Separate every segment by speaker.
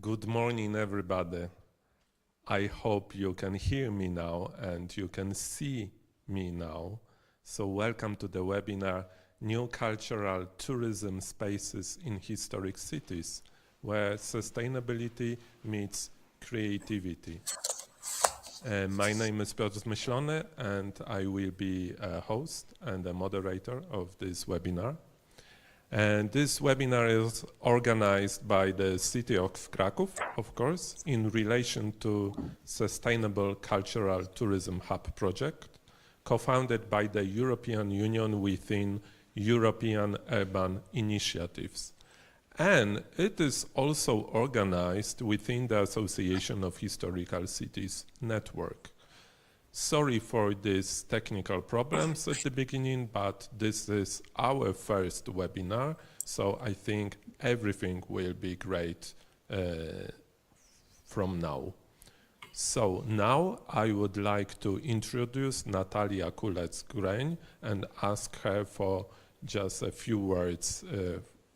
Speaker 1: Good morning, everybody. I hope you can hear me now and you can see me now. So welcome to the webinar, New Cultural Tourism Spaces in Historic Cities, where sustainability meets creativity. My name is Piotr Zmyślony and I will be a host and a moderator of this webinar. And this webinar is organized by the City of Kraków, of course, in relation to Sustainable Cultural Tourism Hub project, co-founded by the European Union within European Urban Initiatives. And it is also organized within the Association of Historical Cities Network. Sorry for these technical problems at the beginning, but this is our first webinar, so I think everything will be great from now. So now I would like to introduce Natalia Kulec-Greń and ask her for just a few words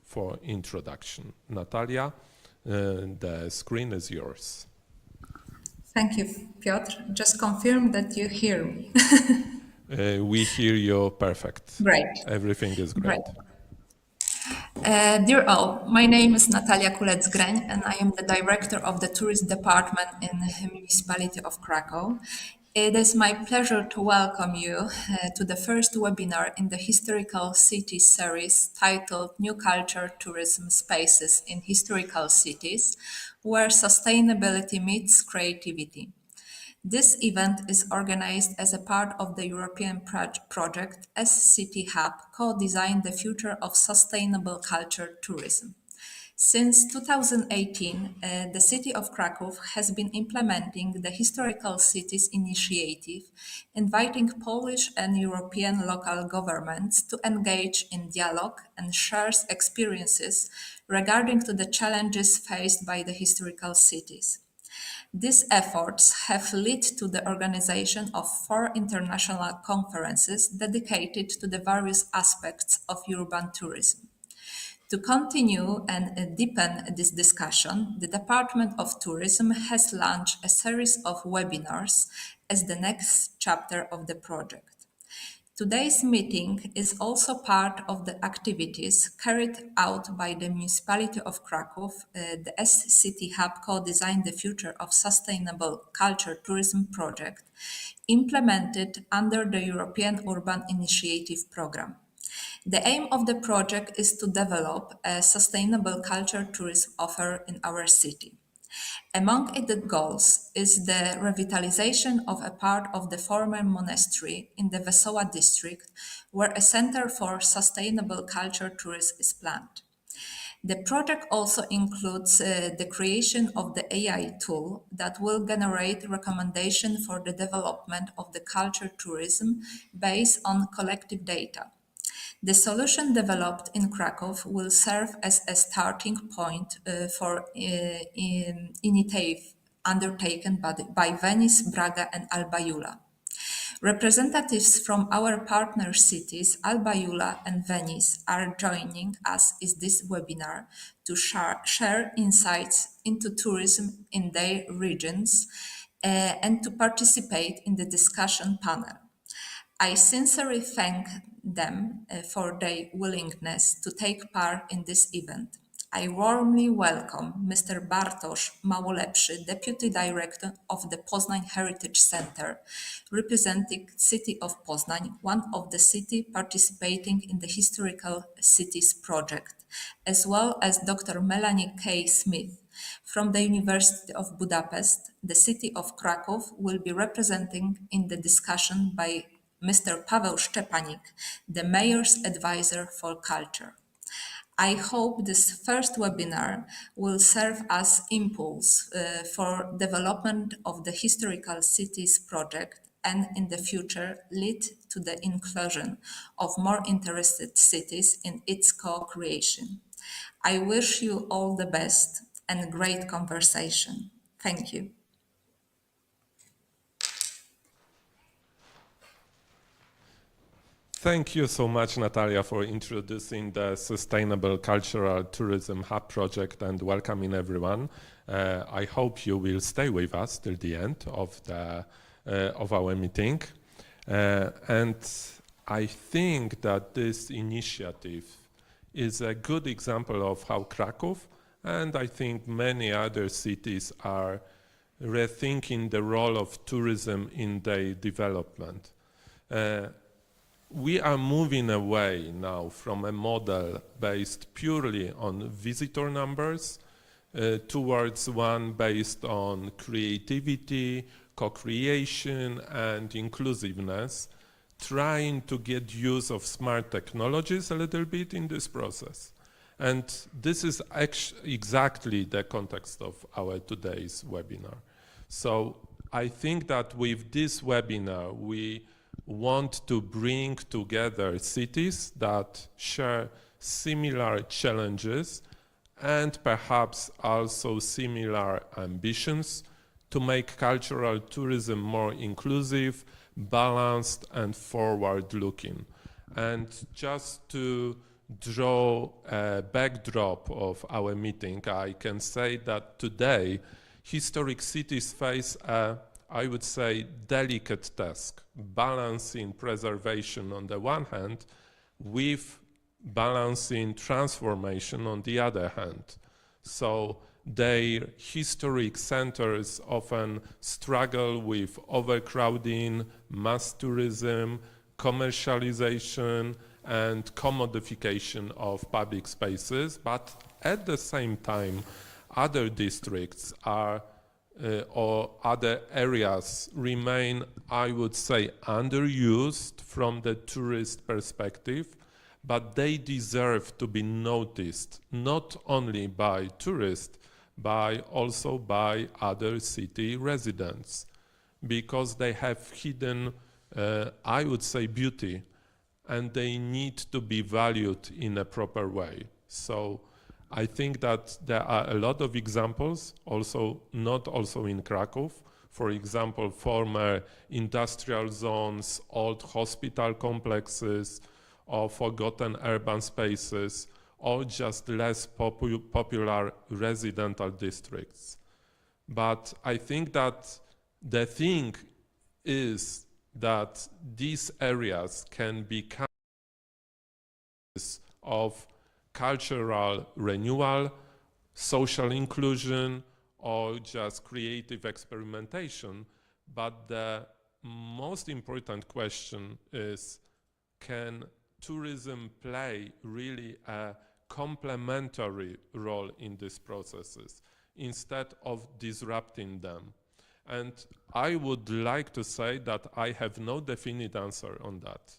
Speaker 1: for introduction. Natalia, the screen is yours.
Speaker 2: Thank you, Piotr. Just confirm that you hear me.
Speaker 1: We hear you perfect.
Speaker 2: Great.
Speaker 1: Everything is great.
Speaker 2: Dear all, my name is Natalia Kulec-Greń and I am the Director of the Tourist Department in the Municipality of Krakow. It is my pleasure to welcome you to the first webinar in the Historical Cities series titled New Culture Tourism Spaces in Historical Cities, where sustainability meets creativity. This event is organized as a part of the European project S-City Hub, co-design the future of sustainable culture tourism. Since 2018, the City of Kraków has been implementing the Historical Cities Initiative, inviting Polish and European local governments to engage in dialogue and share experiences regarding to the challenges faced by the historical cities. These efforts have led to the organization of 4 international conferences dedicated to the various aspects of urban tourism. To continue and deepen this discussion, the Department of Tourism has launched a series of webinars as the next chapter of the project. Today's meeting is also part of the activities carried out by the Municipality of Kraków, the S-City Hub co-design the future of sustainable culture tourism project, implemented under the European Urban Initiative Programme. The aim of the project is to develop a sustainable culture tourism offer in our city. Among its goals is the revitalization of a part of the former monastery in the Wesoła district, where a center for sustainable culture tourism is planned. The project also includes the creation of the AI tool that will generate recommendations for the development of the culture tourism based on collective data. The solution developed in Kraków will serve as a starting point for initiative undertaken by Venice, Braga, and Alba Iulia. Representatives from our partner cities, Alba Iulia and Venice, are joining us in this webinar to share insights into tourism in their regions and to participate in the discussion panel. I sincerely thank them for their willingness to take part in this event. I warmly welcome Mr. Bartosz Małolepszy, Deputy Director of the Poznań Heritage Center, representing City of Poznań, one of the cities participating in the Historical Cities project, as well as Dr. Melanie K. Smith. From the University of Budapest, the City of Kraków will be representing in the discussion by Mr. Paweł Szczepanik, the Mayor's Advisor for Culture. I hope this first webinar will serve as impulse for development of the Historical Cities project and in the future lead to the inclusion of more interested cities in its co-creation. I wish you all the best and great conversation. Thank you.
Speaker 1: Thank you so much, Natalia, for introducing the Sustainable Cultural Tourism Hub project and welcoming everyone. I hope you will stay with us till the end of our meeting. And I think that this initiative is a good example of how Kraków and I think many other cities are rethinking the role of tourism in their development. We are moving away now from a model based purely on visitor numbers towards one based on creativity, co-creation, and inclusiveness, trying to get use of smart technologies a little bit in this process. And this is exactly the context of our today's webinar. So I think that with this webinar, we want to bring together cities that share similar challenges and perhaps also similar ambitions to make cultural tourism more inclusive, balanced, and forward-looking. And just to draw a backdrop of our meeting, I can say that today historic cities face a, I would say, delicate task, balancing preservation on the one hand with balancing transformation on the other hand. So their historic centers often struggle with overcrowding, mass tourism, commercialization, and commodification of public spaces, but at the same time, other districts are or other areas remain, I would say, underused from the tourist perspective, but they deserve to be noticed not only by tourists, but also by other city residents, because they have hidden, I would say, beauty, and they need to be valued in a proper way. So I think that there are a lot of examples, also not also in Kraków. For example, former industrial zones, old hospital complexes, or forgotten urban spaces, or just less popular residential districts. But I think that the thing is that these areas can become of cultural renewal, social inclusion, or just creative experimentation. But the most important question is, can tourism play really a complementary role in these processes instead of disrupting them? And I would like to say that I have no definite answer on that,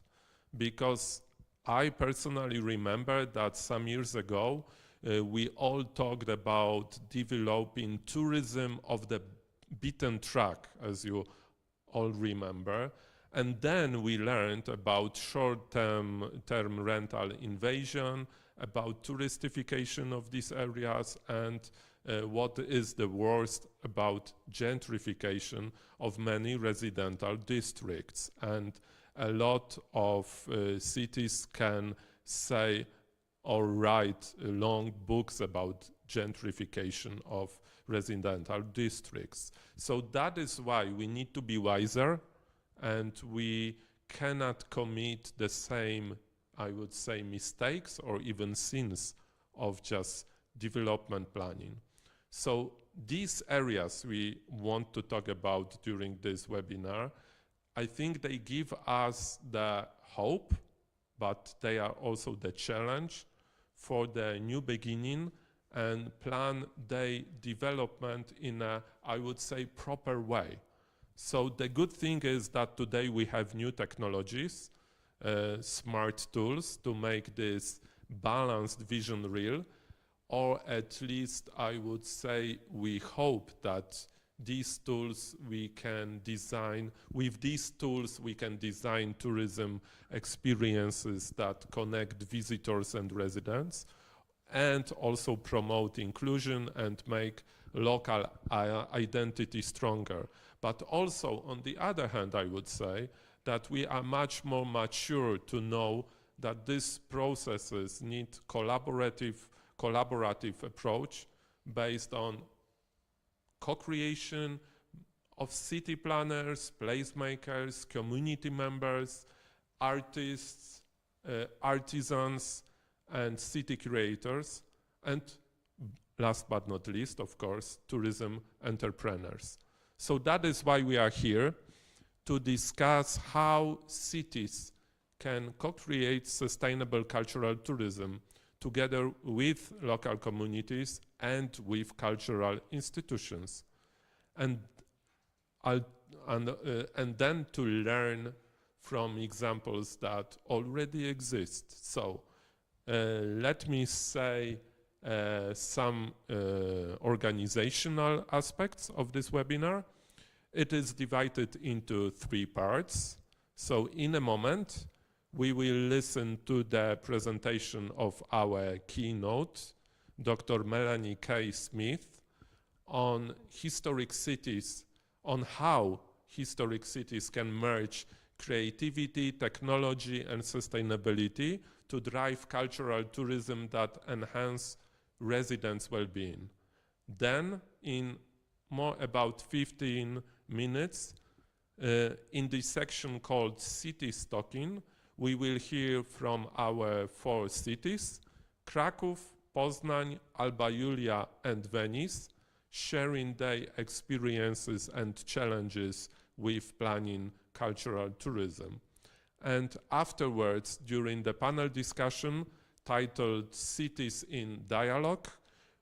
Speaker 1: because I personally remember that some years ago, we all talked about developing tourism of the beaten track, as you all remember. And then we learned about short-term rental invasion, about touristification of these areas, and what is the worst about gentrification of many residential districts. And a lot of cities can say or write long books about gentrification of residential districts. So that is why we need to be wiser, and we cannot commit the same, I would say, mistakes or even sins of just development planning. So these areas we want to talk about during this webinar, I think they give us the hope, but they are also the challenge for the new beginning and plan their development in a, I would say, proper way. So the good thing is that today we have new technologies, smart tools to make this balanced vision real, or at least I would say we hope that these tools we can design, with these tools we can design tourism experiences that connect visitors and residents, and also promote inclusion and make local identity stronger. But also, on the other hand, I would say, that we are much more mature to know that these processes need collaborative approach based on co-creation of city planners, placemakers, community members, artists, artisans, and city creators, and last but not least, of course, tourism entrepreneurs. So that is why we are here, to discuss how cities can co-create sustainable cultural tourism together with local communities and with cultural institutions. And then to learn from examples that already exist. So let me say some organizational aspects of this webinar. It is divided into 3 parts. So in a moment, we will listen to the presentation of our keynote, Dr. Melanie K. Smith, on historic cities, on how historic cities can merge creativity, technology, and sustainability to drive cultural tourism that enhance residents' well-being. Then, in more about 15 minutes, in the section called City Stocking, we will hear from our 4 cities, Kraków, Poznań, Alba Iulia, and Venice, sharing their experiences and challenges with planning cultural tourism. And afterwards, during the panel discussion titled Cities in Dialogue,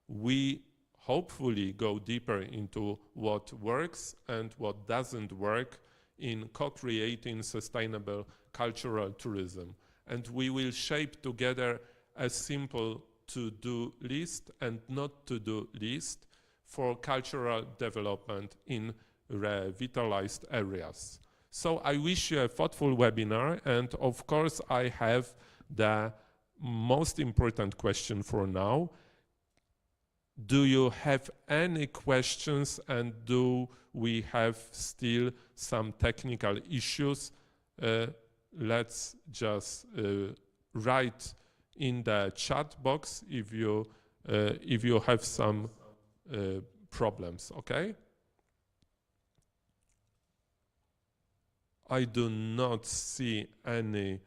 Speaker 1: we hopefully go deeper into what works and what doesn't work in co-creating sustainable cultural tourism. And we will shape together a simple to-do list and not to-do list for cultural development in revitalized areas. So I wish you a thoughtful webinar, and of course I have the most important question for now. Do you have any questions, and do we have still some technical issues? Let's just write in the chat box if you have some problems, okay? I do not see any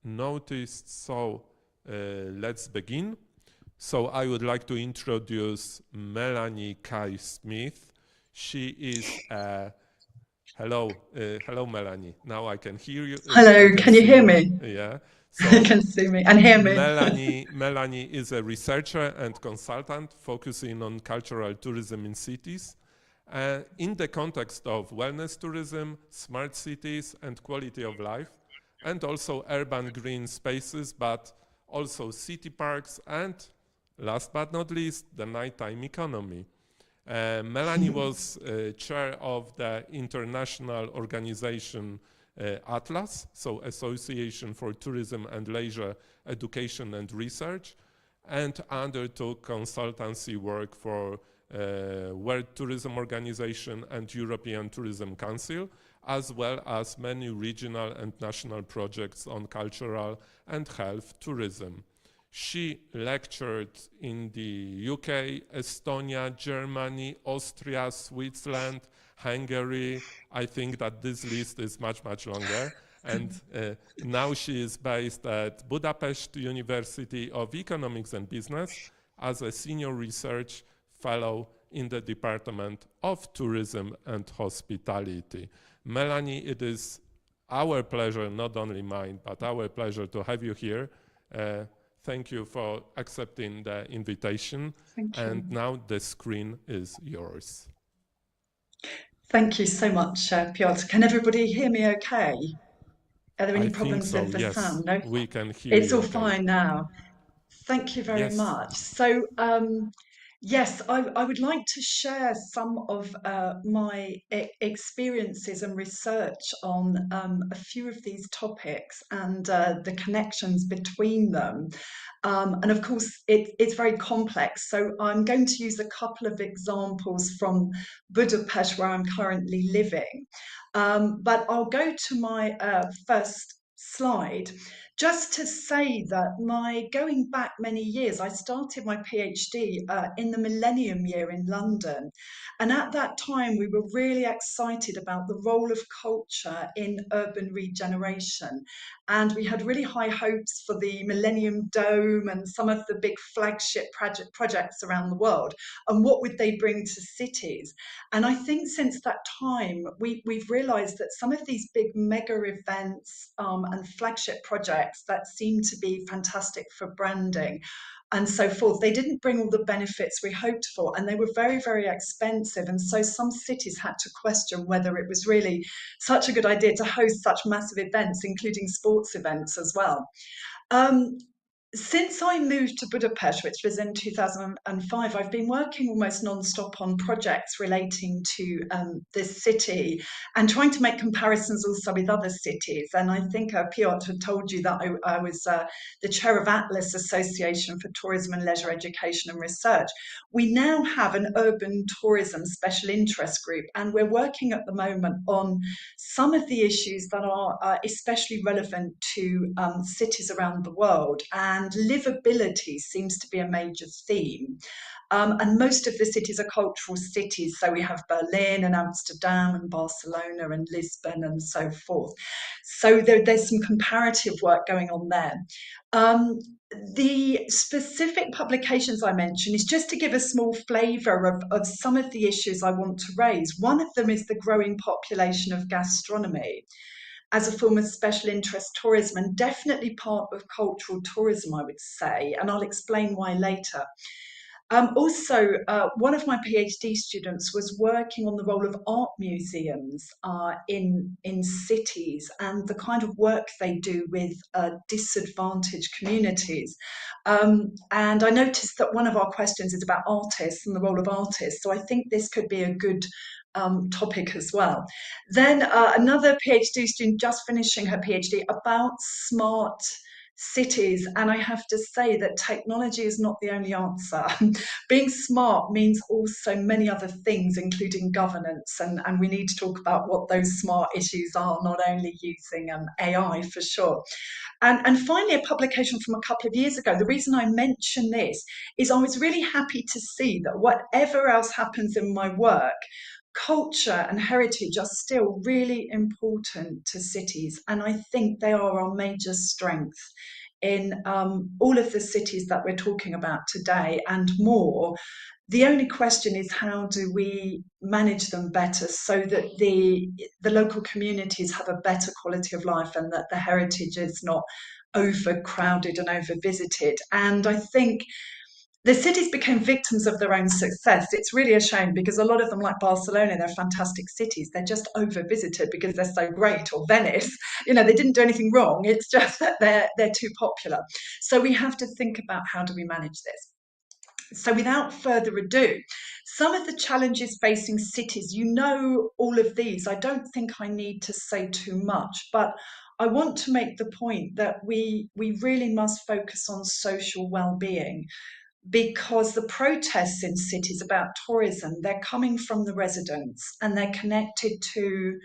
Speaker 1: noticed, so let's begin. So I would like to introduce Melanie K. Smith. She is hello, Melanie. Now I can hear you.
Speaker 3: Hello, can you hear me?
Speaker 1: Yeah. So
Speaker 3: You can see me and hear me.
Speaker 1: Melanie is a researcher and consultant focusing on cultural tourism in cities. In the context of wellness tourism, smart cities, and quality of life, and also urban green spaces, but also city parks, and last but not least, the nighttime economy. Melanie was chair of the international organization Atlas, so Association for Tourism and Leisure Education and Research, and undertook consultancy work for World Tourism Organization and European Tourism Council, as well as many regional and national projects on cultural and health tourism. She lectured in the UK, Estonia, Germany, Austria, Switzerland, Hungary. I think that this list is much, much longer. And now she is based at Budapest University of Economics and Business as a senior research fellow in the Department of Tourism and Hospitality. Melanie, it is our pleasure, not only mine, but our pleasure to have you here. Thank you for accepting the invitation.
Speaker 3: Thank you.
Speaker 1: And now the screen is yours.
Speaker 3: Thank you so much, Piotr. Can everybody hear me okay? Are there any problems with the sound? No?
Speaker 1: We can hear you.
Speaker 3: It's all fine now. Thank you very much. So Yes, I would like to share some of my experiences and research on a few of these topics and the connections between them. And of course, it's very complex. So I'm going to use a couple of examples from Budapest, where I'm currently living. But I'll go to my first slide just to say that my going back many years, I started my PhD in the Millennium Year in London. And at that time, we were really excited about the role of culture in urban regeneration. And we had really high hopes for the Millennium Dome and some of the big flagship projects around the world. And what would they bring to cities? And I think since that time, we've realized that some of these big mega events and flagship projects that seem to be fantastic for branding and so forth, they didn't bring all the benefits we hoped for, and they were very, very expensive. And so some cities had to question whether it was really such a good idea to host such massive events, including sports events as well. Um, since I moved to Budapest, which was in 2005, I've been working almost non-stop on projects relating to this city and trying to make comparisons also with other cities. And I think Piotr had told you that I was the chair of Atlas Association for Tourism and Leisure Education and Research. We now have an urban tourism special interest group, and we're working at the moment on some of the issues that are especially relevant to cities around the world. And livability seems to be a major theme. And most of the cities are cultural cities. So we have Berlin and Amsterdam and Barcelona and Lisbon and so forth. So there's some comparative work going on there. The specific publications I mentioned is just to give a small flavour of some of the issues I want to raise. One of them is the growing population of gastronomy as a form of special interest tourism, and definitely part of cultural tourism, I would say, and I'll explain why later. Also, one of my PhD students was working on the role of art museums in cities and the kind of work they do with disadvantaged communities. And I noticed that one of our questions is about artists and the role of artists. So I think this could be a good topic as well. Then another PhD student just finishing her PhD about smart cities, and I have to say that technology is not the only answer. Being smart means also many other things, including governance, and we need to talk about what those smart issues are, not only using AI for sure. And finally, a publication from a couple of years ago. The reason I mention this is I was really happy to see that whatever else happens in my work, culture and heritage are still really important to cities, and I think they are our major strength in all of the cities that we're talking about today and more. The only question is, how do we manage them better so that the local communities have a better quality of life and that the heritage is not overcrowded and overvisited? And I think the cities became victims of their own success. It's really a shame, because a lot of them, like Barcelona, they're fantastic cities. They're just over visited because they're so great. Or Venice, they didn't do anything wrong. It's just that they're too popular. So we have to think about, how do we manage this? So without further ado, some of the challenges facing cities, all of these. I don't think I need to say too much, but I want to make the point that we really must focus on social well-being, because the protests in cities about tourism, they're coming from the residents and they're connected to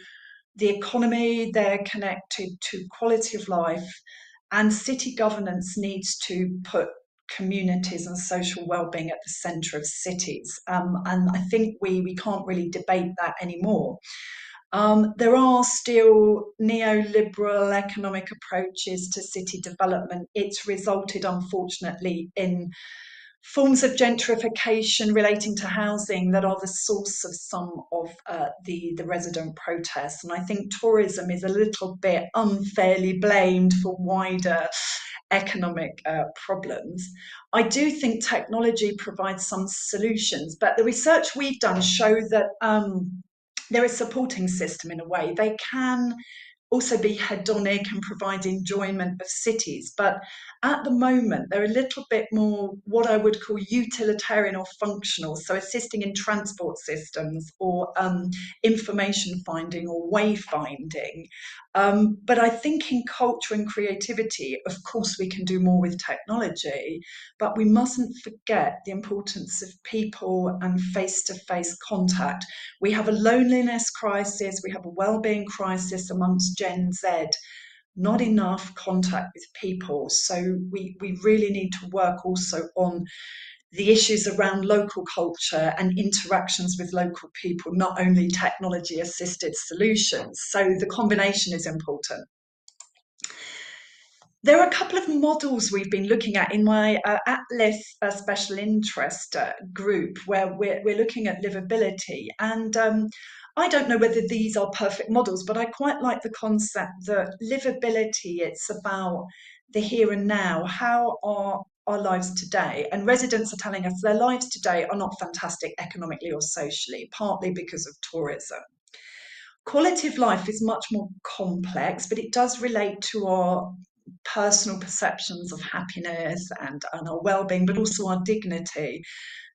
Speaker 3: the economy, they're connected to quality of life, and city governance needs to put communities and social well-being at the centre of cities. And I think we can't really debate that anymore. There are still neoliberal economic approaches to city development. It's resulted, unfortunately, in forms of gentrification relating to housing that are the source of some of the resident protests. And I think tourism is a little bit unfairly blamed for wider economic problems. I do think technology provides some solutions, but the research we've done show that they're a supporting system in a way. They can also be hedonic and provide enjoyment of cities. But at the moment, they're a little bit more what I would call utilitarian or functional, so assisting in transport systems or information finding or wayfinding. But I think in culture and creativity, of course, we can do more with technology, but we mustn't forget the importance of people and face to face contact. We have a loneliness crisis, we have a well-being crisis amongst Gen Z, not enough contact with people. So we really need to work also on the issues around local culture and interactions with local people, not only technology assisted solutions. So the combination is important. There are a couple of models we've been looking at in my Atlas special interest group where we're looking at livability. And I don't know whether these are perfect models, but I quite like the concept that livability, it's about the here and now. How are our lives today? And residents are telling us their lives today are not fantastic economically or socially, partly because of tourism. Quality of life is much more complex, but it does relate to our personal perceptions of happiness and our well-being, but also our dignity.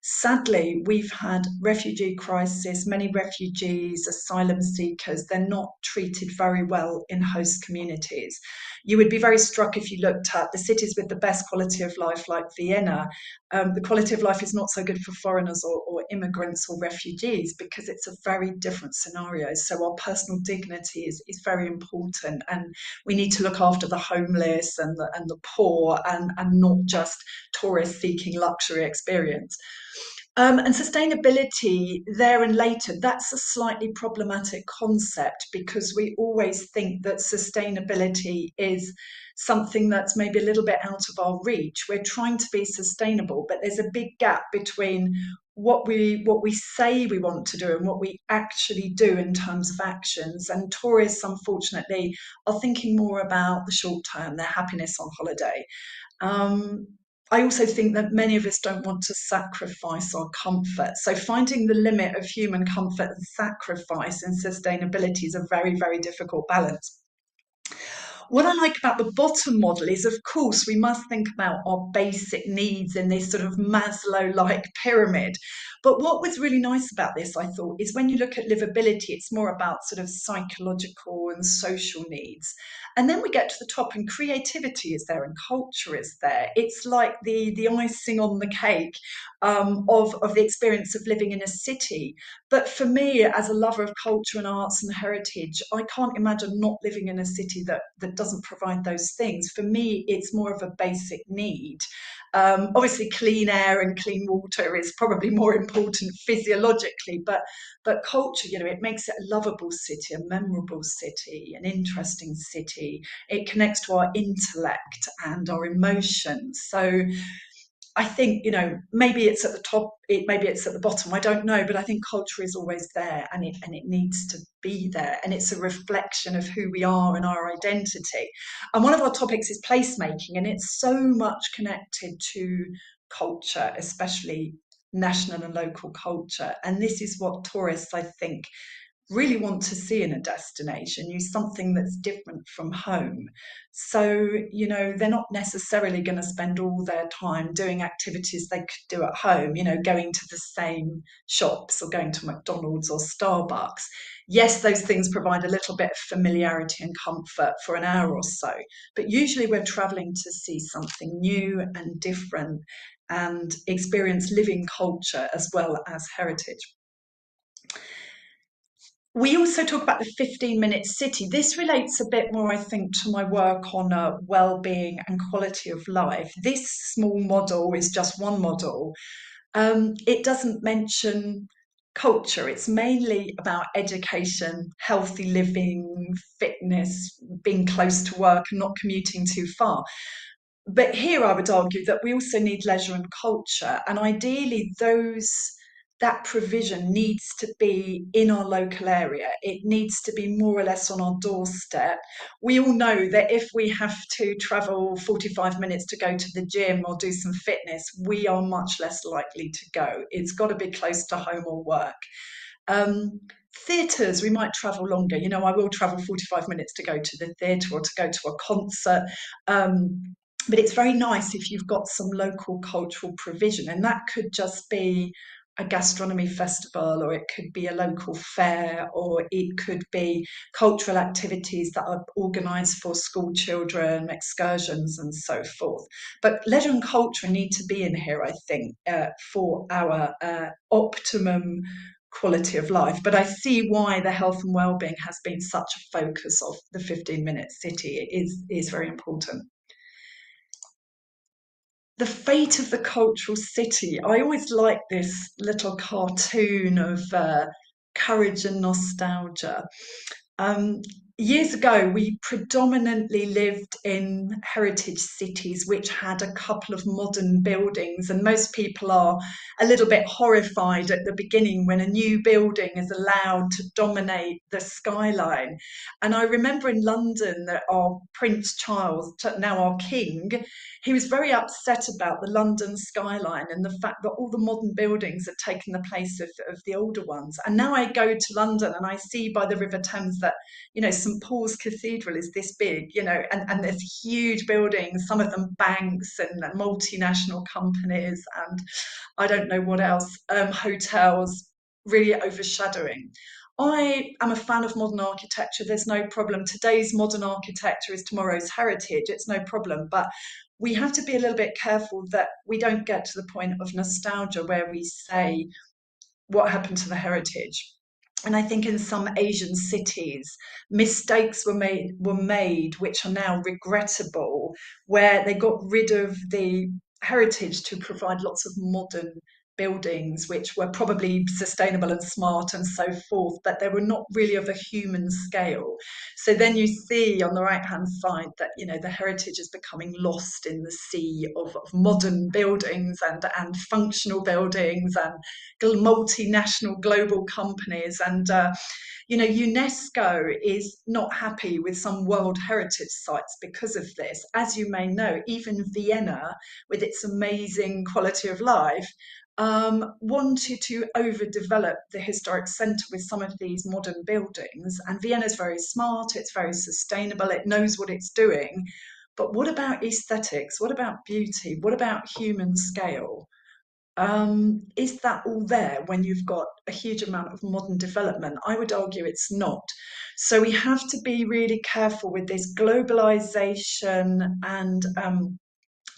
Speaker 3: Sadly, we've had refugee crisis, many refugees, asylum seekers, they're not treated very well in host communities. You would be very struck if you looked at the cities with the best quality of life, like Vienna. The quality of life is not so good for foreigners or immigrants or refugees because it's a very different scenario. So our personal dignity is very important, and we need to look after the homeless and the poor and not just tourists seeking luxury experience. And sustainability there and later, that's a slightly problematic concept because we always think that sustainability is something that's maybe a little bit out of our reach. We're trying to be sustainable, but there's a big gap between what we say we want to do and what we actually do in terms of actions. And tourists, unfortunately, are thinking more about the short term, their happiness on holiday. Um, I also think that many of us don't want to sacrifice our comfort. So finding the limit of human comfort and sacrifice and sustainability is a very, very difficult balance. What I like about the bottom model is, of course, we must think about our basic needs in this sort of Maslow like pyramid. But what was really nice about this, I thought, is when you look at livability, it's more about sort of psychological and social needs. And then we get to the top, and creativity is there and culture is there. It's like the icing on the cake of the experience of living in a city. But for me, as a lover of culture and arts and heritage, I can't imagine not living in a city that doesn't provide those things. For me, it's more of a basic need. Obviously, clean air and clean water is probably more important physiologically, but culture, it makes it a lovable city, a memorable city, an interesting city. It connects to our intellect and our emotions. So I think, maybe it's at the top, maybe it's at the bottom, I don't know, but I think culture is always there, and it needs to be there, and it's a reflection of who we are and our identity. And one of our topics is placemaking, and it's so much connected to culture, especially national and local culture. And this is what tourists, I think, really want to see in a destination, use something that's different from home. So, they're not necessarily going to spend all their time doing activities they could do at home, going to the same shops or going to McDonald's or Starbucks. Yes, those things provide a little bit of familiarity and comfort for an hour or so, but usually we're traveling to see something new and different and experience living culture as well as heritage. We also talk about the 15-minute city. This relates a bit more, I think, to my work on well-being and quality of life. This small model is just one model. It doesn't mention culture. It's mainly about education, healthy living, fitness, being close to work and not commuting too far. But here I would argue that we also need leisure and culture, and ideally that provision needs to be in our local area. It needs to be more or less on our doorstep. We all know that if we have to travel 45 minutes to go to the gym or do some fitness, we are much less likely to go. It's got to be close to home or work. Theatres, we might travel longer. You know, I will travel 45 minutes to go to the theatre or to go to a concert. Um, but it's very nice if you've got some local cultural provision, and that could just be a gastronomy festival, or it could be a local fair, or it could be cultural activities that are organised for school children, excursions, and so forth. But leisure and culture need to be in here, I think, for our optimum quality of life. But I see why the health and well-being has been such a focus of the 15-minute city. It is very important. The fate of the cultural city. I always like this little cartoon of courage and nostalgia. Um, Years ago, we predominantly lived in heritage cities which had a couple of modern buildings, and most people are a little bit horrified at the beginning when a new building is allowed to dominate the skyline. And I remember in London that our Prince Charles, now our King, he was very upset about the London skyline and the fact that all the modern buildings had taken the place of the older ones. And now I go to London and I see by the River Thames that, you know, St Paul's Cathedral is this big, you know, and there's huge buildings, some of them banks and multinational companies and I don't know what else, hotels really overshadowing. I am a fan of modern architecture. There's no problem. Today's modern architecture is tomorrow's heritage. It's no problem. But we have to be a little bit careful that we don't get to the point of nostalgia where we say, what happened to the heritage? And I think in some Asian cities, mistakes were made which are now regrettable, where they got rid of the heritage to provide lots of modern buildings which were probably sustainable and smart and so forth, but they were not really of a human scale. So then you see on the right hand side that, you know, the heritage is becoming lost in the sea of modern buildings and functional buildings and multinational global companies. And you know, UNESCO is not happy with some World Heritage sites because of this. As you may know, even Vienna, with its amazing quality of life, wanted to overdevelop the historic centre with some of these modern buildings. And Vienna's very smart, it's very sustainable, it knows what it's doing. But what about aesthetics? What about beauty? What about human scale? Is that all there when you've got a huge amount of modern development? I would argue it's not. So we have to be really careful with this globalization and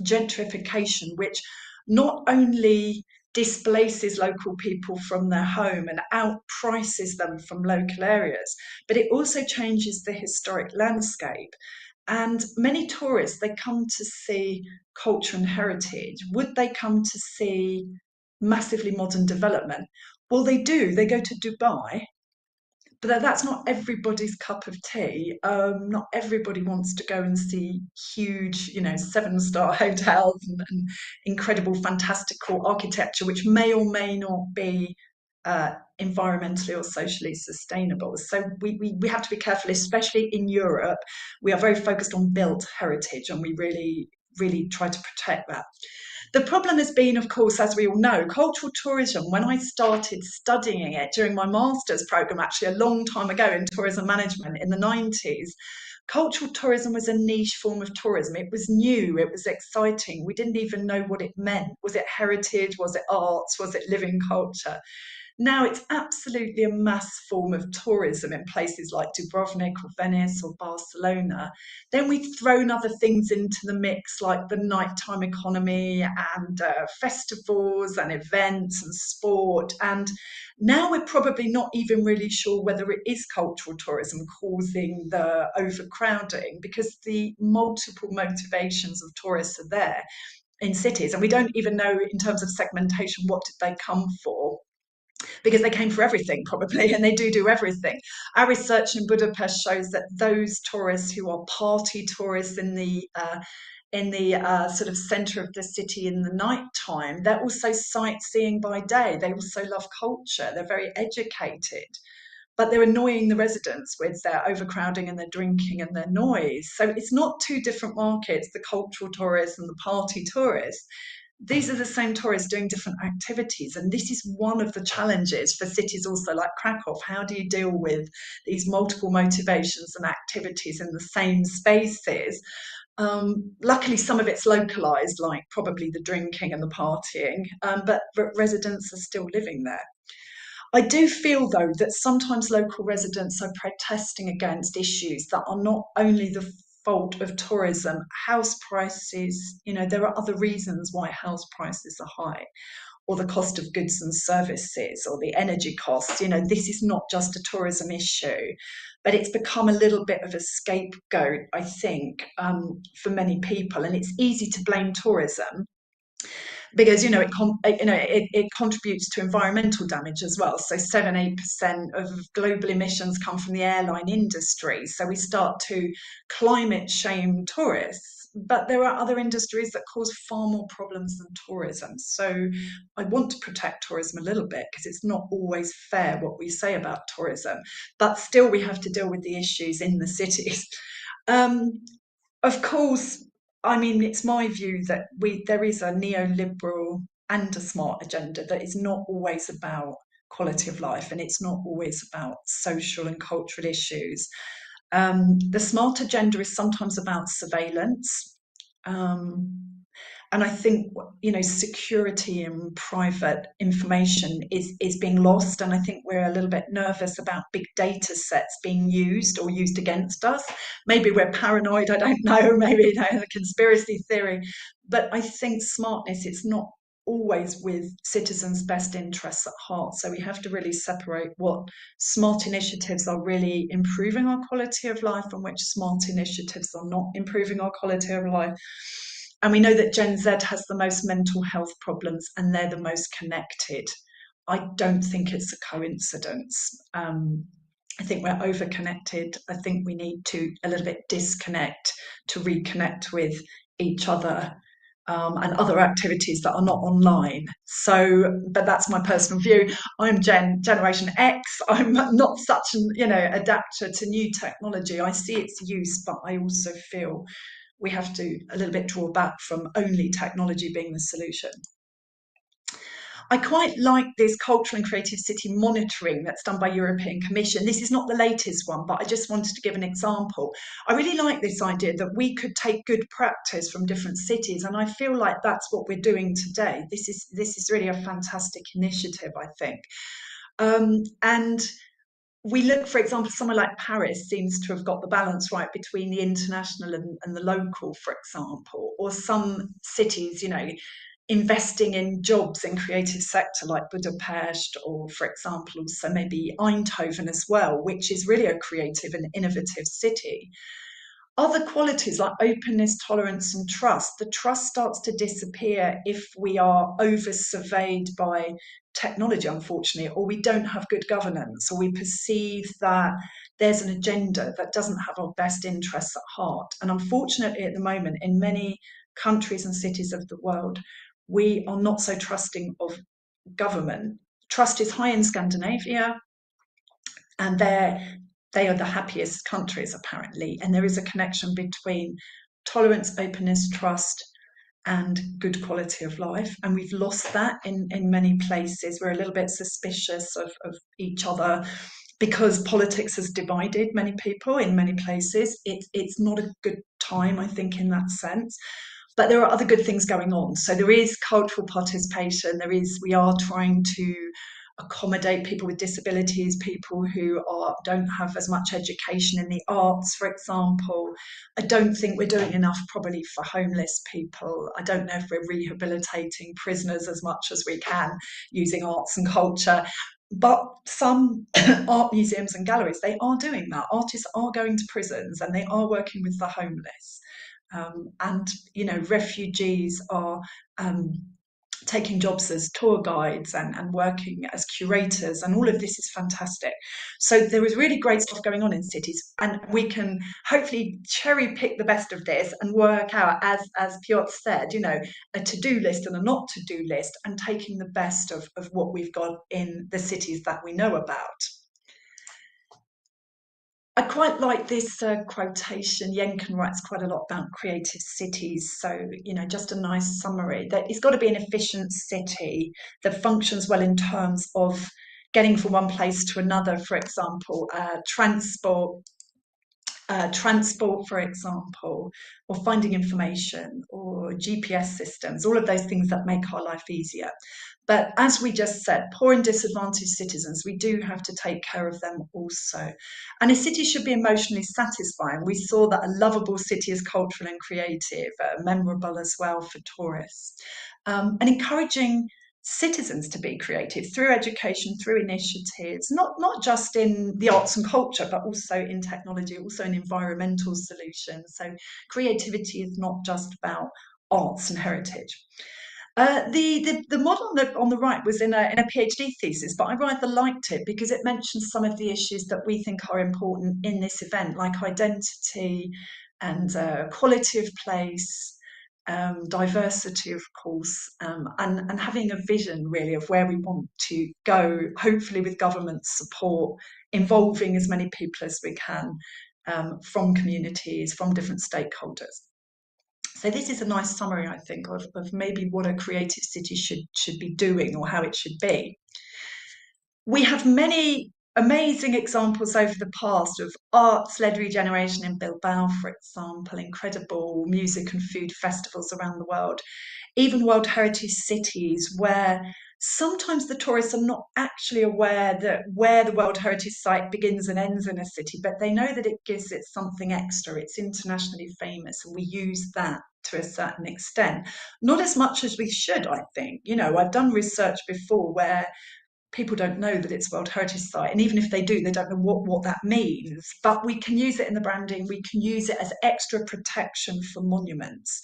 Speaker 3: gentrification, which not only displaces local people from their home and outprices them from local areas, but it also changes the historic landscape. And many tourists, they come to see culture and heritage. Would they come to see massively modern development? Well, they do. They go to Dubai, but that's not everybody's cup of tea. Not everybody wants to go and see huge, you know, seven-star hotels and incredible, fantastical architecture, which may or may not be environmentally or socially sustainable. So we have to be careful, especially in Europe. We are very focused on built heritage, and we really try to protect that. The problem has been, of course, as we all know, cultural tourism. When I started studying it during my master's program, actually a long time ago in tourism management in the 90s, cultural tourism was a niche form of tourism. It was new, it was exciting. We didn't even know what it meant. Was it heritage? Was it arts? Was it living culture? Now it's absolutely a mass form of tourism in places like Dubrovnik or Venice or Barcelona. Then we've thrown other things into the mix like the nighttime economy and festivals and events and sport. And now we're probably not even really sure whether it is cultural tourism causing the overcrowding, because the multiple motivations of tourists are there in cities. And we don't even know in terms of segmentation, what did they come for? Because they came for everything probably, and they do everything. Our research in Budapest shows that those tourists who are party tourists in the sort of centre of the city in the night time, they're also sightseeing by day. They also love culture. They're very educated, but they're annoying the residents with their overcrowding and their drinking and their noise. So it's not two different markets, the cultural tourists and the party tourists. these are the same tourists doing different activities. And this is one of the challenges for cities also like Krakow. How do you deal with these multiple motivations and activities in the same spaces? Luckily, some of it's localized, like probably the drinking and the partying, but residents are still living there. I do feel, though, that sometimes local residents are protesting against issues that are not only the fault of tourism. House prices, there are other reasons why house prices are high, or the cost of goods and services, or the energy costs. This is not just a tourism issue, but it's become a little bit of a scapegoat, I think, for many people. And it's easy to blame tourism because it contributes to environmental damage as well. So 7-8% of global emissions come from the airline industry. So we start to climate shame tourists, but there are other industries that cause far more problems than tourism. So I want to protect tourism a little bit because it's not always fair what we say about tourism, but still we have to deal with the issues in the cities. Of course, I mean, it's my view that there is a neoliberal and a smart agenda that is not always about quality of life, and it's not always about social and cultural issues. The smart agenda is sometimes about surveillance. And I think, security and private information is being lost. And I think we're a little bit nervous about big data sets being used or used against us. Maybe we're paranoid, I don't know, maybe a conspiracy theory. But I think smartness, it's not always with citizens' best interests at heart. So we have to really separate what smart initiatives are really improving our quality of life and which smart initiatives are not improving our quality of life. And we know that Gen Z has the most mental health problems and they're the most connected. I don't think it's a coincidence. I think we're over-connected. I think we need to a little bit disconnect to reconnect with each other, and other activities that are not online. So, but that's my personal view. I'm Generation X. I'm not such an adapter to new technology. I see its use, but I also feel we have to a little bit draw back from only technology being the solution. I quite like this cultural and creative city monitoring that's done by European Commission. This is not the latest one, but I just wanted to give an example. I really like this idea that we could take good practice from different cities, and I feel like that's what we're doing today. This is really a fantastic initiative, I think. And we look, for example, somewhere like Paris seems to have got the balance right between the international and the local, for example, or some cities, investing in jobs in creative sector like Budapest, or for example also maybe Eindhoven as well, which is really a creative and innovative city. Other qualities like openness, tolerance and trust, the trust starts to disappear if we are over surveyed by technology, unfortunately, or we don't have good governance, or we perceive that there's an agenda that doesn't have our best interests at heart. And unfortunately at the moment in many countries and cities of the world, we are not so trusting of government. Trust is high in Scandinavia, and they are the happiest countries apparently, and there is a connection between tolerance, openness, trust and good quality of life, and we've lost that in many places. We're a little bit suspicious of each other because politics has divided many people in many places. It's not a good time, I think, in that sense. But there are other good things going on. So there is cultural participation. We are trying to accommodate people with disabilities, people who don't have as much education in the arts, for example. I don't think we're doing enough probably for homeless people. I don't know if we're rehabilitating prisoners as much as we can using arts and culture. But some art museums and galleries, they are doing that. Artists are going to prisons and they are working with the homeless. And refugees are taking jobs as tour guides and working as curators, and all of this is fantastic. So there is really great stuff going on in cities, and we can hopefully cherry pick the best of this and work out, as Piotr said, a to-do list and a not to-do list, and taking the best of what we've got in the cities that we know about. I quite like this quotation. Jenkin writes quite a lot about creative cities. So, just a nice summary that it's got to be an efficient city that functions well in terms of getting from one place to another, for example, transport, for example, or finding information or GPS systems, all of those things that make our life easier. But as we just said, poor and disadvantaged citizens, we do have to take care of them also. And a city should be emotionally satisfying. We saw that a lovable city is cultural and creative, memorable as well for tourists. And encouraging citizens to be creative through education, through initiatives, not just in the arts and culture, but also in technology, also in environmental solutions. So creativity is not just about arts and heritage. The model on the right was in a PhD thesis, but I rather liked it because it mentions some of the issues that we think are important in this event, like identity and quality of place, diversity, of course, and having a vision really of where we want to go, hopefully with government support, involving as many people as we can from communities, from different stakeholders. So this is a nice summary, I think, of maybe what a creative city should be doing or how it should be. We have many amazing examples over the past of arts-led regeneration in Bilbao, for example, incredible music and food festivals around the world, even World Heritage cities where sometimes the tourists are not actually aware that where the World Heritage Site begins and ends in a city, but they know that it gives it something extra. It's internationally famous, and we use that to a certain extent. Not as much as we should, I think. I've done research before where people don't know that it's World Heritage Site, and even if they do, they don't know what that means. But we can use it in the branding. We can use it as extra protection for monuments.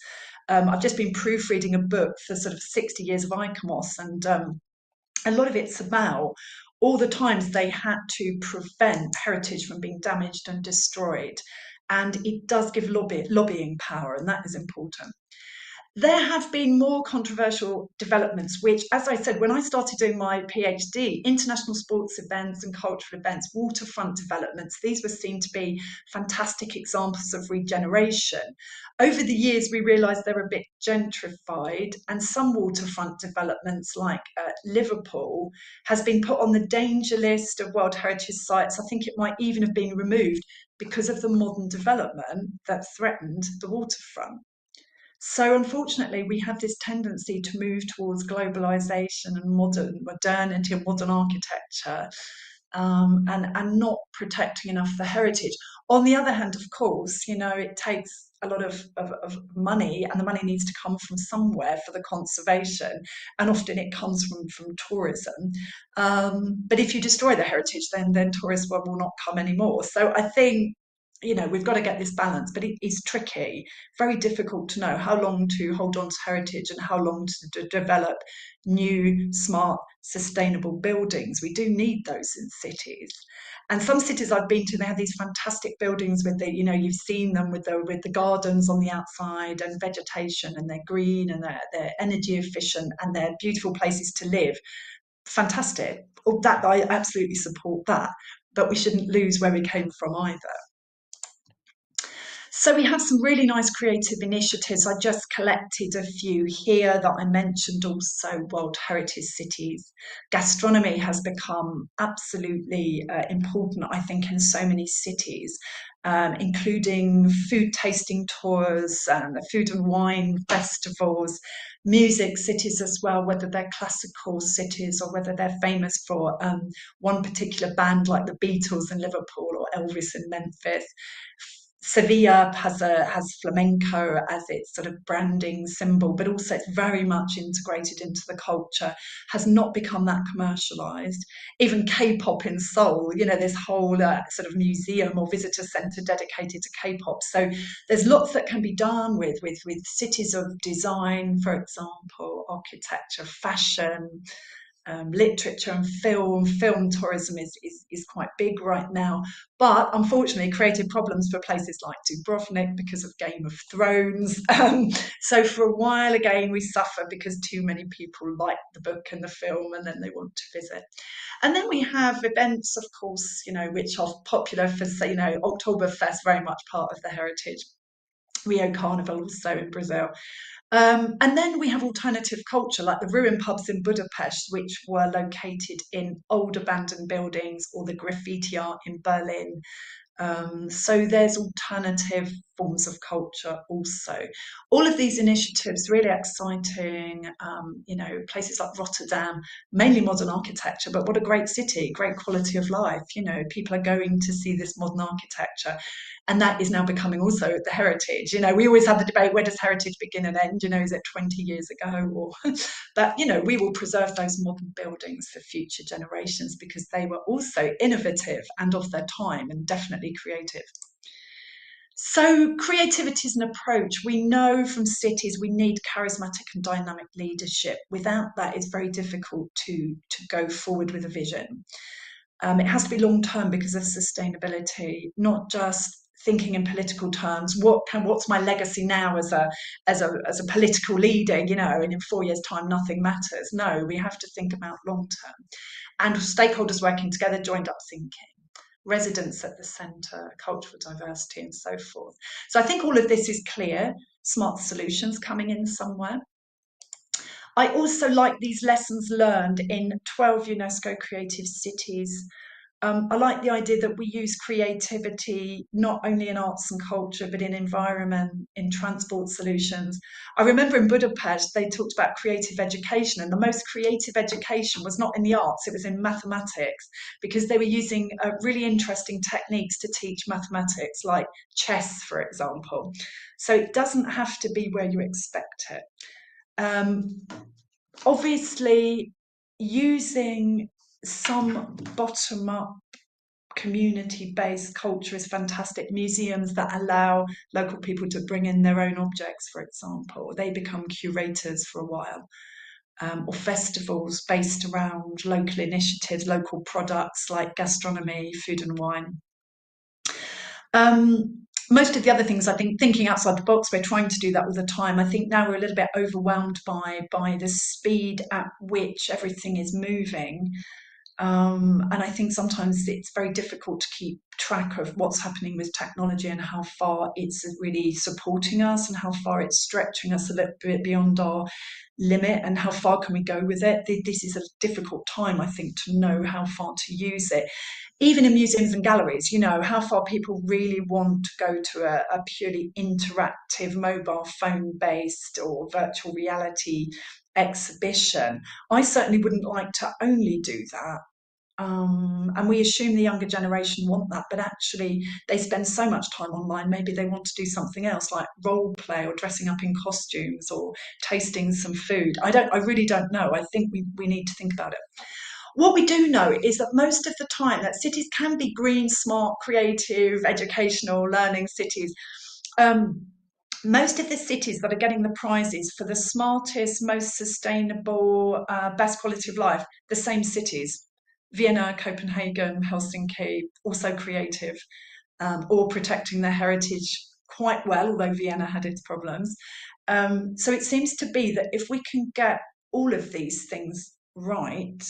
Speaker 3: I've just been proofreading a book for sort of 60 years of ICOMOS, and a lot of it's about all the times they had to prevent heritage from being damaged and destroyed. And it does give lobbying power, and that is important. There have been more controversial developments, which, as I said, when I started doing my PhD, international sports events and cultural events, waterfront developments, these were seen to be fantastic examples of regeneration. Over the years, we realised they're a bit gentrified, and some waterfront developments, like Liverpool, has been put on the danger list of World Heritage Sites. I think it might even have been removed because of the modern development that threatened the waterfront. So unfortunately, we have this tendency to move towards globalization and modernity and modern architecture, and not protecting enough the heritage. On the other hand, of course, it takes a lot of money, and the money needs to come from somewhere for the conservation, and often it comes from tourism. But if you destroy the heritage, then tourists will not come anymore. So I think we've got to get this balance, but it is tricky, very difficult to know how long to hold on to heritage and how long to develop new, smart, sustainable buildings. We do need those in cities. And some cities I've been to, they have these fantastic buildings with you've seen them with the gardens on the outside and vegetation, and they're green and they're energy efficient and they're beautiful places to live. Fantastic. That I absolutely support that, but we shouldn't lose where we came from either. So we have some really nice creative initiatives. I just collected a few here that I mentioned also, World Heritage Cities. Gastronomy has become absolutely important, I think, in so many cities, including food tasting tours, food and wine festivals, music cities as well, whether they're classical cities or whether they're famous for one particular band like the Beatles in Liverpool or Elvis in Memphis. Sevilla has flamenco as its sort of branding symbol, but also it's very much integrated into the culture, has not become that commercialized. Even K-pop in Seoul, this whole sort of museum or visitor center dedicated to K-pop. So there's lots that can be done with cities of design, for example, architecture, fashion, literature and film tourism is quite big right now. But unfortunately, created problems for places like Dubrovnik because of Game of Thrones. So for a while, again, we suffer because too many people like the book and the film, and then they want to visit. And then we have events, of course, which are popular for, Oktoberfest, very much part of the heritage. Rio Carnival also in Brazil. And then we have alternative culture, like the ruin pubs in Budapest, which were located in old abandoned buildings, or the graffiti art in Berlin. So there's alternative forms of culture also. All of these initiatives really exciting. Places like Rotterdam, mainly modern architecture, but what a great city, great quality of life. People are going to see this modern architecture. And that is now becoming also the heritage. We always have the debate, where does heritage begin and end? Is it 20 years ago? But, we will preserve those modern buildings for future generations because they were also innovative and of their time, and definitely creative. So creativity is an approach. We know from cities we need charismatic and dynamic leadership. Without that, it's very difficult to go forward with a vision. It has to be long term because of sustainability, not just thinking in political terms. What's my legacy now as a political leader? And in 4 years' time, nothing matters. No, we have to think about long term, and stakeholders working together, joined up thinking. Residents at the centre, cultural diversity, and so forth. So I think all of this is clear. Smart solutions coming in somewhere. I also like these lessons learned in 12 UNESCO creative cities. I like the idea that we use creativity not only in arts and culture, but in environment, in transport solutions. I remember in Budapest, they talked about creative education, and the most creative education was not in the arts, it was in mathematics, because they were using really interesting techniques to teach mathematics, like chess, for example. So it doesn't have to be where you expect it. Obviously, using some bottom-up community-based culture is fantastic. Museums that allow local people to bring in their own objects, for example, they become curators for a while. Or festivals based around local initiatives, local products like gastronomy, food and wine. Most of the other things, I think, thinking outside the box, we're trying to do that all the time. I think now we're a little bit overwhelmed by the speed at which everything is moving. And I think sometimes it's very difficult to keep track of what's happening with technology and how far it's really supporting us and how far it's stretching us a little bit beyond our limit, and how far can we go with it. This is a difficult time, I think, to know how far to use it. Even in museums and galleries, how far people really want to go to a purely interactive, mobile phone-based or virtual reality exhibition. I certainly wouldn't like to only do that. And we assume the younger generation want that, but actually they spend so much time online, maybe they want to do something else, like role play or dressing up in costumes or tasting some food. I really don't know. I think we need to think about it. What we do know is that most of the time that cities can be green, smart, creative, educational, learning cities. Most of the cities that are getting the prizes for the smartest, most sustainable, best quality of life, the same cities. Vienna, Copenhagen, Helsinki, also creative, or protecting their heritage quite well, although Vienna had its problems. So it seems to be that if we can get all of these things right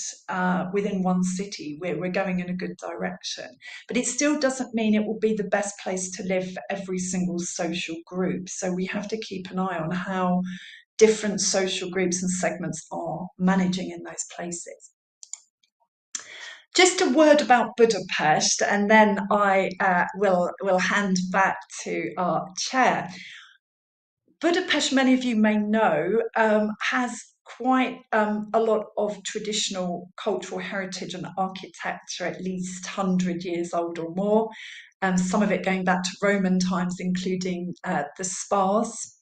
Speaker 3: within one city, we're going in a good direction. But it still doesn't mean it will be the best place to live for every single social group. So we have to keep an eye on how different social groups and segments are managing in those places. Just a word about Budapest, and then I will hand back to our chair. Budapest, many of you may know, has quite a lot of traditional cultural heritage and architecture, at least 100 years old or more. Some of it going back to Roman times, including the spas.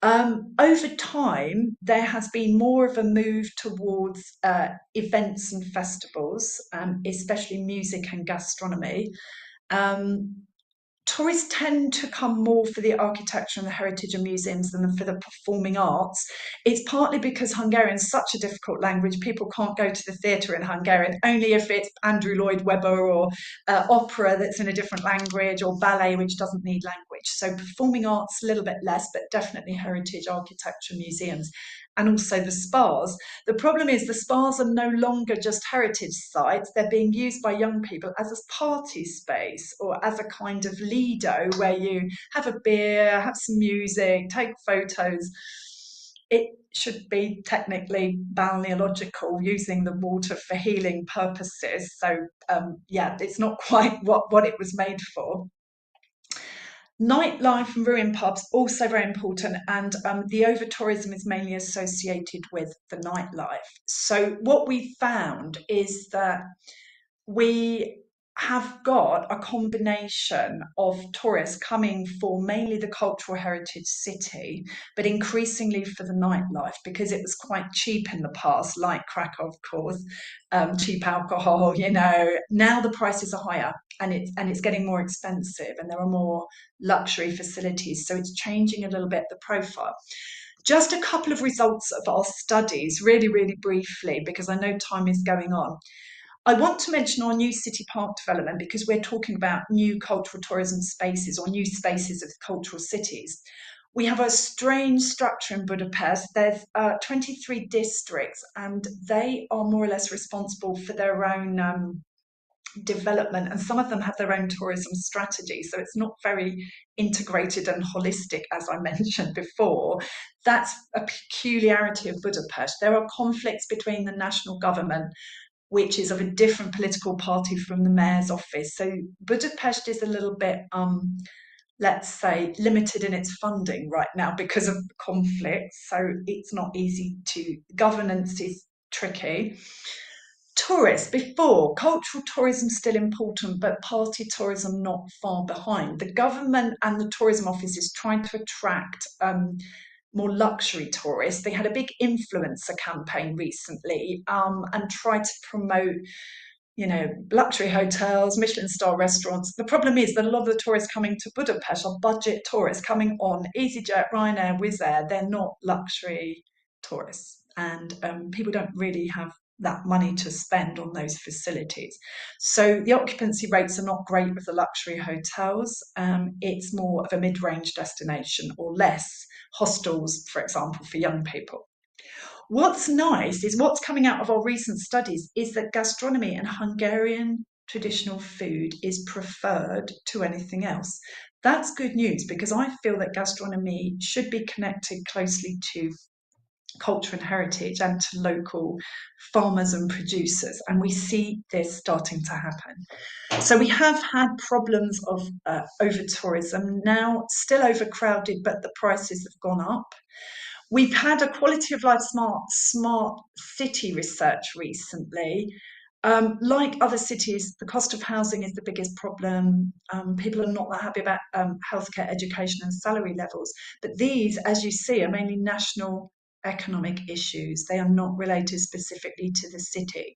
Speaker 3: Over time, there has been more of a move towards events and festivals, especially music and gastronomy. tourists tend to come more for the architecture and the heritage and museums than for the performing arts. It's partly because Hungarian is such a difficult language. People can't go to the theatre in Hungarian, only if it's Andrew Lloyd Webber or opera that's in a different language, or ballet, which doesn't need language. So performing arts, a little bit less, but definitely heritage, architecture, museums, and also the spas. The problem is the spas are no longer just heritage sites. They're being used by young people as a party space or as a kind of lido where you have a beer, have some music, take photos. It should be technically balneological, using the water for healing purposes. So yeah, it's not quite what it was made for. Nightlife and ruin pubs, also very important, and the over-tourism is mainly associated with the nightlife. So what we found is that we have got a combination of tourists coming for mainly the cultural heritage city, but increasingly for the nightlife, because it was quite cheap in the past, like Krakow, of course, cheap alcohol, you know. Now the prices are higher, and it's getting more expensive, and there are more luxury facilities, so it's changing a little bit the profile. Just a couple of results of our studies, really, really briefly, because I know time is going on. I want to mention our new city park development, because we're talking about new cultural tourism spaces or new spaces of cultural cities. We have a strange structure in Budapest. There's 23 districts, and they are more or less responsible for their own development, and some of them have their own tourism strategy, so it's not very integrated and holistic, as I mentioned before. That's a peculiarity of Budapest. There are conflicts between the national government, which is of a different political party from the mayor's office. So Budapest is a little bit, let's say, limited in its funding right now because of conflicts. So it's not easy to, governance is tricky. Tourists, before, cultural tourism still important, but party tourism not far behind. The government and the tourism office is trying to attract more luxury tourists. They had a big influencer campaign recently and tried to promote, you know, luxury hotels, Michelin star restaurants. The problem is that a lot of the tourists coming to Budapest are budget tourists coming on EasyJet, Ryanair, Wizz Air. They're not luxury tourists, and people don't really have that money to spend on those facilities. So the occupancy rates are not great with the luxury hotels. It's more of a mid-range destination, or less hostels, for example, for young people. What's nice is what's coming out of our recent studies is that gastronomy and Hungarian traditional food is preferred to anything else. That's good news, because I feel that gastronomy should be connected closely to culture and heritage and to local farmers and producers, and we see this starting to happen. So we have had problems of over tourism, now still overcrowded, but the prices have gone up. We've had a quality of life smart city research recently. Like other cities, the cost of housing is the biggest problem. People are not that happy about healthcare, education, and salary levels. But these, as you see, are mainly national economic issues. They are not related specifically to the city.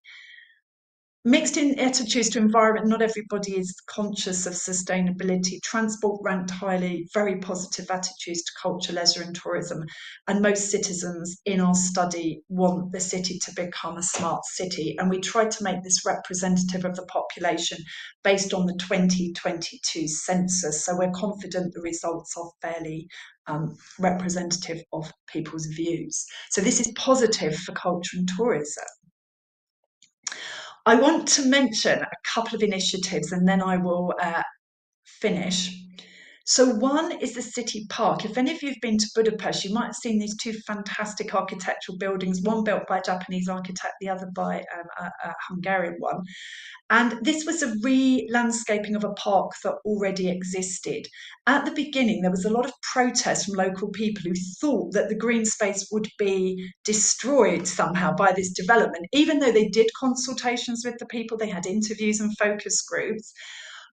Speaker 3: Mixed in attitudes to environment, not everybody is conscious of sustainability. Transport ranked highly, very positive attitudes to culture, leisure and tourism. And most citizens in our study want the city to become a smart city. And we tried to make this representative of the population based on the 2022 census. So we're confident the results are fairly representative of people's views. So this is positive for culture and tourism. I want to mention a couple of initiatives, and then I will finish. So one is the city park. If any of you have been to Budapest, you might have seen these two fantastic architectural buildings, one built by a Japanese architect, the other by a Hungarian one. And this was a re-landscaping of a park that already existed. At the beginning, there was a lot of protest from local people who thought that the green space would be destroyed somehow by this development, even though they did consultations with the people, they had interviews and focus groups.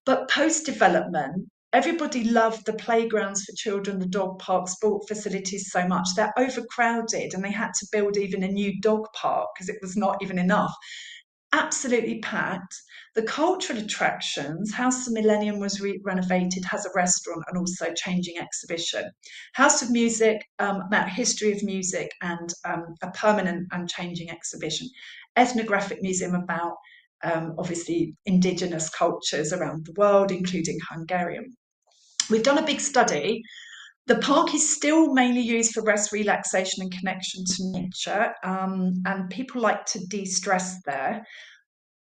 Speaker 3: But post-development, everybody loved the playgrounds for children, the dog park, sport facilities so much. They're overcrowded, and they had to build even a new dog park because it was not even enough. absolutely packed. The cultural attractions, House of Millennium was renovated, has a restaurant and also changing exhibition. House of Music, about history of music and a permanent and changing exhibition. Ethnographic Museum about obviously indigenous cultures around the world, including Hungarian. We've done a big study. The park is still mainly used for rest, relaxation, and connection to nature, and people like to de-stress there.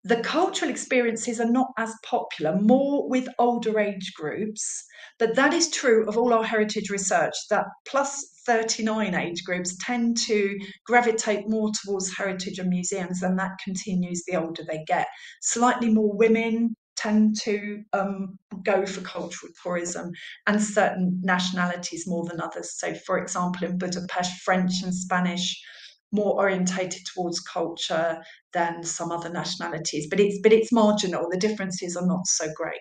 Speaker 3: The cultural experiences are not as popular, more with older age groups, but that is true of all our heritage research, that plus 39 age groups tend to gravitate more towards heritage and museums, and that continues the older they get. Slightly more women tend to go for cultural tourism, and certain nationalities more than others. So, for example, in Budapest, French and Spanish more orientated towards culture than some other nationalities, but it's marginal. The differences are not so great.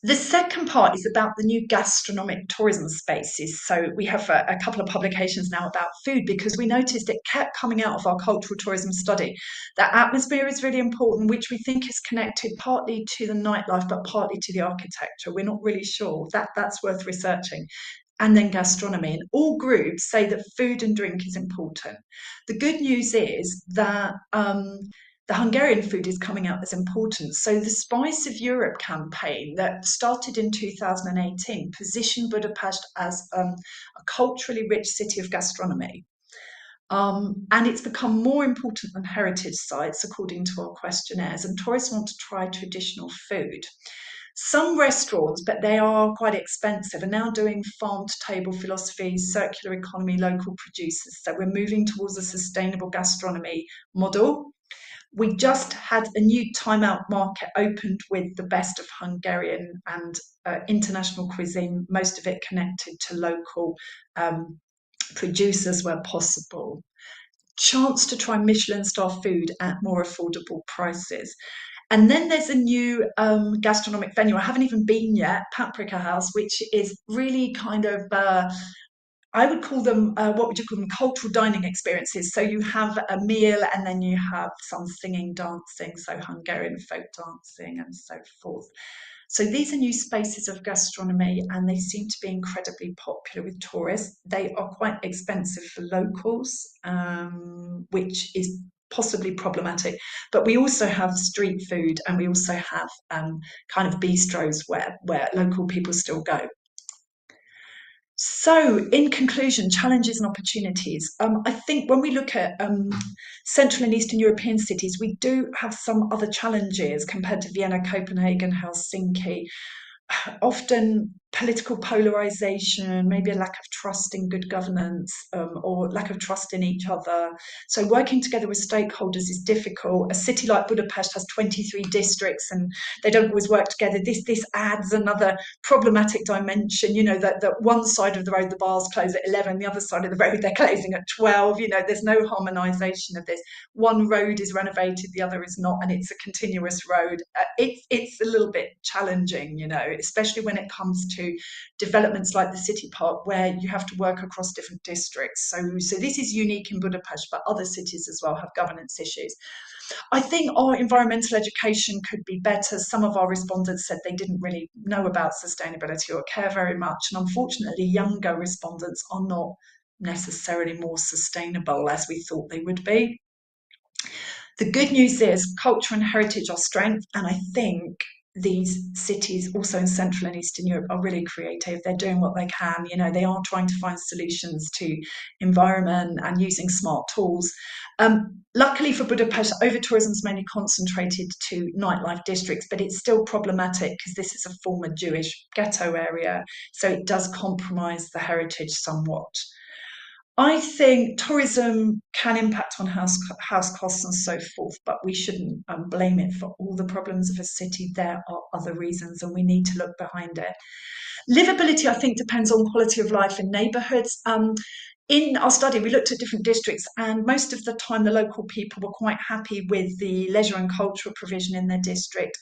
Speaker 3: The second part is about the new gastronomic tourism spaces. So we have a couple of publications now about food, because we noticed it kept coming out of our cultural tourism study. That atmosphere is really important, which we think is connected partly to the nightlife, but partly to the architecture. We're not really sure. That's worth researching. And then gastronomy. And all groups say that food and drink is important. The good news is that the Hungarian food is coming out as important. So the Spice of Europe campaign that started in 2018 positioned Budapest as a culturally rich city of gastronomy. And it's become more important than heritage sites, according to our questionnaires, and tourists want to try traditional food. Some restaurants, but they are quite expensive, are now doing farm-to-table philosophy, circular economy, local producers. So we're moving towards a sustainable gastronomy model. We just had a new Time Out market opened with the best of Hungarian and international cuisine, most of it connected to local producers where possible. Chance to try Michelin star food at more affordable prices. And then there's a new gastronomic venue. I haven't even been yet, Paprika House, which is really kind of I would call them, what would you call them, cultural dining experiences. So you have a meal and then you have some singing, dancing, so Hungarian folk dancing and so forth. So these are new spaces of gastronomy, and they seem to be incredibly popular with tourists. They are quite expensive for locals, which is possibly problematic. But we also have street food, and we also have kind of bistros where local people still go. So, in conclusion, challenges and opportunities. I think when we look at Central and Eastern European cities, we do have some other challenges compared to Vienna, Copenhagen, Helsinki. Often political polarization, maybe a lack of trust in good governance, or lack of trust in each other. So working together with stakeholders is difficult. A city like Budapest has 23 districts and they don't always work together. This adds another problematic dimension, that one side of the road, the bars close at 11, the other side of the road, they're closing at 12. There's no harmonization of this. One road is renovated, the other is not, and it's a continuous road. It's a little bit challenging, especially when it comes to developments like the city park, where you have to work across different districts. So this is unique in Budapest, but other cities as well have governance issues. I think our environmental education could be better. Some of our respondents said they didn't really know about sustainability or care very much, and unfortunately younger respondents are not necessarily more sustainable as we thought they would be. The good news is culture and heritage are strength, and I think these cities also in Central and Eastern Europe are really creative. They're doing what they can. They are trying to find solutions to environment and using smart tools. Luckily for Budapest, over-tourism is mainly concentrated to nightlife districts, but it's still problematic because this is a former Jewish ghetto area, so it does compromise the heritage somewhat. I think tourism can impact on house costs and so forth, but we shouldn't blame it for all the problems of a city. There are other reasons, and we need to look behind it. Livability, I think, depends on quality of life in neighbourhoods. in our study, we looked at different districts, and most of the time, the local people were quite happy with the leisure and cultural provision in their district.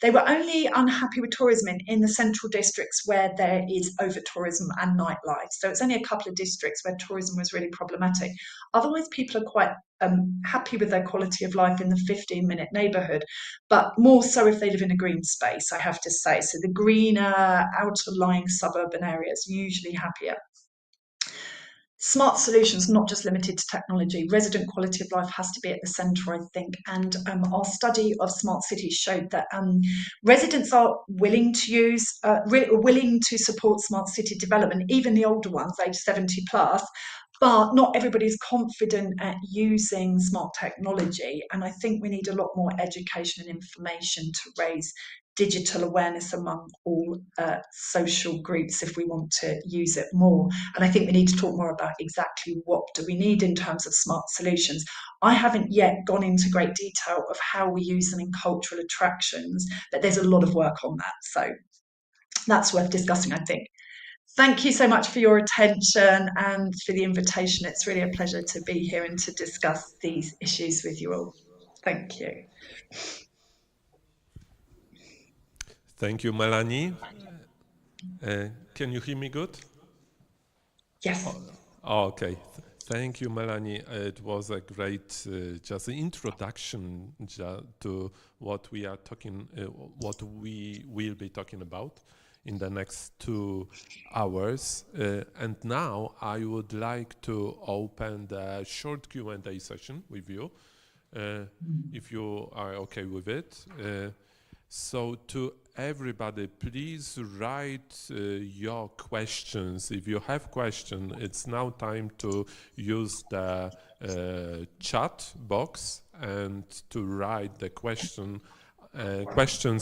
Speaker 3: They were only unhappy with tourism in the central districts where there is over tourism and nightlife. So it's only a couple of districts where tourism was really problematic. Otherwise, people are quite happy with their quality of life in the 15-minute neighbourhood, but more so if they live in a green space, I have to say. So the greener, outer-lying suburban areas, usually happier. Smart solutions, not just limited to technology. Resident quality of life has to be at the centre, I think. And our study of smart cities showed that residents are willing to willing to support smart city development, even the older ones, age 70 plus. But not everybody's confident at using smart technology. And I think we need a lot more education and information to raise digital awareness among all social groups if we want to use it more. And I think we need to talk more about exactly what do we need in terms of smart solutions. I haven't yet gone into great detail of how we use them in cultural attractions, but there's a lot of work on that. So that's worth discussing, I think. Thank you so much for your attention and for the invitation. It's really a pleasure to be here and to discuss these issues with you all. Thank you.
Speaker 1: Thank you, Melanie. Can you hear me good?
Speaker 3: Yes.
Speaker 1: Oh, okay. Thank you, Melanie. It was a great just an introduction to what we are talking, what we will be talking about in the next 2 hours. And now I would like to open the short Q&A session with you, if you are okay with it. So to everybody, please write your questions. If you have questions, it's now time to use the chat box and to write the questions,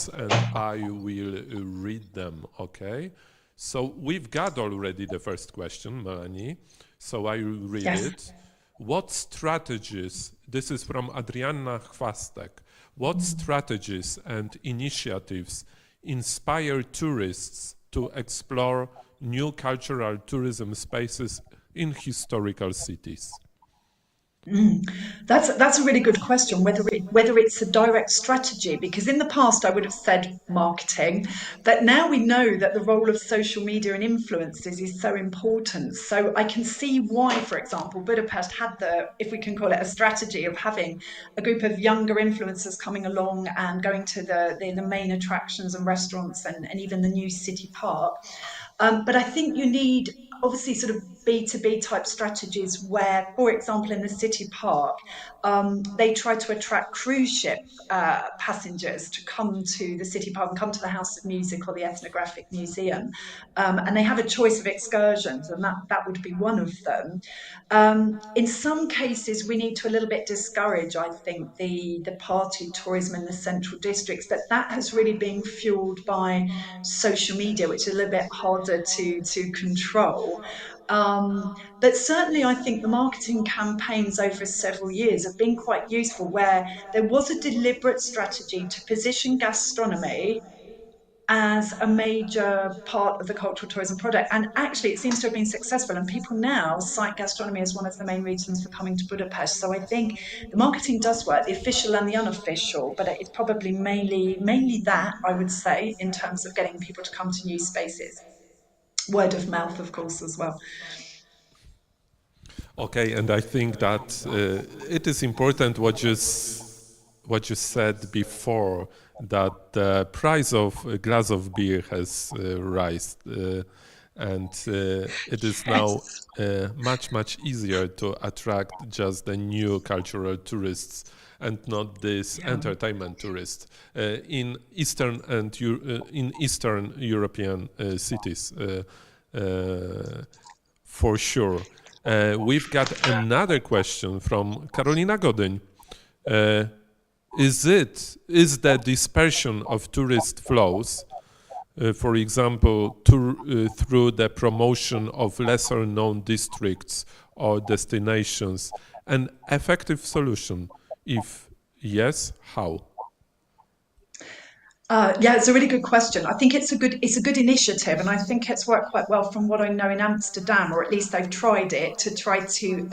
Speaker 1: and I will read them, okay? So we've got already the first question, Melanie, so I will read it. What strategies, this is from Adrianna Chwastek, what strategies and initiatives inspire tourists to explore new cultural tourism spaces in historical cities?
Speaker 3: That's a really good question, whether it's a direct strategy, because in the past I would have said marketing, but now we know that the role of social media and influencers is so important. So I can see why, for example, Budapest had if we can call it a strategy, of having a group of younger influencers coming along and going to the main attractions and restaurants and even the new city park. But I think you need obviously sort of B2B type strategies where, for example, in the city park, they try to attract cruise ship passengers to come to the city park and come to the House of Music or the Ethnographic Museum. And they have a choice of excursions, and that would be one of them. In some cases, we need to a little bit discourage, I think, the party tourism in the central districts, but that has really been fueled by social media, which is a little bit harder to control. But certainly I think the marketing campaigns over several years have been quite useful, where there was a deliberate strategy to position gastronomy as a major part of the cultural tourism product. And actually it seems to have been successful, and people now cite gastronomy as one of the main reasons for coming to Budapest. So I think the marketing does work, the official and the unofficial, but it's probably mainly that, I would say, in terms of getting people to come to new spaces. Word of mouth, of course, as well.
Speaker 1: Okay, and I think that it is important what you said before, that the price of a glass of beer has risen, and it is now much easier to attract just the new cultural tourists and not this entertainment tourists in Eastern and in Eastern European cities, for sure. We've got another question from Karolina Godyń. Is the dispersion of tourist flows, for example, through the promotion of lesser known districts or destinations, an effective solution? If yes, how?
Speaker 3: Yeah, it's a really good question. I think it's a good initiative, and I think it's worked quite well from what I know in Amsterdam, or at least they've tried it to try to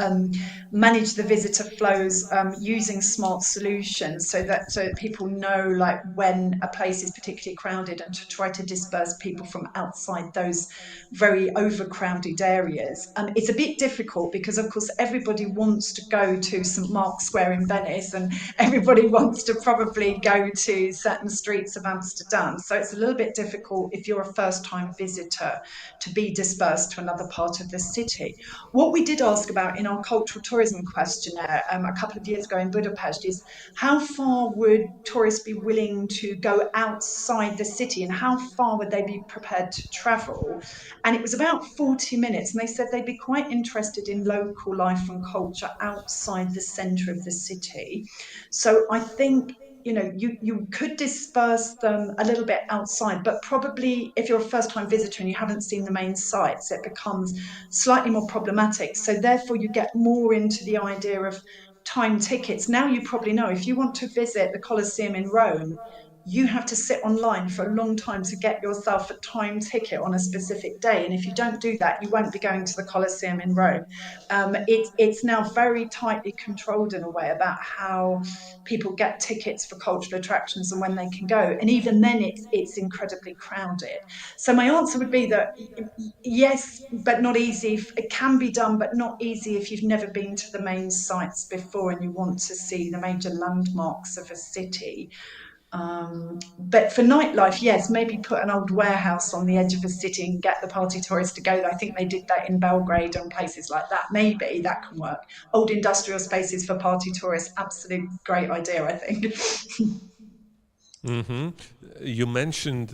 Speaker 3: manage the visitor flows using smart solutions, so that people know like when a place is particularly crowded, and to try to disperse people from outside those very overcrowded areas. It's a bit difficult because, of course, everybody wants to go to St Mark's Square in Venice, and everybody wants to probably go to certain streets of Amsterdam. So it's a little bit difficult if you're a first time visitor to be dispersed to another part of the city. What we did ask about in our cultural tourism questionnaire a couple of years ago in Budapest is how far would tourists be willing to go outside the city, and how far would they be prepared to travel? And it was about 40 minutes. And they said they'd be quite interested in local life and culture outside the centre of the city. So I think you could disperse them a little bit outside, but probably if you're a first time visitor and you haven't seen the main sites, it becomes slightly more problematic. So therefore you get more into the idea of time tickets. Now you probably know if you want to visit the Colosseum in Rome, you have to sit online for a long time to get yourself a time ticket on a specific day. And if you don't do that, you won't be going to the Colosseum in Rome. It's now very tightly controlled in a way about how people get tickets for cultural attractions and when they can go. And even then, it's incredibly crowded. So my answer would be that yes, but not easy. It can be done, but not easy if you've never been to the main sites before and you want to see the major landmarks of a city. But for nightlife, yes, maybe put an old warehouse on the edge of a city and get the party tourists to go there. I think they did that in Belgrade and places like that. Maybe that can work. Old industrial spaces for party tourists, absolute great idea, I think.
Speaker 1: Hmm. You mentioned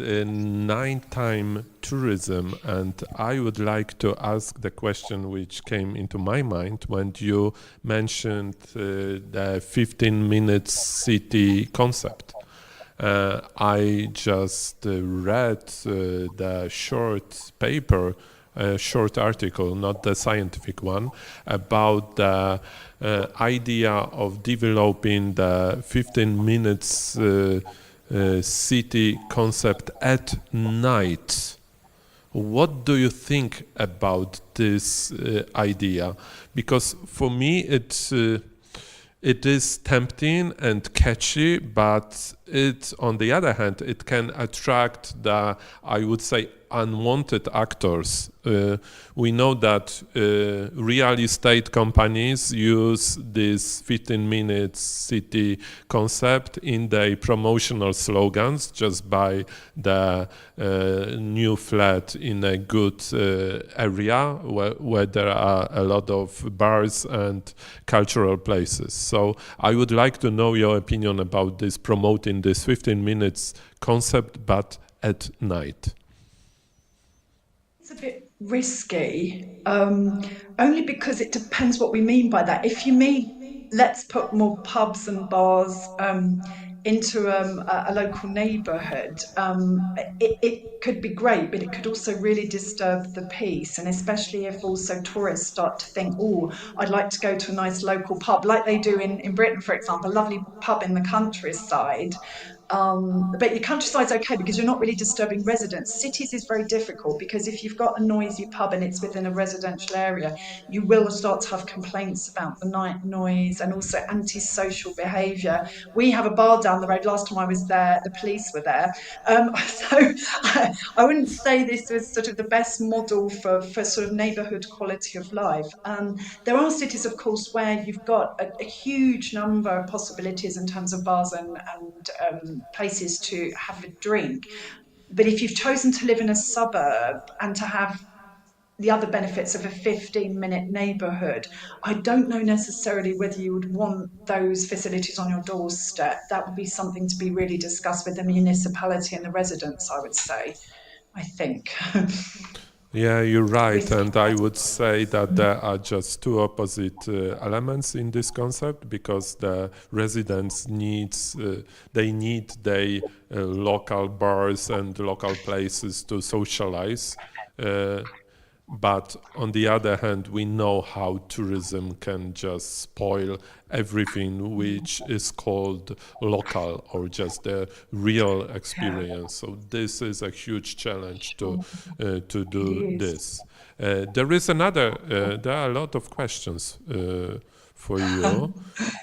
Speaker 1: nighttime tourism, and I would like to ask the question which came into my mind when you mentioned the 15 minutes city concept. I just read the short paper, short article, not the scientific one, about the idea of developing the 15 minutes city concept at night. What do you think about this idea? Because for me, it is tempting and catchy, but on the other hand, it can attract the, I would say, unwanted actors. We know that real estate companies use this 15 minutes city concept in their promotional slogans. Just buy the new flat in a good area where there are a lot of bars and cultural places. So I would like to know your opinion about this, promoting this 15 minutes concept, but at night.
Speaker 3: It's a bit risky, only because it depends what we mean by that. If you mean let's put more pubs and bars into a local neighbourhood, it could be great, but it could also really disturb the peace. And especially if also tourists start to think, oh, I'd like to go to a nice local pub, like they do in Britain, for example, a lovely pub in the countryside. But your countryside's okay because you're not really disturbing residents. Cities is very difficult because if you've got a noisy pub and it's within a residential area, you will start to have complaints about the night noise and also antisocial behaviour. We have a bar down the road. Last time I was there, the police were there. So I wouldn't say this was sort of the best model for sort of neighbourhood quality of life. There are cities, of course, where you've got a huge number of possibilities in terms of bars and places to have a drink. But if you've chosen to live in a suburb and to have the other benefits of a 15-minute neighbourhood, I don't know necessarily whether you would want those facilities on your doorstep. That would be something to be really discussed with the municipality and the residents, I would say, I think.
Speaker 1: Yeah, you're right,
Speaker 3: Risky.
Speaker 1: and I would say that there are just two opposite elements in this concept, because the residents they need their local bars and local places to socialize. But on the other hand, we know how tourism can just spoil everything which is called local or just the real experience. So this is a huge challenge to
Speaker 3: It
Speaker 1: do
Speaker 3: is.
Speaker 1: this. There is another. There are a lot of questions for you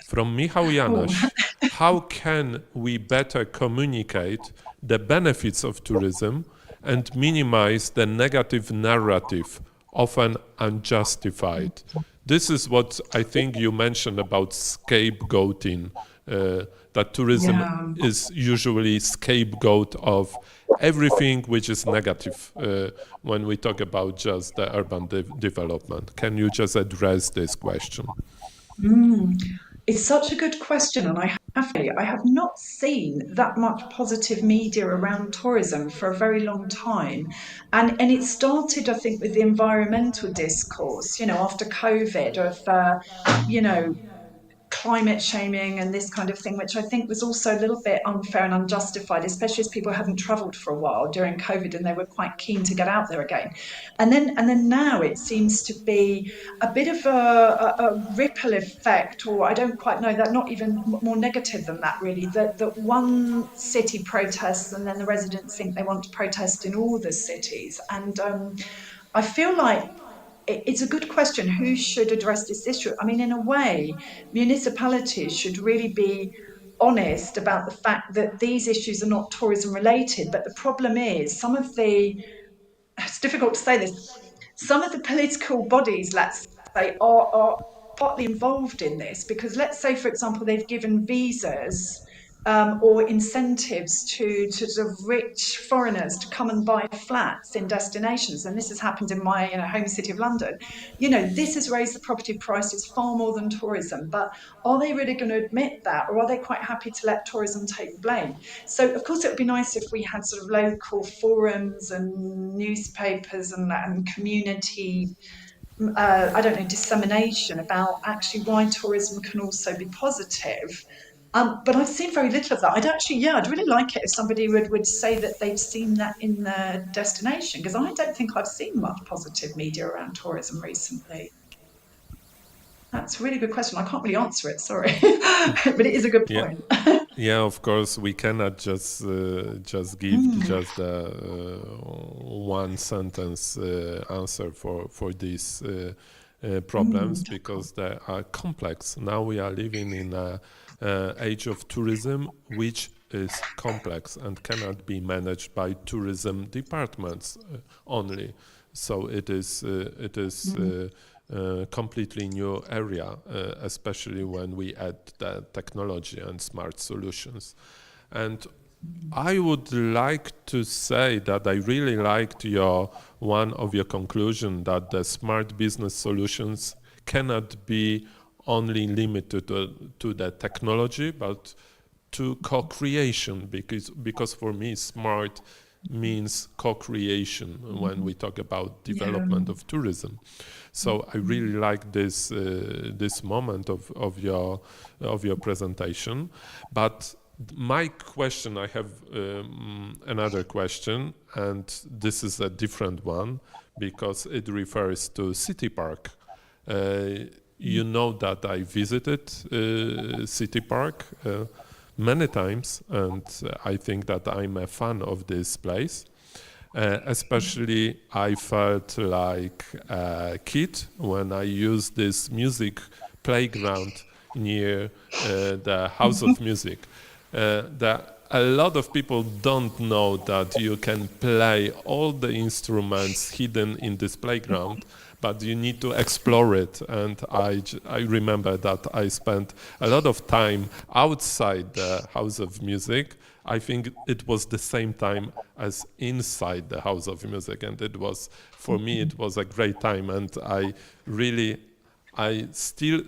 Speaker 1: from Michał
Speaker 3: Oh,
Speaker 1: Janasz. How can we better communicate the benefits of tourism and minimize the negative narrative, often unjustified? This is what I think you mentioned about scapegoating, that tourism
Speaker 3: yeah.
Speaker 1: is usually scapegoat of everything which is negative when we talk about just the urban development. Can you just address this question?
Speaker 3: It's such a good question, and I have not seen that much positive media around tourism for a very long time. And it started, I think, with the environmental discourse, after COVID of you know, climate shaming and this kind of thing, which I think was also a little bit unfair and unjustified, especially as people hadn't travelled for a while during COVID and they were quite keen to get out there again. And then now it seems to be a bit of a ripple effect, or I don't quite know that, not even more negative than that, really. That one city protests and then the residents think they want to protest in all the cities. And I feel like it's a good question. Who should address this issue? I mean, in a way, municipalities should really be honest about the fact that these issues are not tourism related. But the problem is, it's difficult to say this, some of the political bodies, let's say, are partly involved in this because, let's say, for example, they've given visas or incentives to sort of rich foreigners to come and buy flats in destinations. And this has happened in my home city of London. This has raised the property prices far more than tourism. But are they really going to admit that, or are they quite happy to let tourism take the blame? So, of course, it would be nice if we had sort of local forums and newspapers and community I don't know, dissemination about actually why tourism can also be positive. But I've seen very little of that. I'd really like it if somebody would say that they've seen that in their destination, because I don't think I've seen much positive media around tourism recently. That's a really good question. I can't really answer it, sorry, but it is a good
Speaker 1: Yeah.
Speaker 3: point.
Speaker 1: Yeah, of course, we cannot just give just a one sentence answer for these problems because they are complex. Now we are living in a age of tourism which is complex and cannot be managed by tourism departments only. So it is completely new area, especially when we add the technology and smart solutions. And I would like to say that I really liked one of your conclusion that the smart business solutions cannot be only limited to the technology, but to co-creation, because for me smart means co-creation when we talk about development of tourism. So I really like this moment of your presentation. But my question, I have another question, and this is a different one because it refers to City Park. You know that I visited City Park many times, and I think that I'm a fan of this place. Especially I felt like a kid when I used this music playground near the House of Music. A lot of people don't know that you can play all the instruments hidden in this playground, but you need to explore it. And I remember that I spent a lot of time outside the House of Music. I think it was the same time as inside the House of Music, and it was, for me, it was a great time, and I still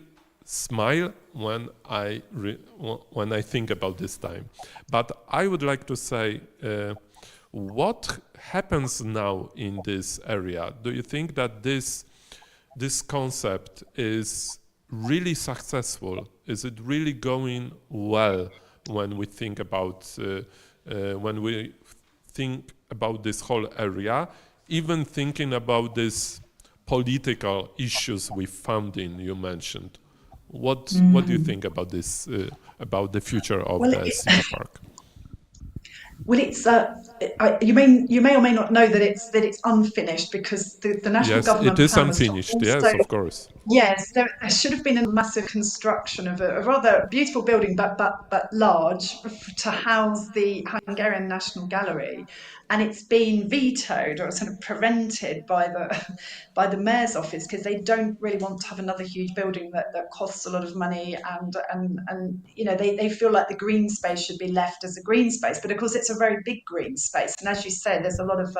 Speaker 1: smile when I think about this time. But I would like to say, what happens now in this area? Do you think that this concept is really successful? Is it really going well when we think about this whole area? Even thinking about this political issues with funding you mentioned. What do you think about this, about the future of
Speaker 3: Well,
Speaker 1: the city park?
Speaker 3: Well, it's you may or may not know that it's unfinished because the national
Speaker 1: Yes, it
Speaker 3: government
Speaker 1: is
Speaker 3: plan was to
Speaker 1: unfinished. Yes,
Speaker 3: also.
Speaker 1: of course.
Speaker 3: Yes, there should have been a massive construction of a rather beautiful building, but large, to house the Hungarian National Gallery, and it's been vetoed or sort of prevented by the by the mayor's office because they don't really want to have another huge building that costs a lot of money, and they feel like the green space should be left as a green space, but of course it's a very big green space, and as you said, there's a lot of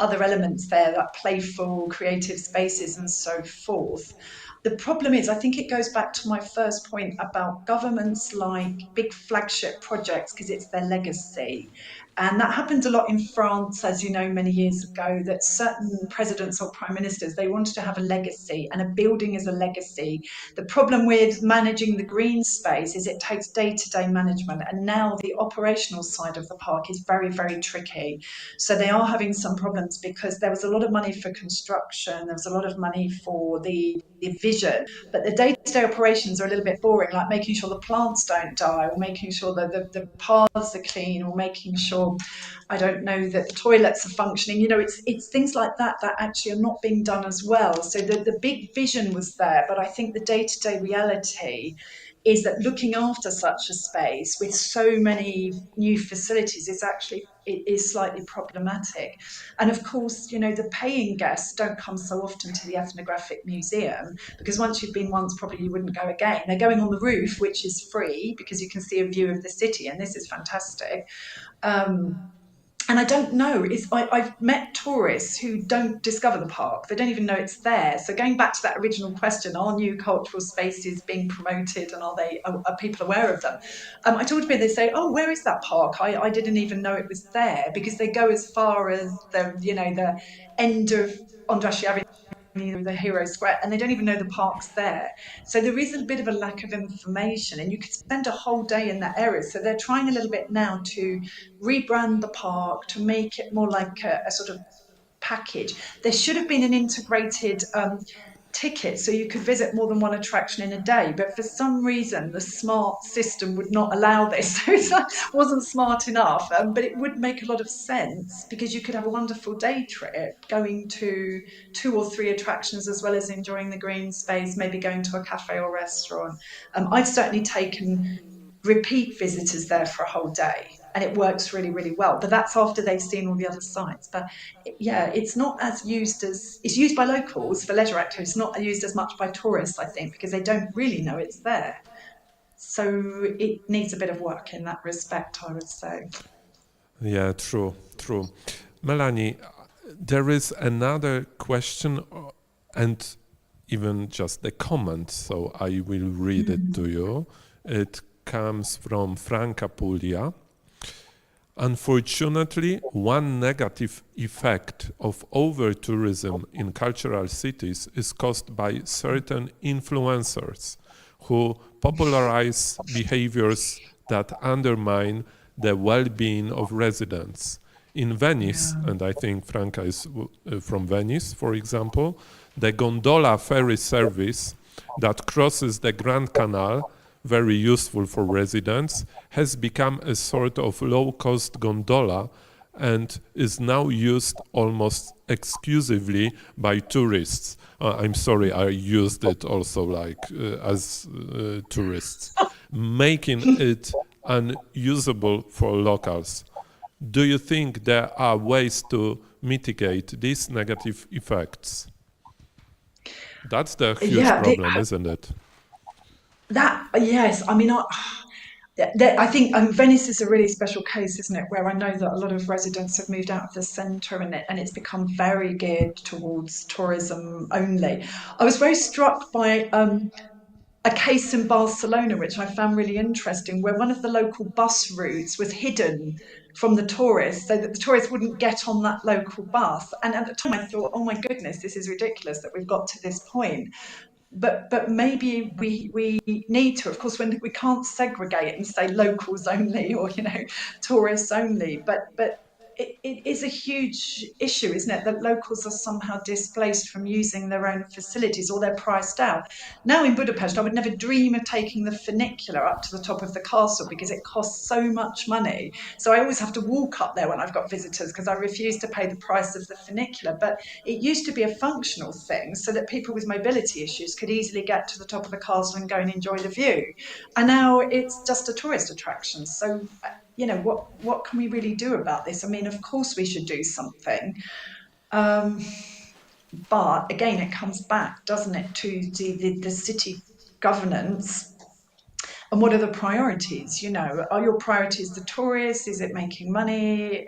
Speaker 3: other elements there, like playful, creative spaces and so forth. The problem is, I think it goes back to my first point about governments like big flagship projects because it's their legacy. And that happened a lot in France, as you know, many years ago, that certain presidents or prime ministers, they wanted to have a legacy, and a building is a legacy. The problem with managing the green space is it takes day-to-day management, and now the operational side of the park is very, very tricky. So they are having some problems because there was a lot of money for construction, there was a lot of money for the vision, but the day-to-day operations are a little bit boring, like making sure the plants don't die, or making sure that the paths are clean, or making sure, I don't know, that the toilets are functioning. It's things like that that actually are not being done as well. So the big vision was there, but I think the day-to-day reality is that looking after such a space with so many new facilities it is slightly problematic. And of course, the paying guests don't come so often to the Ethnographic Museum because once you've been once, probably you wouldn't go again. They're going on the roof, which is free because you can see a view of the city, and this is fantastic. And I don't know, I've met tourists who don't discover the park. They don't even know it's there. So going back to that original question, are new cultural spaces being promoted, and are people aware of them? I talk to people, they say, oh, where is that park? I didn't even know it was there, because they go as far as the end of Ondrashy Avenue, the Hero Square, and they don't even know the park's there. So there is a bit of a lack of information, and you could spend a whole day in that area. So they're trying a little bit now to rebrand the park, to make it more like a sort of package. There should have been an integrated ticket so you could visit more than one attraction in a day, but for some reason the smart system would not allow this. So it wasn't smart enough, but it would make a lot of sense because you could have a wonderful day trip going to 2 or 3 attractions as well as enjoying the green space, maybe going to a cafe or restaurant. I've certainly taken repeat visitors there for a whole day, and it works really, really well, but that's after they've seen all the other sites. But yeah, it's not as used as it's used by locals for leisure activities, not used as much by tourists, I think, because they don't really know it's there. So it needs a bit of work in that respect, I would say.
Speaker 1: Yeah, true. Melanie, there is another question and even just a comment, so I will read it to you. It comes from Franca Puglia. Unfortunately, one negative effect of over-tourism in cultural cities is caused by certain influencers who popularize behaviors that undermine the well-being of residents. In Venice, and I think Franca is from Venice, for example, the gondola ferry service that crosses the Grand Canal, very useful for residents, has become a sort of low-cost gondola and is now used almost exclusively by tourists. I'm sorry, I used it also as tourists, making it unusable for locals. Do you think there are ways to mitigate these negative effects? That's the huge problem, isn't it?
Speaker 3: Yes, I mean, I think Venice is a really special case, isn't it? Where I know that a lot of residents have moved out of the centre, and it's become very geared towards tourism only. I was very struck by a case in Barcelona, which I found really interesting, where one of the local bus routes was hidden from the tourists so that the tourists wouldn't get on that local bus. And at the time I thought, oh my goodness, this is ridiculous that we've got to this point. But maybe we need to, of course, when we can't segregate and say locals only or tourists only, but it is a huge issue, isn't it? That locals are somehow displaced from using their own facilities, or they're priced out. Now in Budapest, I would never dream of taking the funicular up to the top of the castle because it costs so much money. So I always have to walk up there when I've got visitors because I refuse to pay the price of the funicular. But it used to be a functional thing so that people with mobility issues could easily get to the top of the castle and go and enjoy the view. And now it's just a tourist attraction. So, what can we really do about this? I mean, of course we should do something. But again, it comes back, doesn't it, to the city governance and what are the priorities? Are your priorities the tourists? Is it making money?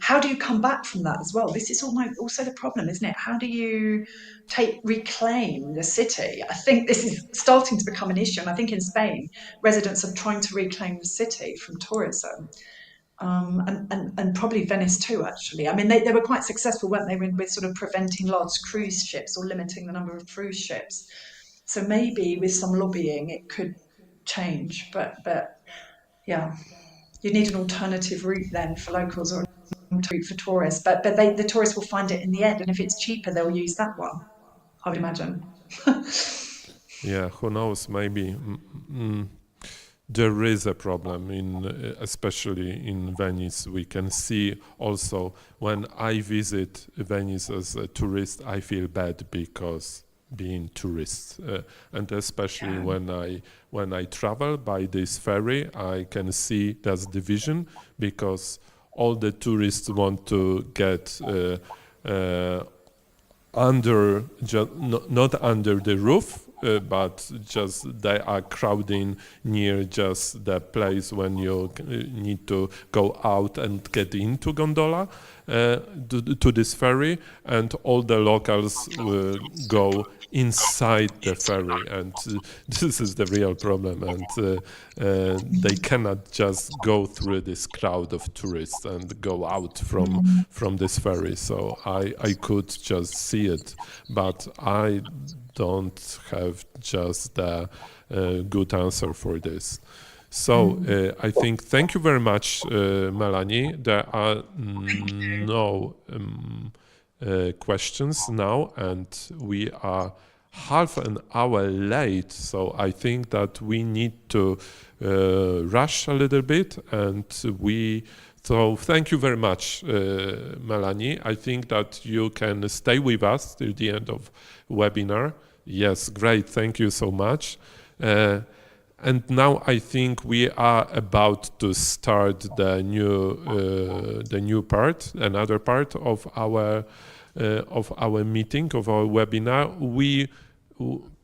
Speaker 3: How do you come back from that as well? This is also the problem, isn't it? How do you reclaim the city? I think this is starting to become an issue, and I think in Spain, residents are trying to reclaim the city from tourism. And probably Venice too, actually. I mean, they were quite successful, weren't they, with sort of preventing large cruise ships or limiting the number of cruise ships. So maybe with some lobbying, it could change. But yeah, you need an alternative route then for locals or an alternative route for tourists. But the tourists will find it in the end, and if it's cheaper, they'll use that one, I would imagine.
Speaker 1: Yeah, who knows? Maybe there is a problem especially in Venice. We can see also when I visit Venice as a tourist, I feel bad because being tourists, and especially when I travel by this ferry, I can see there's division because all the tourists want to get under, not under the roof, but just they are crowding near just the place when you need to go out and get into gondola to this ferry, and all the locals go inside the ferry, and this is the real problem, and they cannot just go through this crowd of tourists and go out from this ferry. So I could just see it, but I don't have just a good answer for this. So I think thank you very much, Melanie. There are no questions now, and we are half an hour late. So I think that we need to rush a little bit, and so thank you very much, Melanie. I think that you can stay with us till the end of webinar. Yes, great. Thank you so much. And now I think we are about to start the new part, another part of our meeting, of our webinar. We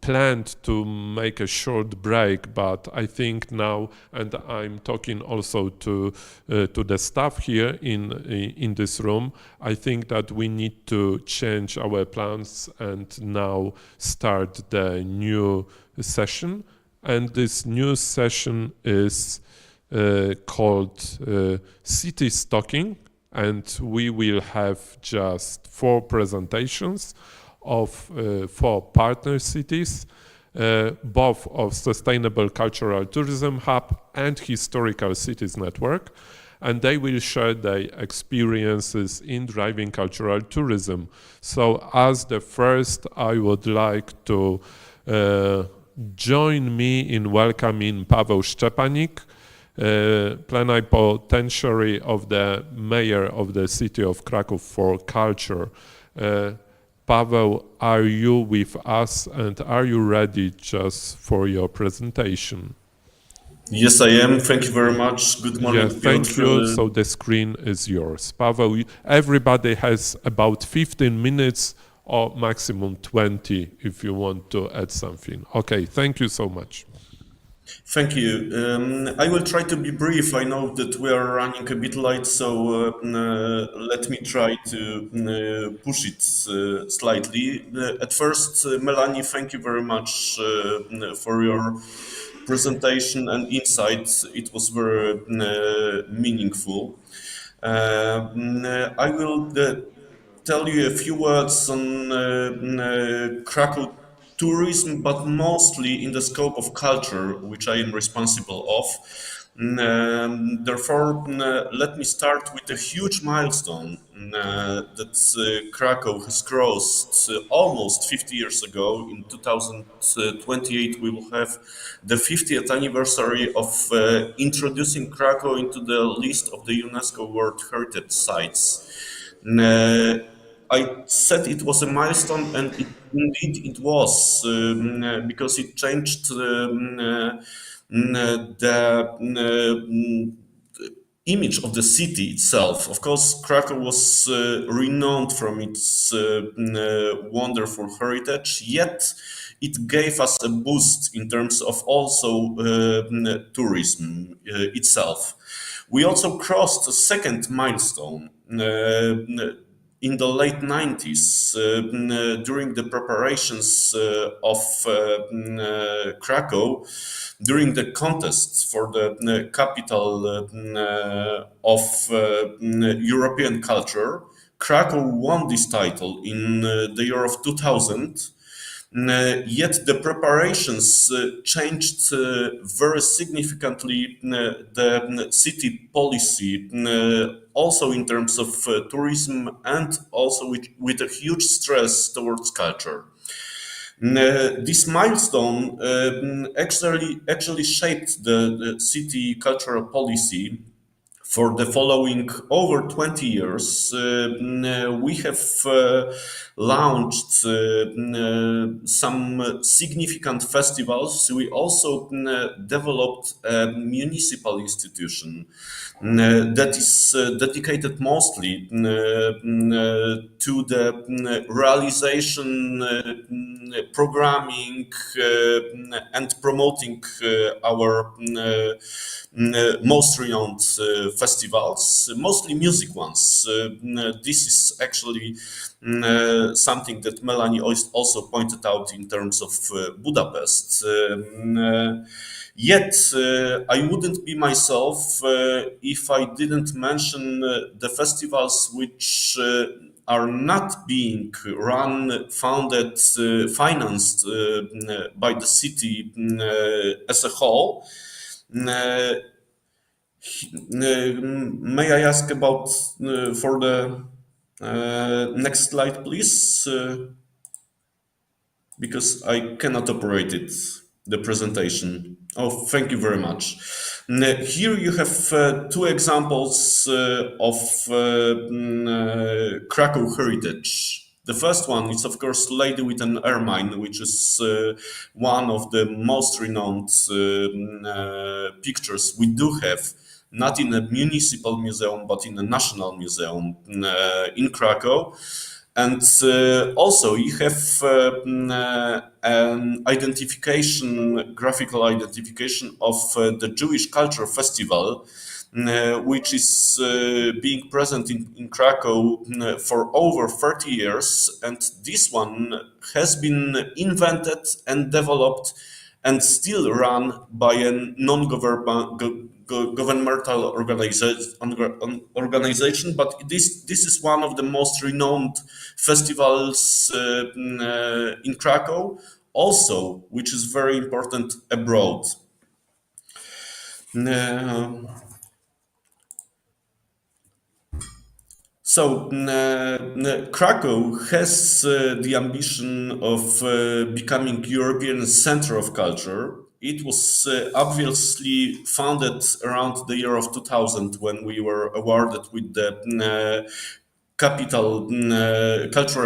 Speaker 1: planned to make a short break, but I think now, and I'm talking also to the staff here in this room, I think that we need to change our plans and now start the new session. And this new session is called City Stocking, and we will have just 4 presentations of 4 partner cities, both of Sustainable Cultural Tourism Hub and Historical Cities Network, and they will share their experiences in driving cultural tourism. So as the first, I would like to join me in welcoming Paweł Szczepanik, plenipotentiary of the mayor of the city of Kraków for culture. Paweł, are you with us, and are you ready just for your presentation?
Speaker 4: Yes, I am. Thank you very much. Good morning.
Speaker 1: Yeah, thank you. So the screen is yours. Paweł, everybody has about 15 minutes or maximum 20 if you want to add something. Okay, thank you so much.
Speaker 4: Thank you. I will try to be brief. I know that we are running a bit late, so let me try to push it slightly. At first, Melanie, thank you very much for your presentation and insights. It was very meaningful. I will tell you a few words on Krakow tourism, but mostly in the scope of culture, which I am responsible of. Therefore, let me start with a huge milestone that Krakow has crossed almost 50 years ago. In 2028, we will have the 50th anniversary of introducing Krakow into the list of the UNESCO World Heritage Sites. I said it was a milestone, and indeed it was, because it changed the image of the city itself. Of course, Krakow was renowned from its wonderful heritage, yet it gave us a boost in terms of also tourism itself. We also crossed a second milestone in the late 90s, during the preparations of Krakow, during the contests for the capital of European culture. Krakow won this title in the year of 2000. Yet the preparations changed very significantly the city policy, also in terms of tourism, and also with a huge stress towards culture. This milestone actually shaped the city cultural policy for the following over 20 years. We have launched some significant festivals. We also developed a municipal institution that is dedicated mostly to the realization, programming, and promoting our most renowned festivals, mostly music ones. This is actually something that Melanie also pointed out in terms of Budapest. Yet, I wouldn't be myself if I didn't mention the festivals which are not being run, founded, financed by the city as a whole. May I ask about for the next slide, please? Because I cannot operate it, the presentation. Oh, thank you very much. Here you have two examples of Krakow heritage. The first one is, of course, Lady with an Ermine, which is one of the most renowned pictures we do have, not in a municipal museum, but in a national museum in Krakow. And also you have an identification, graphical identification of the Jewish Culture Festival, which is being present in Krakow for over 30 years. And this one has been invented and developed and still run by a non-governmental organization, but this is one of the most renowned festivals in Krakow, also, which is very important abroad. So Krakow has the ambition of becoming European center of culture. It was obviously founded around the year of 2000 when we were awarded with the cultural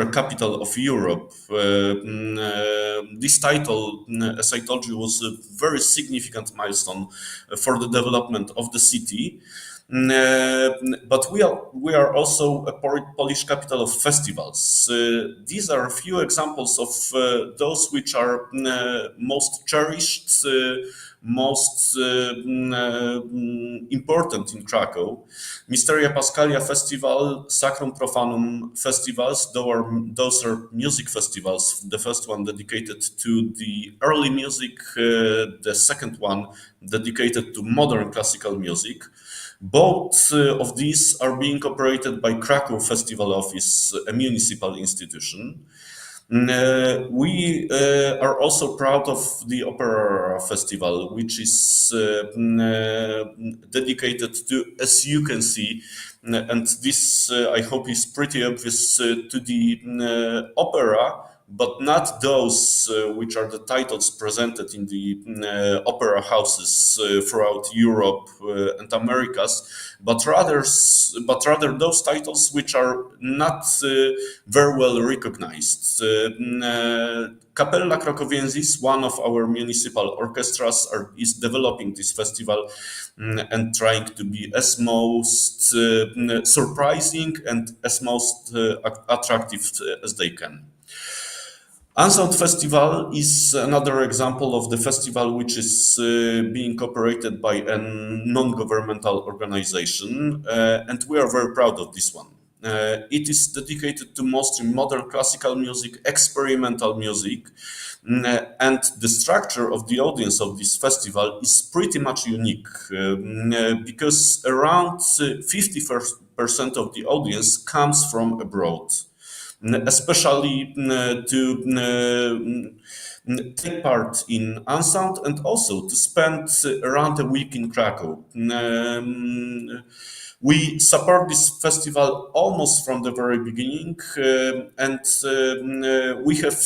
Speaker 4: capital of Europe. This title, as I told you, was a very significant milestone for the development of the city. But we are also a Polish capital of festivals. These are a few examples of those which are most cherished, most important in Krakow. Mysteria Paschalia Festival, Sacrum Profanum festivals, those are music festivals. The first one dedicated to the early music, the second one dedicated to modern classical music. Both of these are being operated by Krakow Festival Office, a municipal institution. We are also proud of the Opera Festival, which is dedicated to, as you can see, and this I hope is pretty obvious, to the opera, but not those which are the titles presented in the opera houses throughout Europe and Americas, but rather those titles which are not very well recognized. Kapella Krakowiensis, one of our municipal orchestras, is developing this festival and trying to be as most surprising and as most attractive as they can. Unsound Festival is another example of the festival which is being operated by a non-governmental organization, and we are very proud of this one. It is dedicated to mostly modern classical music, experimental music, and the structure of the audience of this festival is pretty much unique because around 50% of the audience comes from abroad, especially to take part in Unsound and also to spend around a week in Krakow. We support this festival almost from the very beginning, and we have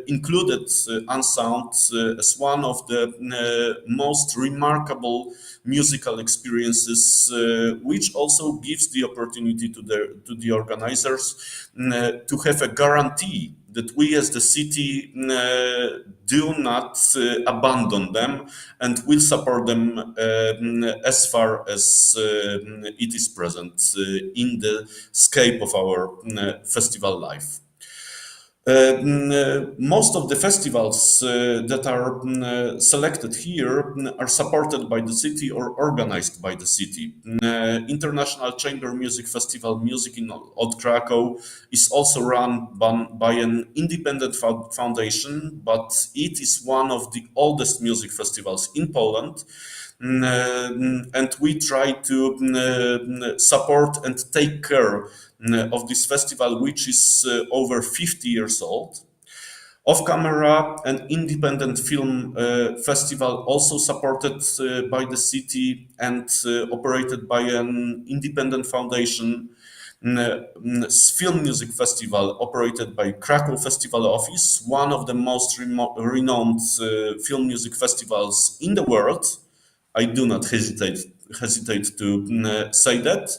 Speaker 4: included Unsound as one of the most remarkable musical experiences, which also gives the opportunity to the organizers to have a guarantee that we as the city do not abandon them and will support them as far as it is present in the scope of our festival life. Most of the festivals that are selected here are supported by the city or organized by the city. International Chamber Music Festival Music in Old Krakow is also run by an independent foundation, but it is one of the oldest music festivals in Poland. And we try to support and take care of this festival, which is over 50 years old. Off Camera, an independent film festival, also supported by the city and operated by an independent foundation. Film Music Festival, operated by Krakow Festival Office, one of the most renowned film music festivals in the world. I do not hesitate to say that.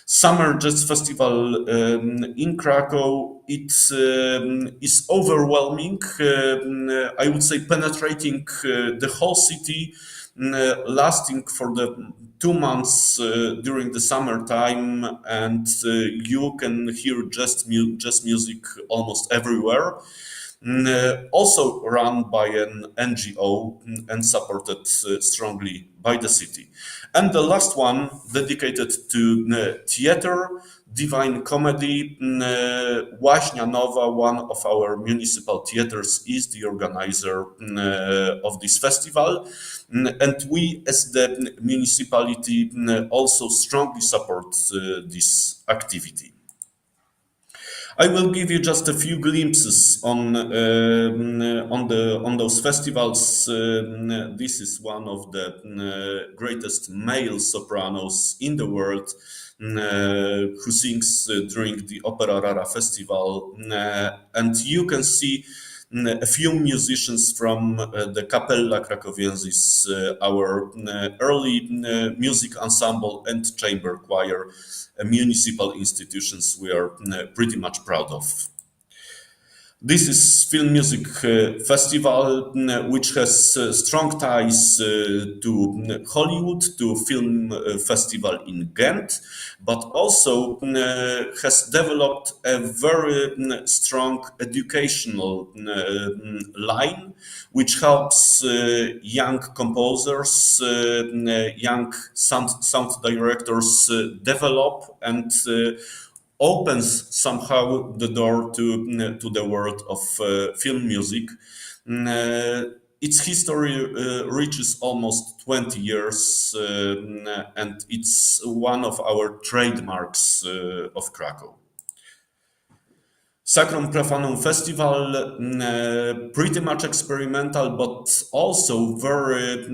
Speaker 4: Summer Jazz Festival in Krakow, it is overwhelming, I would say penetrating the whole city, lasting for the 2 months during the summertime, and you can hear jazz music almost everywhere. Also run by an NGO and supported strongly by the city. And the last one, dedicated to theater, Divine Comedy. Łaźnia Nowa, one of our municipal theaters, is the organizer of this festival. And we, as the municipality, also strongly support this activity. I will give you just a few glimpses on those festivals. This is one of the greatest male sopranos in the world, who sings during the Opera Rara Festival, and you can see a few musicians from the Kapella Krakowiensis, our early music ensemble and chamber choir, municipal institutions we are pretty much proud of. This is Film Music Festival, which has strong ties to Hollywood, to Film Festival in Ghent, but also has developed a very strong educational line, which helps young composers, young sound directors develop and opens somehow the door to the world of film music. Its history reaches almost 20 years, and it's one of our trademarks of Krakow. Sacrum Profanum Festival, pretty much experimental, but also very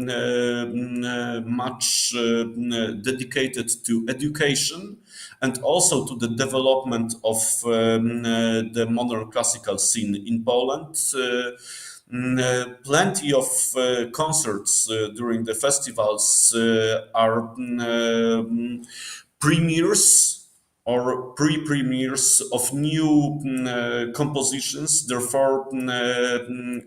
Speaker 4: much dedicated to education and also to the development of the modern classical scene in Poland. Plenty of concerts during the festivals are premieres or pre-premieres of new compositions. Therefore,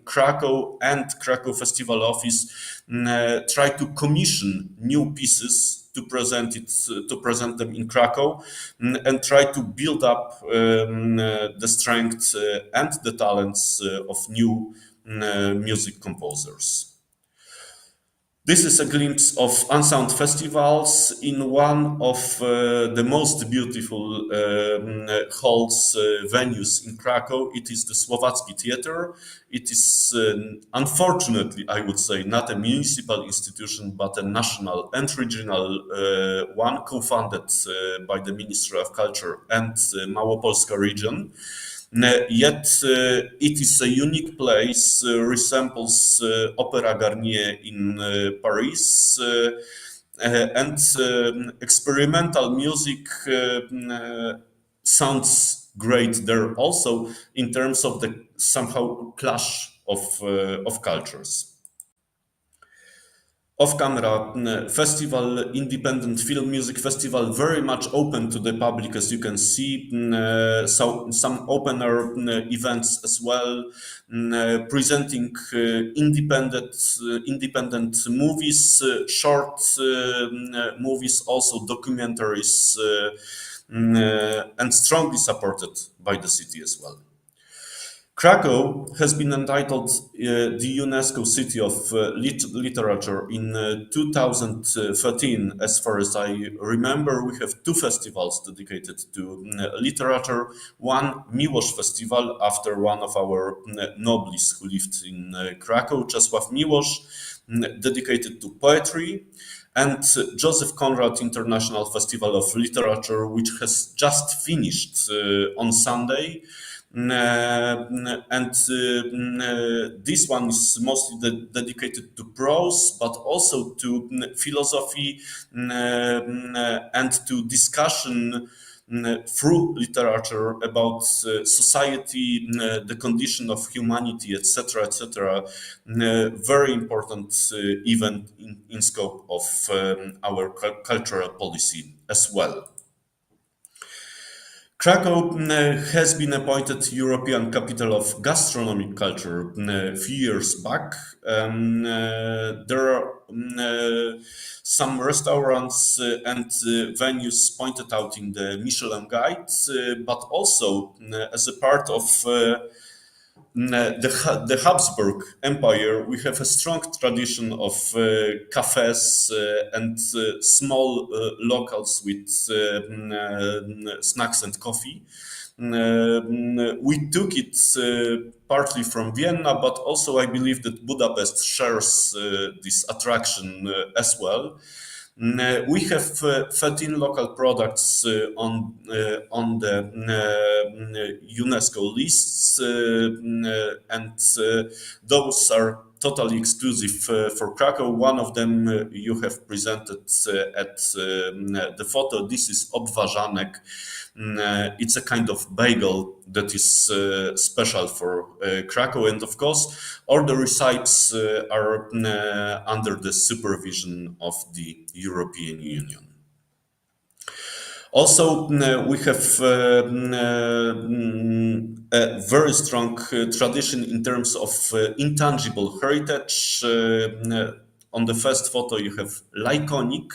Speaker 4: Krakow and Krakow Festival Office try to commission new pieces to present them in Krakow, and try to build up the strength and the talents of new music composers. This is a glimpse of Unsound festivals in one of the most beautiful halls, venues in Krakow. It is the Słowacki Theatre. It is, unfortunately, I would say, not a municipal institution, but a national and regional one, co-funded by the Ministry of Culture and Małopolska region. Yet it is a unique place, resembles Opera Garnier in Paris, and experimental music sounds great there also in terms of the somehow clash of cultures. Off-camera festival, independent film music festival, very much open to the public, as you can see. So some open-air events as well, presenting independent movies, short movies, also documentaries, and strongly supported by the city as well. Krakow has been entitled the UNESCO City of Literature in 2013. As far as I remember, we have two festivals dedicated to literature. One, Miłosz Festival, after one of our nobles who lived in Krakow, Czesław Miłosz, dedicated to poetry, and Joseph Conrad International Festival of Literature, which has just finished on Sunday. And this one is mostly dedicated to prose, but also to philosophy and to discussion through literature about society, the condition of humanity, etc., etc. Very important event in scope of our cultural policy as well. Krakow has been appointed European Capital of Gastronomic Culture a few years back. There are some restaurants and venues pointed out in the Michelin Guide, but also as a part of the Habsburg Empire, we have a strong tradition of cafes and small locals with snacks and coffee. We took it partly from Vienna, but also I believe that Budapest shares this attraction as well. We have 13 local products on the UNESCO lists, and those are totally exclusive for Krakow. One of them you have presented at the photo. This is obwarzanek. It's a kind of bagel that is special for Krakow, and of course, all the recipes are under the supervision of the European Union. Also, we have a very strong tradition in terms of intangible heritage. On the first photo, you have Lajkonik,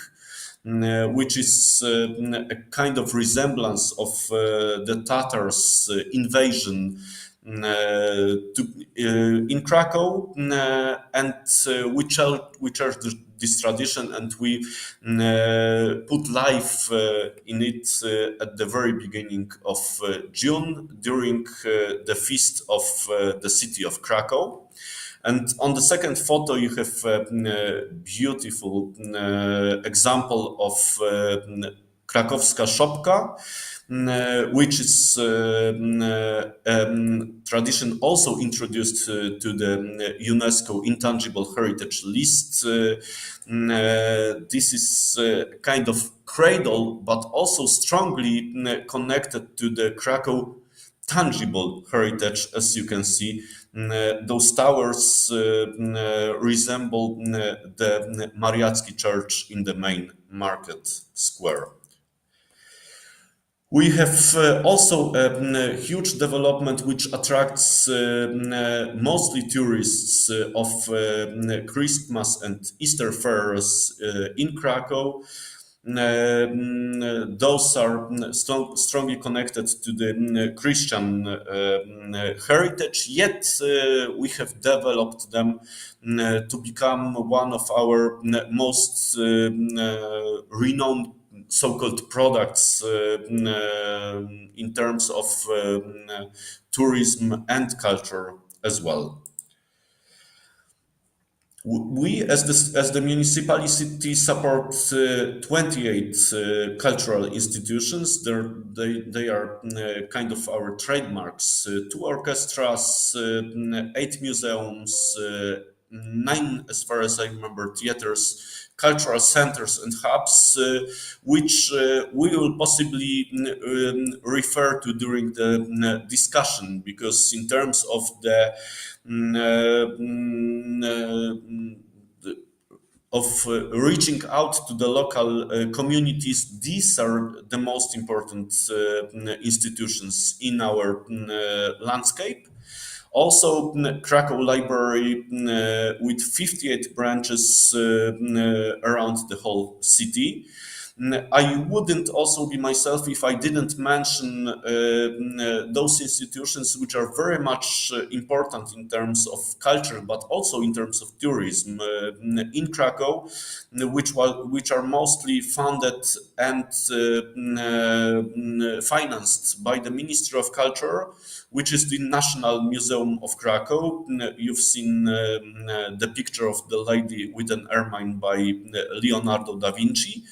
Speaker 4: which is a kind of resemblance of the Tatars' invasion in Krakow, and we cherish this tradition, and we put life in it at the very beginning of June during the feast of the city of Krakow. And on the second photo, you have a beautiful example of Krakowska Szopka. which is tradition also introduced to the UNESCO Intangible Heritage List. This is kind of cradle, but also strongly connected to the Krakow tangible heritage, as you can see. Those towers resemble the Mariacki Church in the main market square. We have also a huge development which attracts mostly tourists of Christmas and Easter fairs in Krakow. Those are strongly connected to the Christian heritage, yet we have developed them to become one of our most renowned so-called products in terms of tourism and culture as well. We, as the municipality, support 28 cultural institutions. They are kind of our trademarks. 2 orchestras, 8 museums, 9, as far as I remember, theaters, cultural centers and hubs, which we will possibly refer to during the discussion, because in terms of the reaching out to the local communities, these are the most important institutions in our landscape. Also, Krakow Library with 58 branches around the whole city. I wouldn't also be myself if I didn't mention those institutions which are very much important in terms of culture, but also in terms of tourism in Krakow, which are mostly funded and financed by the Ministry of Culture, which is the National Museum of Krakow. You've seen the picture of the lady with an ermine by Leonardo da Vinci,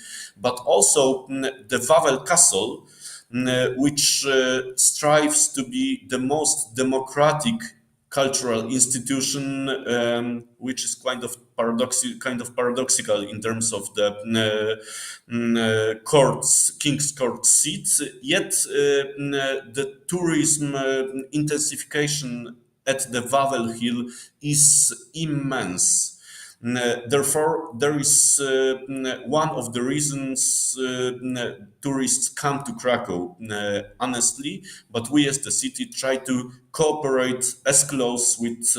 Speaker 4: but also the Wawel Castle, which strives to be the most democratic cultural institution, which is kind of paradoxical in terms of the King's Court seats. Yet the tourism intensification at the Wawel Hill is immense. Therefore, there is one of the reasons tourists come to Krakow, honestly, but we as the city try to cooperate as close with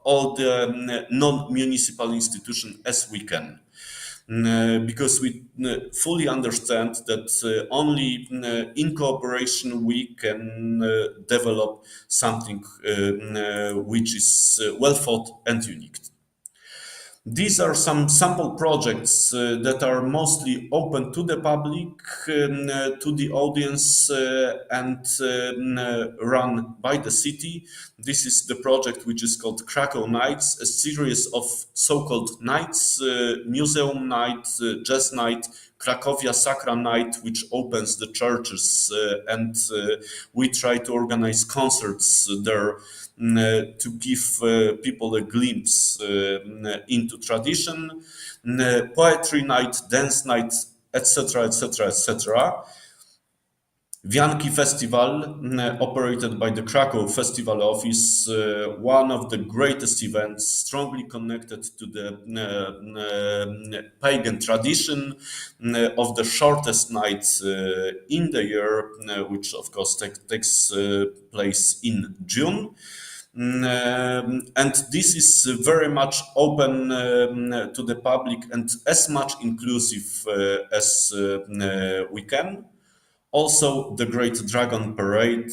Speaker 4: all the non-municipal institutions as we can. Because we fully understand that only in cooperation we can develop something which is well thought and unique. These are some sample projects that are mostly open to the public, to the audience, and run by the city. This is the project which is called Krakow Nights, a series of so-called nights, museum night, jazz night, Cracovia Sacra Night, which opens the churches, and we try to organize concerts there to give people a glimpse into tradition, poetry night, dance night, etc., etc., etc. Wianki Festival, operated by the Krakow Festival Office, one of the greatest events, strongly connected to the pagan tradition of the shortest night in the year, which of course takes place in June. And this is very much open to the public and as much inclusive as we can. Also, the Great Dragon Parade,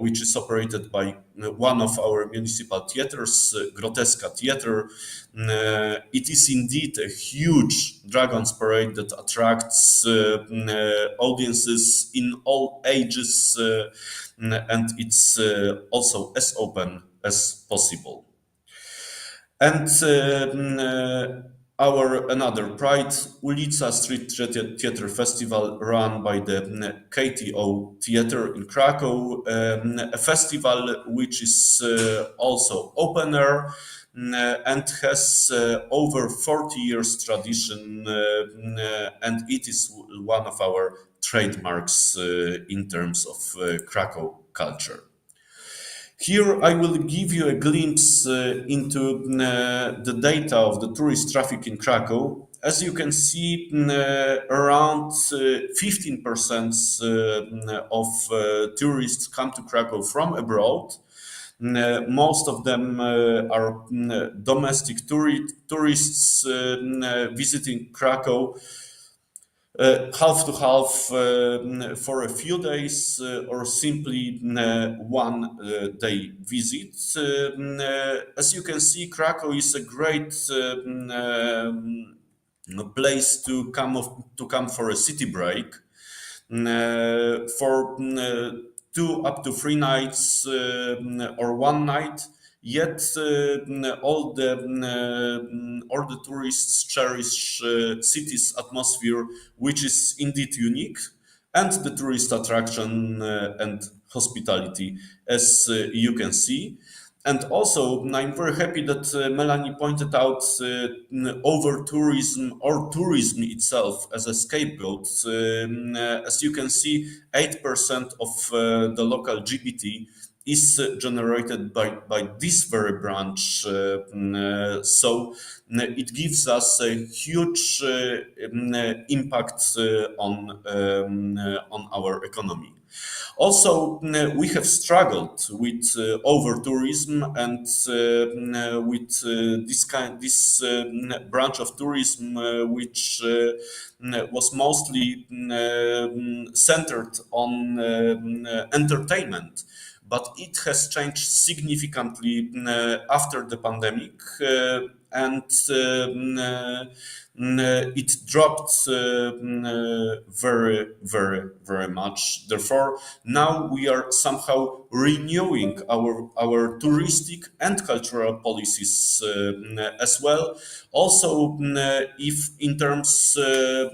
Speaker 4: which is operated by one of our municipal theaters, Groteska Theater. It is indeed a huge Dragons Parade that attracts audiences in all ages, and it's also as open as possible. And our another pride, Ulica Street Theatre Festival, run by the KTO Theatre in Krakow, a festival which is also open air and has over 40 years tradition, and it is one of our trademarks in terms of Krakow culture. Here I will give you a glimpse into the data of the tourist traffic in Krakow. As you can see, around 15% of tourists come to Krakow from abroad. Most of them are domestic tourists visiting Krakow half to half for a few days or simply one day visit. As you can see, Krakow is a great place to come for a city break. For 2 up to 3 nights or one night. Yet all the tourists cherish city's atmosphere, which is indeed unique, and the tourist attraction and hospitality, as you can see. And also, I'm very happy that Melanie pointed out over tourism or tourism itself as a scapegoat. As you can see, 8% of the local GDP is generated by this very branch. So it gives us a huge impact on our economy. Also, we have struggled with over tourism and with this branch of tourism, which was mostly centered on entertainment. But it has changed significantly after the pandemic, and it dropped very, very, very much. Therefore, now we are somehow renewing our touristic and cultural policies as well. Also, if in terms of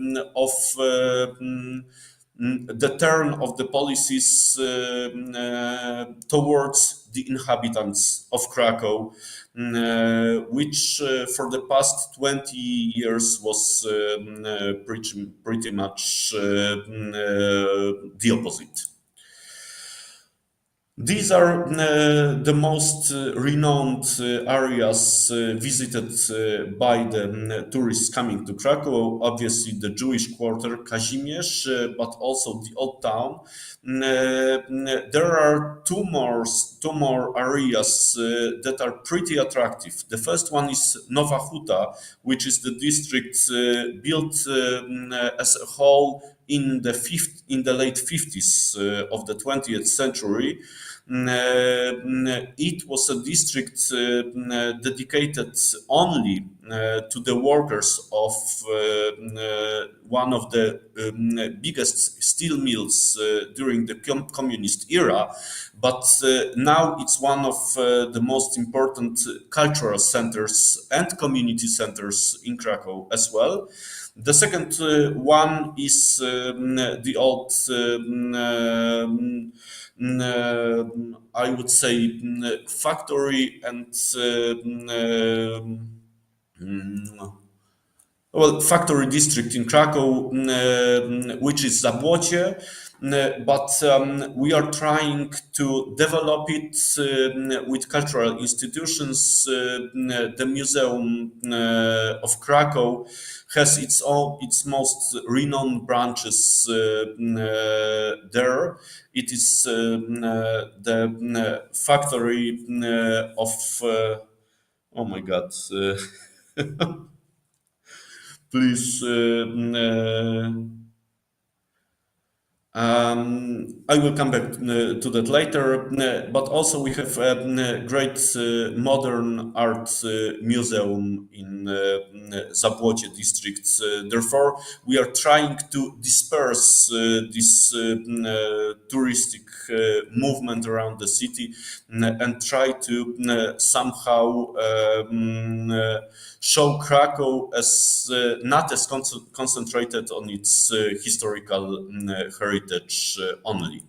Speaker 4: the turn of the policies towards the inhabitants of Krakow, which for the past 20 years was pretty much the opposite. These are the most renowned areas visited by the tourists coming to Krakow. Obviously, the Jewish quarter, Kazimierz, but also the Old Town. There are two more areas that are pretty attractive. The first one is Nowa Huta, which is the district built as a whole in the late 50s of the 20th century. It was a district dedicated only to the workers of one of the biggest steel mills during the communist era, but now it's one of the most important cultural centers and community centers in Krakow as well. The second one is the old, I would say, factory and factory district in Krakow, which is Zabłocie. But we are trying to develop it with cultural institutions. The Museum of Krakow has its most renowned branches there. It is the factory of oh my God. Please, I will come back to that later, but also we have a great modern art museum in Zabłocie district. Therefore, we are trying to disperse this touristic movement around the city and try to somehow show Krakow as not as concentrated on its historical heritage only.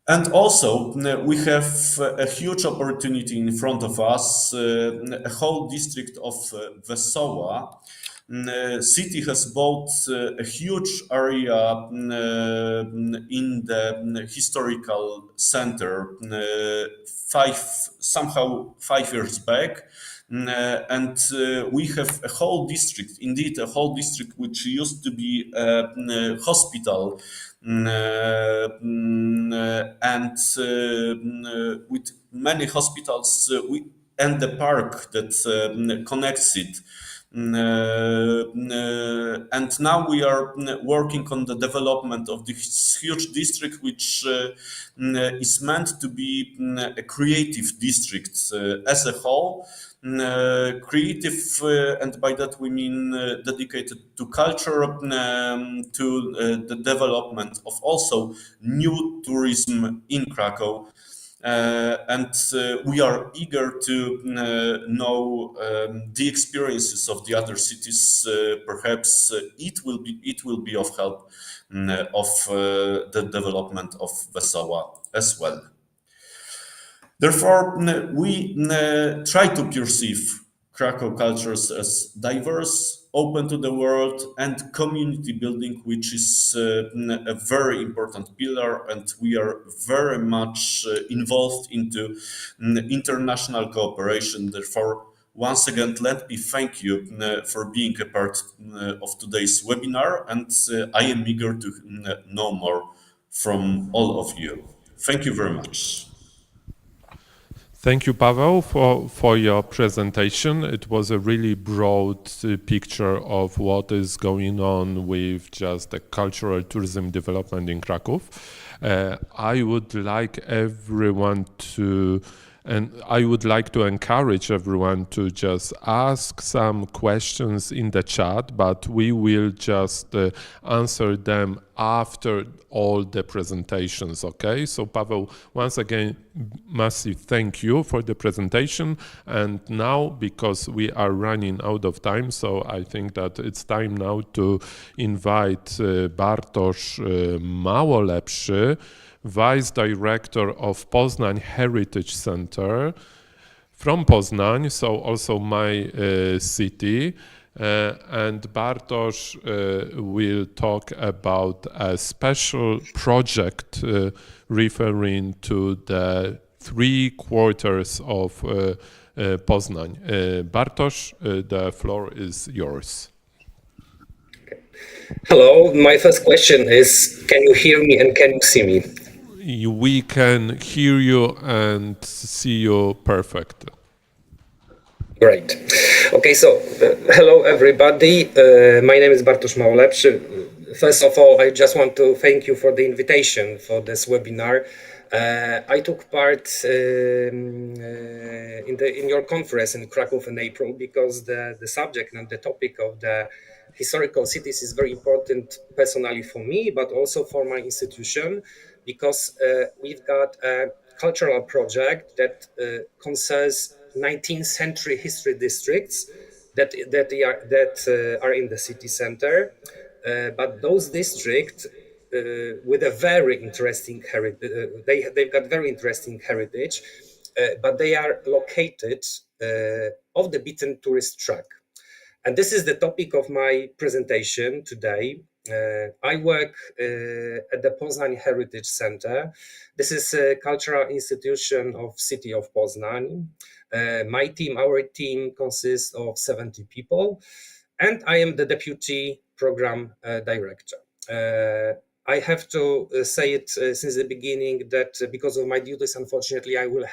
Speaker 4: And also, we have a huge opportunity in front of us, a whole district of Wesoła. City has bought a huge area in the historical center somehow 5 years back. And we have a whole district, indeed a whole district which used to be a hospital, and with many hospitals and the park that connects it. And now we are working on the development of this huge district, which is meant to be a creative district as a whole. Creative, and by that we mean dedicated to culture, to the development of also new tourism in Krakow. And we are eager to know the experiences of the other cities. Perhaps it will be of help of the development of Wesoła as well. Therefore, we try to perceive Krakow cultures as diverse, open to the world, and community building, which is a very important pillar, and we are very much involved into international cooperation. Therefore, once again, let me thank you for being a part of today's webinar, and I am eager to know more from all of you. Thank you very much.
Speaker 1: Thank you, Paweł, for your presentation. It was a really broad picture of what is going on with just the cultural tourism development in Kraków. I would like to encourage everyone to just ask some questions in the chat, but we will just answer them after all the presentations, okay? So Paweł, once again, massive thank you for the presentation. And now, because we are running out of time, so I think that it's time now to invite Bartosz Małolepszy, Vice Director of Poznań Heritage Center from Poznań, so also my city. And Bartosz will talk about a special project referring to the 3 quarters of Poznań. Bartosz, the floor is yours.
Speaker 5: Hello, my first question is, can you hear me and can you see me?
Speaker 1: We can hear you and see you perfect.
Speaker 5: Great. Okay, so hello everybody. My name is Bartosz Małolepszy. First of all, I just want to thank you for the invitation for this webinar. I took part in your conference in Kraków in April because the subject and the topic of the historical cities is very important personally for me, but also for my institution, because we've got a cultural project that concerns 19th century history districts that are in the city center, but those districts with a very interesting heritage, they've got very interesting heritage, but they are located off the beaten tourist track. And this is the topic of my presentation today. I work at the Poznań Heritage Center. This is a cultural institution of city of Poznań. Our team consists of 70 people, and I am the deputy program director. I have to say it since the beginning that because of my duties, unfortunately, I will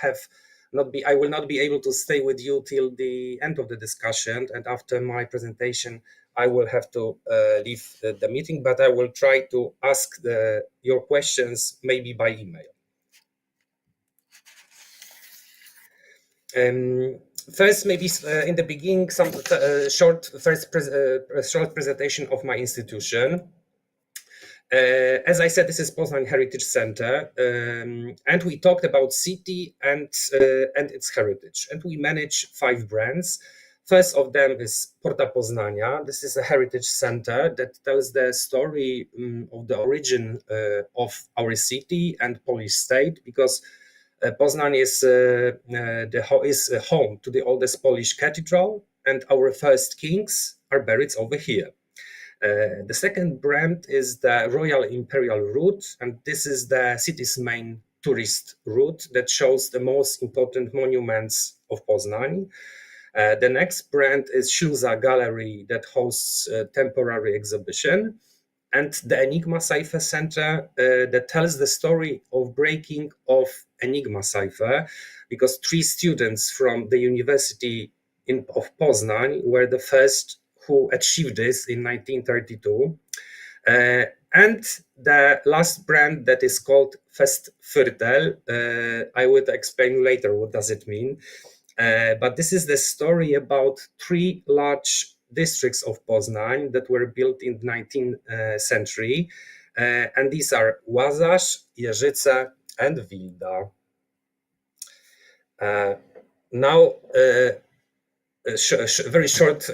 Speaker 5: not be able to stay with you till the end of the discussion, and after my presentation I will have to leave the meeting, but I will try to ask your questions maybe by email. First, maybe in the beginning, some short presentation of my institution. As I said, this is Poznań Heritage Center, and we talked about city and its heritage. And we manage 5 brands. First of them is Porta Poznania. This is a heritage center that tells the story of the origin of our city and Polish state, because Poznań is home to the oldest Polish cathedral, and our first kings are buried over here. The second brand is the Royal Imperial Route, and this is the city's main tourist route that shows the most important monuments of Poznań. The next brand is Śluza Gallery that hosts a temporary exhibition, and the Enigma Cipher Center that tells the story of breaking of Enigma Cipher, because 3 students from the University of Poznań were the first who achieved this in 1932. And the last brand that is called Festviertel, I would explain later what does it mean. But this is the story about 3 large districts of Poznań that were built in the 19th century. And these are Łazarz, Jeżyce, and Wilda. Now, very short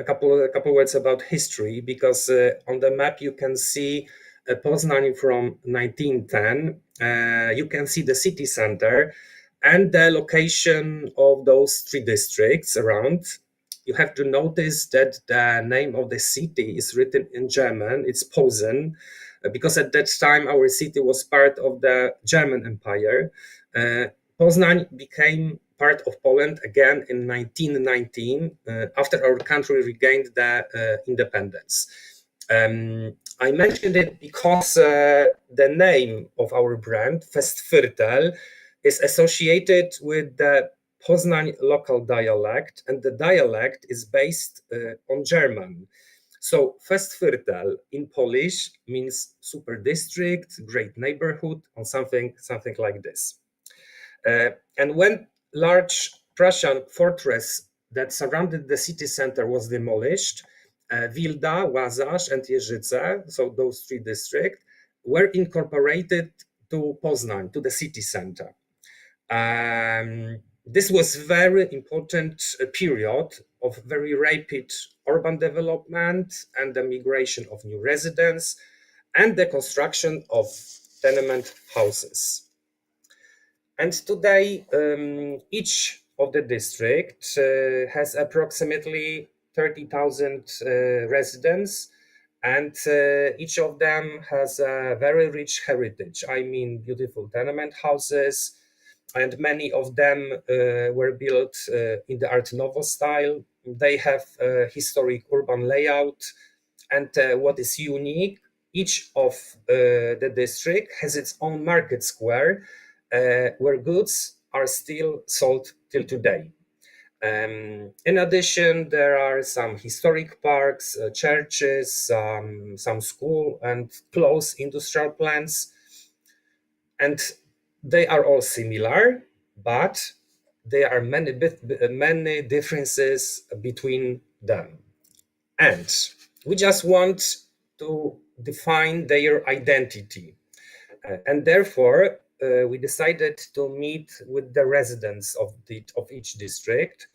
Speaker 5: couple words about history, because on the map you can see Poznań from 1910. You can see the city center and the location of those 3 districts around. You have to notice that the name of the city is written in German. It's Posen, because at that time our city was part of the German Empire. Poznań became part of Poland again in 1919, after our country regained the independence. I mentioned it because the name of our brand, Festviertel, is associated with the Poznań local dialect, and the dialect is based on German. So Festviertel in Polish means super district, great neighborhood, or something like this. And when large Prussian fortress that surrounded the city center was demolished, Wilda, Łazarz, and Jeżyce, so those 3 districts, were incorporated to Poznań, to the city center. This was very important period of very rapid urban development and the migration of new residents and the construction of tenement houses. And today, each of the districts has approximately 30,000 residents, and each of them has a very rich heritage. I mean, beautiful tenement houses, and many of them were built in the Art Nouveau style. They have a historic urban layout, and what is unique, each of the district has its own market square, where goods are still sold till today. In addition, there are some historic parks, churches, some school and close industrial plants, and they are all similar, but there are many differences between them. And we just want to define their identity. And therefore, we decided to meet with the residents of each district,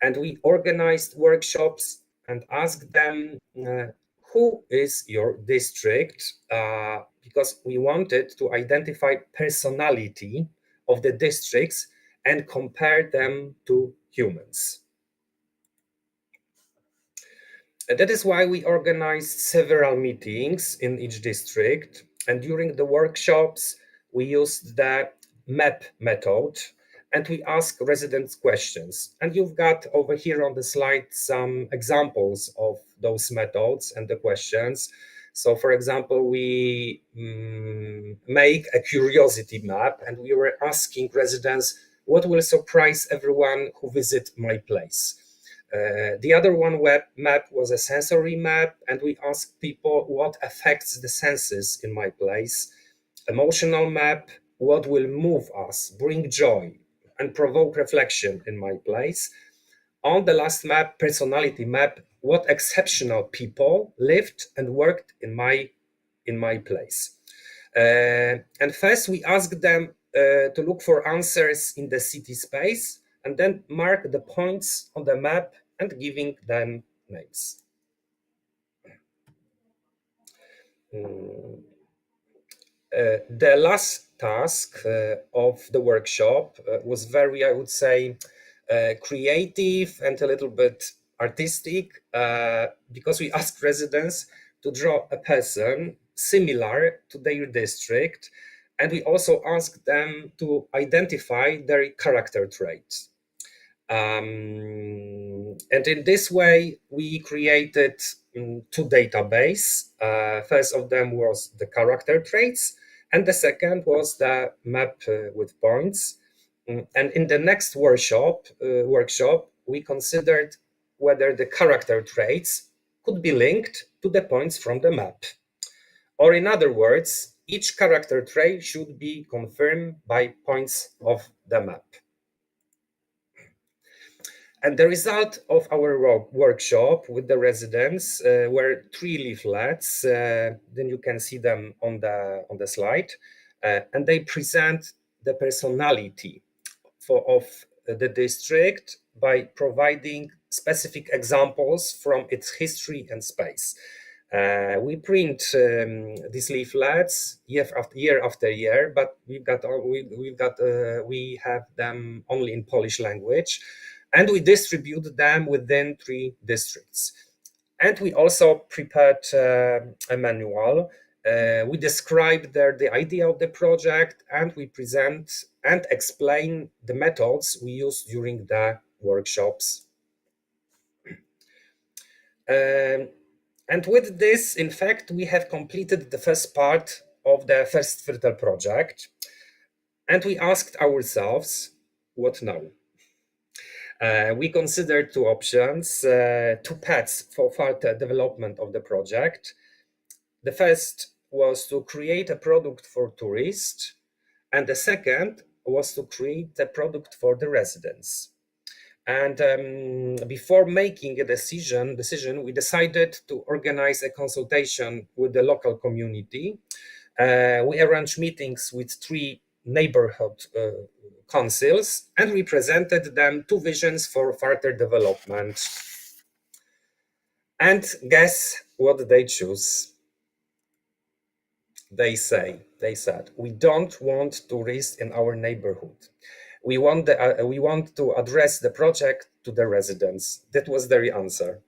Speaker 5: and we organized workshops and asked them, who is your district? Because we wanted to identify personality of the districts and compare them to humans. And that is why we organized several meetings in each district, and during the workshops, we used the map method, and we asked residents questions. And you've got over here on the slide some examples of those methods and the questions. So, for example, we make a curiosity map, and we were asking residents, what will surprise everyone who visit my place? The other one web map was a sensory map, and we asked people what affects the senses in my place. Emotional map, what will move us, bring joy, and provoke reflection in my place. On the last map, personality map, what exceptional people lived and worked in my place. And first we asked them to look for answers in the city space and then mark the points on the map and giving them names. The last task of the workshop was very, I would say, creative and a little bit artistic, because we asked residents to draw a person similar to their district, and we also asked them to identify their character traits. And in this way, we created two databases. First of them was the character traits, and the second was the map with points. And in the next workshop, we considered whether the character traits could be linked to the points from the map. Or in other words, each character trait should be confirmed by points of the map. And the result of our workshop with the residents were 3 leaflets. Then you can see them on the slide, and they present the personality of the district by providing specific examples from its history and space. We print these leaflets year after year, but we have them only in Polish language. And we distribute them within 3 districts. And we also prepared a manual. We describe the idea of the project, and we present and explain the methods we use during the workshops. And with this, in fact, we have completed the first part of the first filter project. And we asked ourselves, what now? We considered 2 options, 2 paths for further development of the project. The first was to create a product for tourists, and the second was to create a product for the residents. And before making a decision, we decided to organize a consultation with the local community. We arranged meetings with 3 neighborhood councils, and we presented them 2 visions for further development. And guess what they choose? They said, we don't want tourists in our neighborhood. We want to address the project to the residents. That was their answer.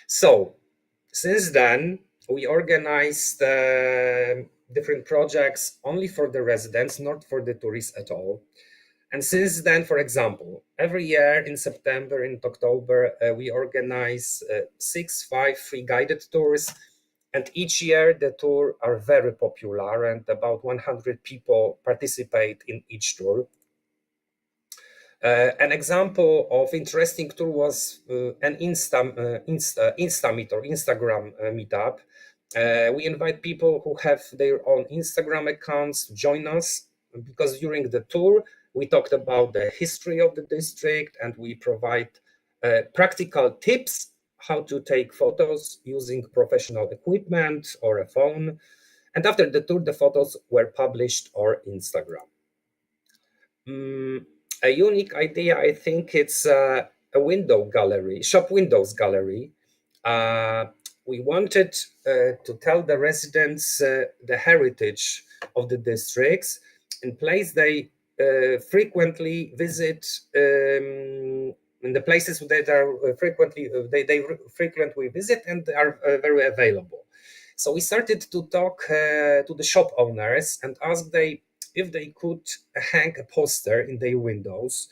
Speaker 5: So since then, we organized different projects only for the residents, not for the tourists at all. And since then, for example, every year in September and October, we organize 6 free guided tours. And each year the tours are very popular, and about 100 people participate in each tour. An example of interesting tour was an Instamit or Instagram meetup. We invite people who have their own Instagram accounts to join us, because during the tour, we talked about the history of the district, and we provide practical tips how to take photos using professional equipment or a phone. And after the tour, the photos were published on Instagram. A unique idea, I think it's a window gallery, shop windows gallery. We wanted to tell the residents the heritage of the districts in place they frequently visit, in the places that are they frequently visit and are very available. So we started to talk to the shop owners and ask if they could hang a poster in their windows.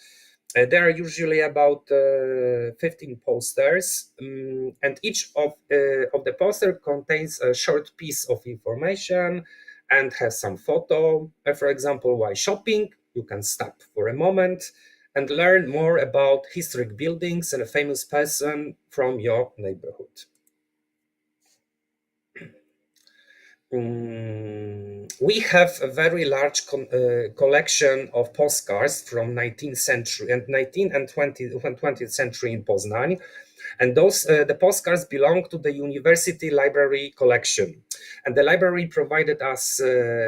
Speaker 5: There are usually about 15 posters, and each of the poster contains a short piece of information and has some photo. For example, while shopping, you can stop for a moment and learn more about historic buildings and a famous person from your neighborhood. We have a very large collection of postcards from 19th century and 19th and 20th century in Poznań. And those the postcards belong to the university library collection. And the library provided us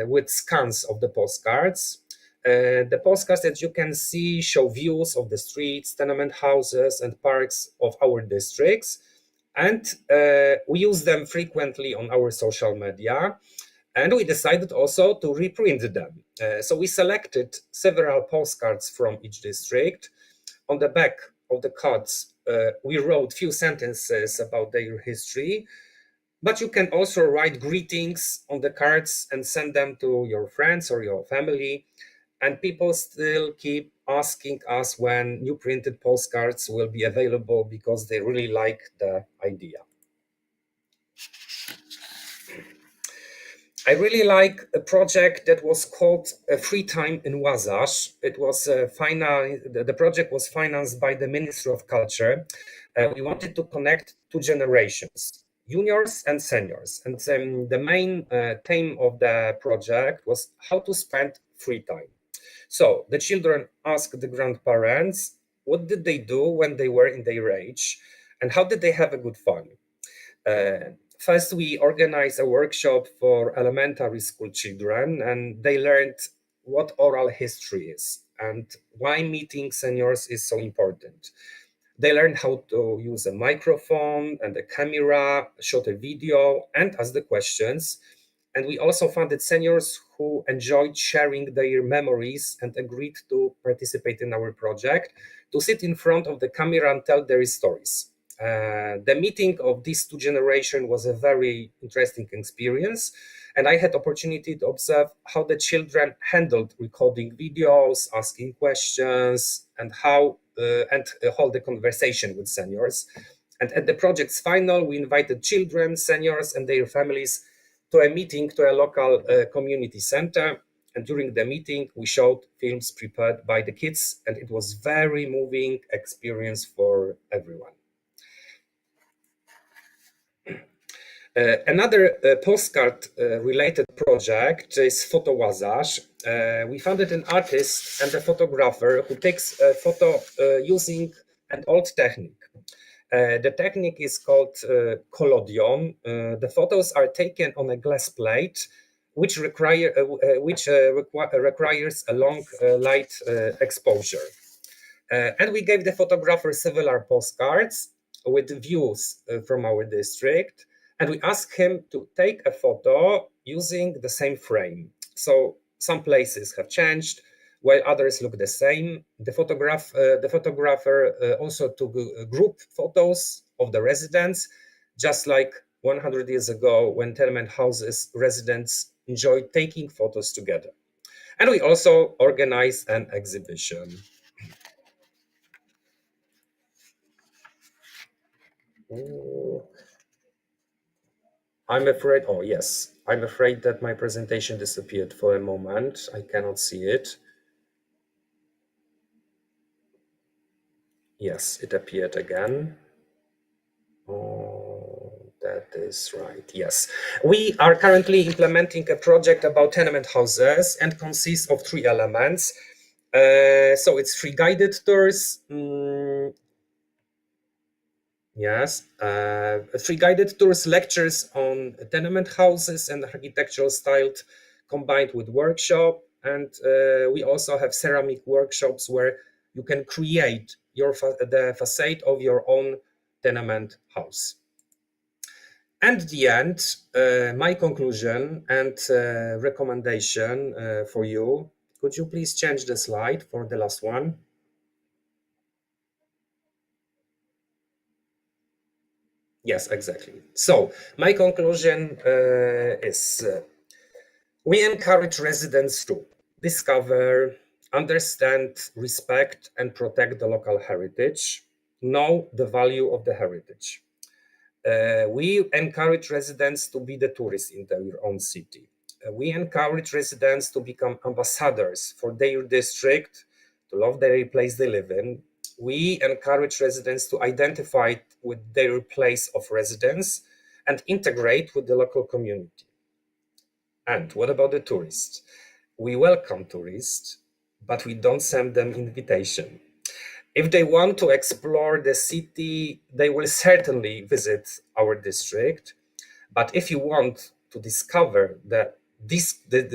Speaker 5: with scans of the postcards. The postcards that you can see show views of the streets, tenement houses, and parks of our districts. And we use them frequently on our social media. And we decided also to reprint them. So we selected several postcards from each district. On the back of the cards, we wrote few sentences about their history, but you can also write greetings on the cards and send them to your friends or your family. And people still keep asking us when new printed postcards will be available because they really like the idea. I really like a project that was called Free Time in Łazarz. It was the project was financed by the Ministry of Culture. We wanted to connect two generations, juniors and seniors. And the main theme of the project was how to spend free time. So the children asked the grandparents, what did they do when they were in their age? And how did they have a good fun? First, we organized a workshop for elementary school children, and they learned what oral history is and why meeting seniors is so important. They learned how to use a microphone and a camera, shot a video, and ask the questions. And we also funded seniors who enjoyed sharing their memories and agreed to participate in our project, to sit in front of the camera and tell their stories. The meeting of these two generations was a very interesting experience, and I had opportunity to observe how the children handled recording videos, asking questions, and how hold the conversation with seniors. And at the project's final, we invited children, seniors, and their families to a meeting to a local community center. And during the meeting, we showed films prepared by the kids, and it was very moving experience for everyone. Another postcard related project is Photo Łazarz. We founded an artist and a photographer who takes a photo using an old technique. The technique is called collodion. The photos are taken on a glass plate, which requires a long light exposure. And we gave the photographer several postcards with views from our district. And we asked him to take a photo using the same frame. So some places have changed, while others look the same. The photographer also took group photos of the residents, just like 100 years ago when tenement houses residents enjoyed taking photos together. And we also organized an exhibition. I'm afraid that my presentation disappeared for a moment. I cannot see it. Yes, it appeared again. Oh, that is right. Yes. We are currently implementing a project about tenement houses and consists of 3 elements. So it's free guided tours. Yes, free guided tours, lectures on tenement houses and architectural style combined with workshop. And we also have ceramic workshops where you can create the facade of your own tenement house. And the end, my conclusion and recommendation for you. Could you please change the slide for the last one? Yes, exactly. So my conclusion is we encourage residents to discover, understand, respect, and protect the local heritage, know the value of the heritage. We encourage residents to be the tourists in their own city. We encourage residents to become ambassadors for their district, to love their place they live in. We encourage residents to identify with their place of residence and integrate with the local community. And what about the tourists? We welcome tourists, but we don't send them invitation. If they want to explore the city, they will certainly visit our district. But if you want to discover the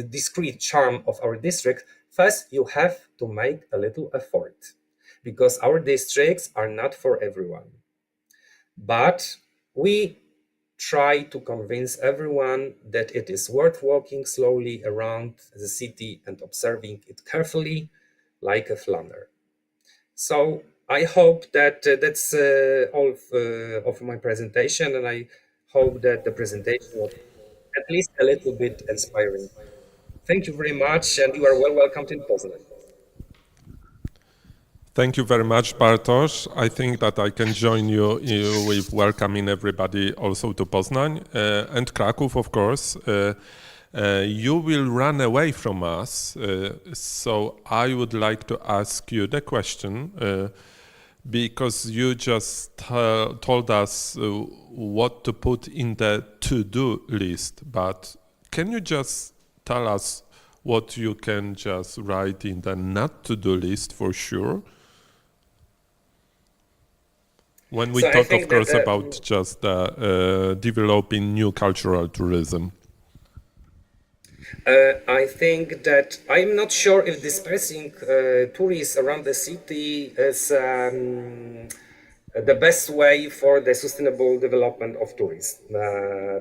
Speaker 5: discrete charm of our district, first you have to make a little effort, because our districts are not for everyone. But we try to convince everyone that it is worth walking slowly around the city and observing it carefully, like a flanner. So I hope that that's all of my presentation, and I hope that the presentation was at least a little bit inspiring. Thank you very much, and you are well welcomed in Poznań.
Speaker 1: Thank you very much, Bartosz. I think that I can join you with welcoming everybody also to Poznań and Kraków, of course. You will run away from us, so I would like to ask you the question, because you just told us what to put in the to-do list, but can you just tell us what you can just write in the not to-do list for sure? When we
Speaker 5: So I
Speaker 1: talk,
Speaker 5: think
Speaker 1: of course,
Speaker 5: that,
Speaker 1: about just developing new cultural tourism.
Speaker 5: I think that I'm not sure if dispersing tourists around the city is the best way for the sustainable development of tourism,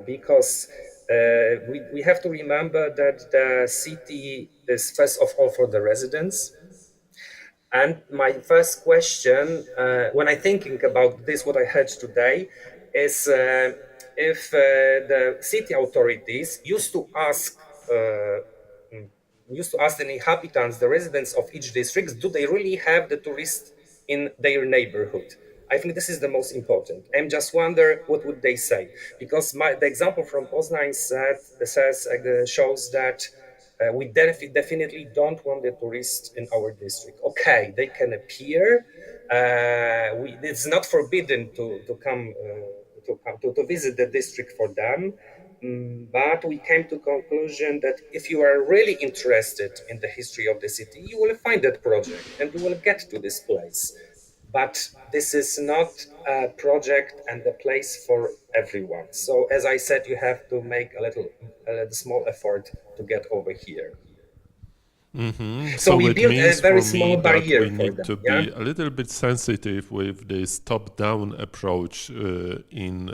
Speaker 5: because we have to remember that the city is first of all for the residents. And my first question, when I'm thinking about this, what I heard today, is if the city authorities used to ask the inhabitants, the residents of each district, do they really have the tourists in their neighborhood? I think this is the most important. I'm just wonder what would they say, because the example from Poznań shows that we definitely don't want the tourists in our district. Okay, they can appear. It's not forbidden to come to visit the district for them. But we came to conclusion that if you are really interested in the history of the city, you will find that project and you will get to this place. But this is not a project and a place for everyone. So as I said, you have to make a small effort to get over here. So we
Speaker 1: it
Speaker 5: built a
Speaker 1: means
Speaker 5: very
Speaker 1: for me
Speaker 5: small
Speaker 1: that
Speaker 5: barrier
Speaker 1: we
Speaker 5: for
Speaker 1: need
Speaker 5: them.
Speaker 1: to be a little bit sensitive with this top-down approach in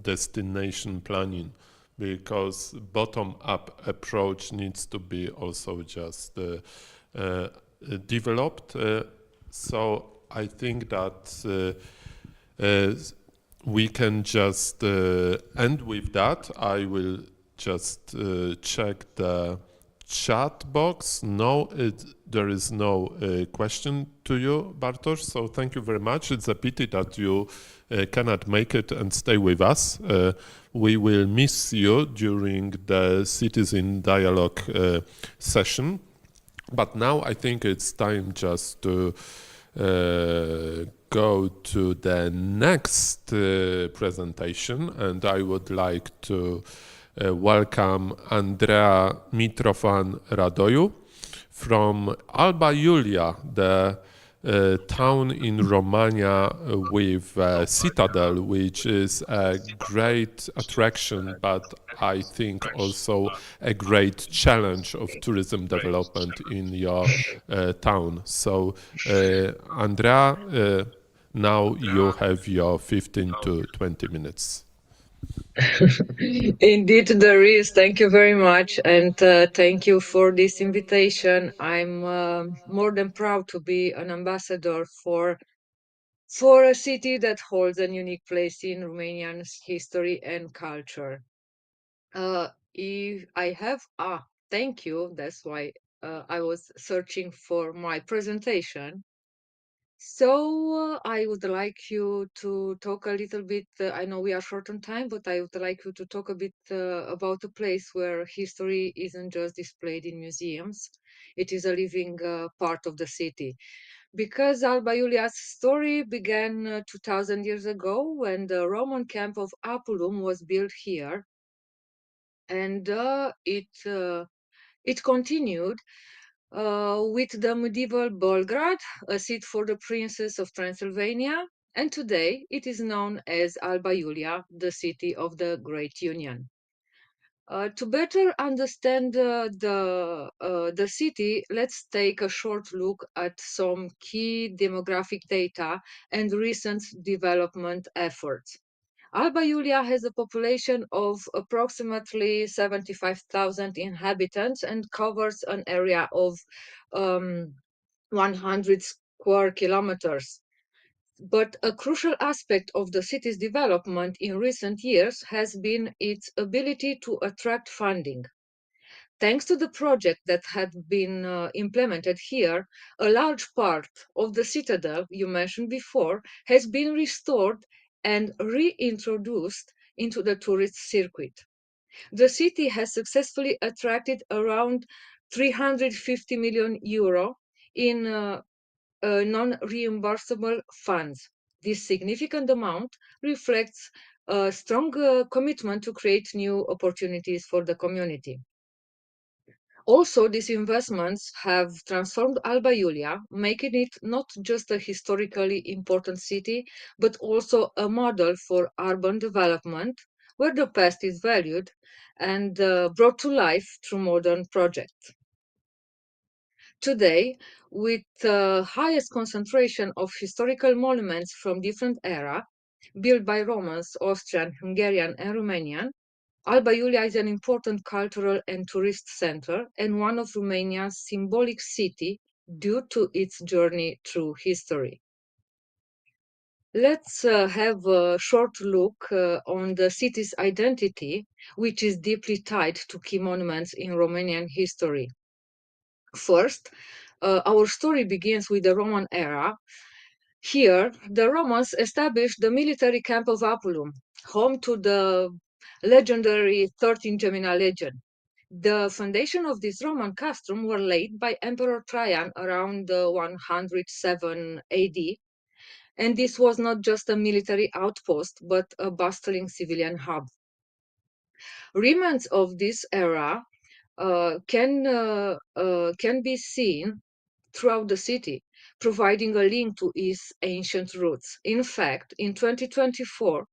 Speaker 1: destination planning, because bottom-up approach needs to be also just developed. So I think that we can just end with that. I will just check the chat box. No, there is no question to you, Bartosz. So thank you very much. It's a pity that you cannot make it and stay with us. We will miss you during the Citizen Dialogue session. But now I think it's time just to go to the next presentation, and I would like to welcome Andrea Mitrofan-Radoiu from Alba Iulia, the town in Romania with Citadel, which is a great attraction, but I think also a great challenge of tourism development in your town. So, Andrea, now you have your 15 to 20 minutes.
Speaker 6: Indeed, there is. Thank you very much. And thank you for this invitation. I'm more than proud to be an ambassador for a city that holds a unique place in Romanian history and culture. If I have, thank you. That's why I was searching for my presentation. So I would like you to talk a little bit. I know we are short on time, but I would like you to talk a bit about a place where history isn't just displayed in museums. It is a living part of the city. Because Alba Iulia's story began 2000 years ago when the Roman camp of Apulum was built here, and it continued with the medieval Belgrade, a seat for the princes of Transylvania, and today it is known as Alba Iulia, the city of the Great Union. To better understand the city, let's take a short look at some key demographic data and recent development efforts. Alba Iulia has a population of approximately 75,000 inhabitants and covers an area of um, 100 square kilometers. But a crucial aspect of the city's development in recent years has been its ability to attract funding. Thanks to the project that had been implemented here, a large part of the citadel you mentioned before has been restored and reintroduced into the tourist circuit. The city has successfully attracted around 350 million euro in non-reimbursable funds. This significant amount reflects a strong commitment to create new opportunities for the community. Also, these investments have transformed Alba Iulia, making it not just a historically important city, but also a model for urban development, where the past is valued and brought to life through modern projects. Today, with the highest concentration of historical monuments from different eras, built by Romans, Austrian, Hungarian, and Romanian, Alba Iulia is an important cultural and tourist center and one of Romania's symbolic city due to its journey through history. Let's have a short look on the city's identity, which is deeply tied to key monuments in Romanian history. First, our story begins with the Roman era. Here, the Romans established the military camp of Apulum, home to the legendary 13 Gemina legend. The foundation of this Roman castrum were laid by Emperor Trajan around 107 AD, and this was not just a military outpost, but a bustling civilian hub. Remnants of this era can be seen throughout the city, providing a link to its ancient roots. In fact, in 2024,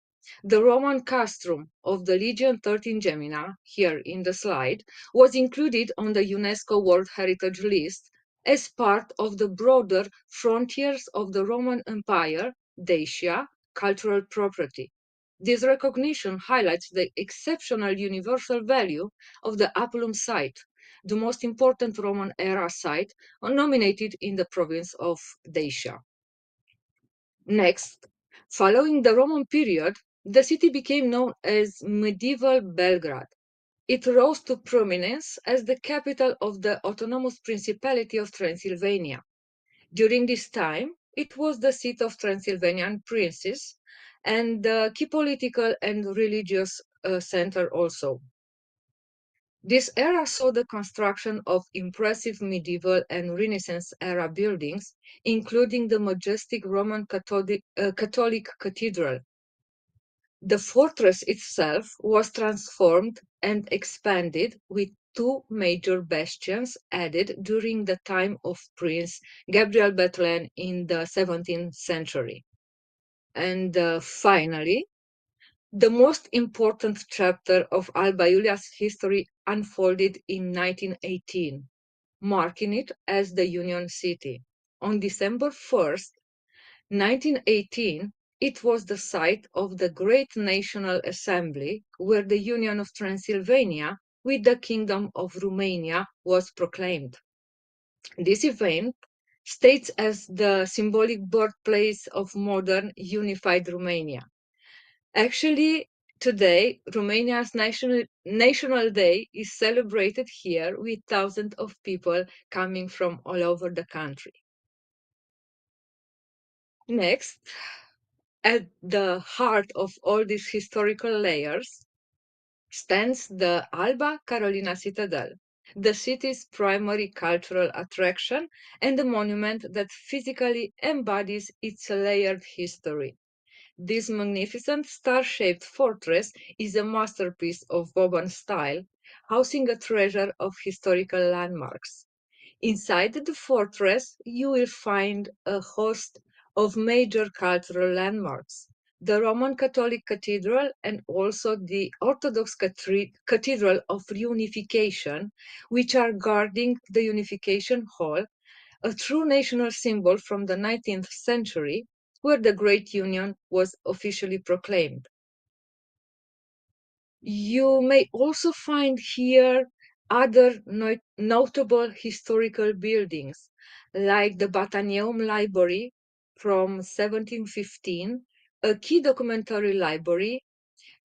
Speaker 6: the Roman castrum of the Legion 13 Gemina, here in the slide, was included on the UNESCO World Heritage List as part of the broader Frontiers of the Roman Empire, Dacia, cultural property. This recognition highlights the exceptional universal value of the Apulum site, the most important Roman era site nominated in the province of Dacia. Next, following the Roman period, the city became known as medieval Belgrade. It rose to prominence as the capital of the autonomous Principality of Transylvania. During this time, it was the seat of Transylvanian princes and the key political and religious center also. This era saw the construction of impressive medieval and Renaissance era buildings, including the majestic Roman Catholic Cathedral. The fortress itself was transformed and expanded with two major bastions added during the time of Prince Gabriel Bethlen in the 17th century. And finally, the most important chapter of Alba Iulia's history unfolded in 1918, marking it as the Union City. On December 1st, 1918, it was the site of the Great National Assembly, where the Union of Transylvania with the Kingdom of Romania was proclaimed. This event states as the symbolic birthplace of modern unified Romania. Actually, today, Romania's National Day is celebrated here with thousands of people coming from all over the country. Next, at the heart of all these historical layers stands the Alba Carolina Citadel, the city's primary cultural attraction and the monument that physically embodies its layered history. This magnificent star-shaped fortress is a masterpiece of Vauban style, housing a treasure of historical landmarks. Inside the fortress, you will find a host of major cultural landmarks. The Roman Catholic Cathedral and also the Orthodox Cathedral of Unification, which are guarding the Unification Hall, a true national symbol from the 19th century, where the Great Union was officially proclaimed. You may also find here other notable historical buildings, like the Bataneum Library from 1715, a key documentary library,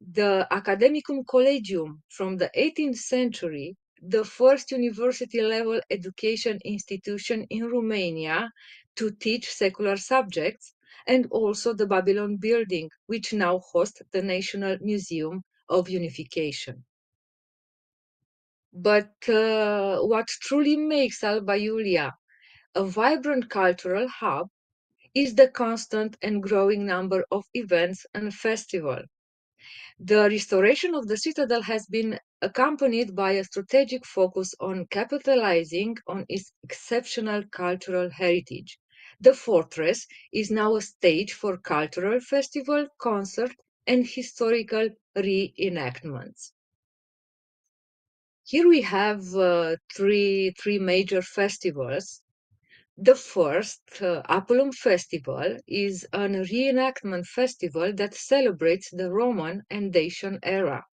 Speaker 6: the Academicum Collegium from the 18th century, the first university-level education institution in Romania to teach secular subjects, and also the Babylon Building, which now hosts the National Museum of Unification. But what truly makes Alba Iulia a vibrant cultural hub is the constant and growing number of events and festivals. The restoration of the citadel has been accompanied by a strategic focus on capitalizing on its exceptional cultural heritage. The fortress is now a stage for cultural festival, concert, and historical reenactments. Here we have three major festivals. The first, Apulum Festival, is a reenactment festival that celebrates the Roman and Dacian era.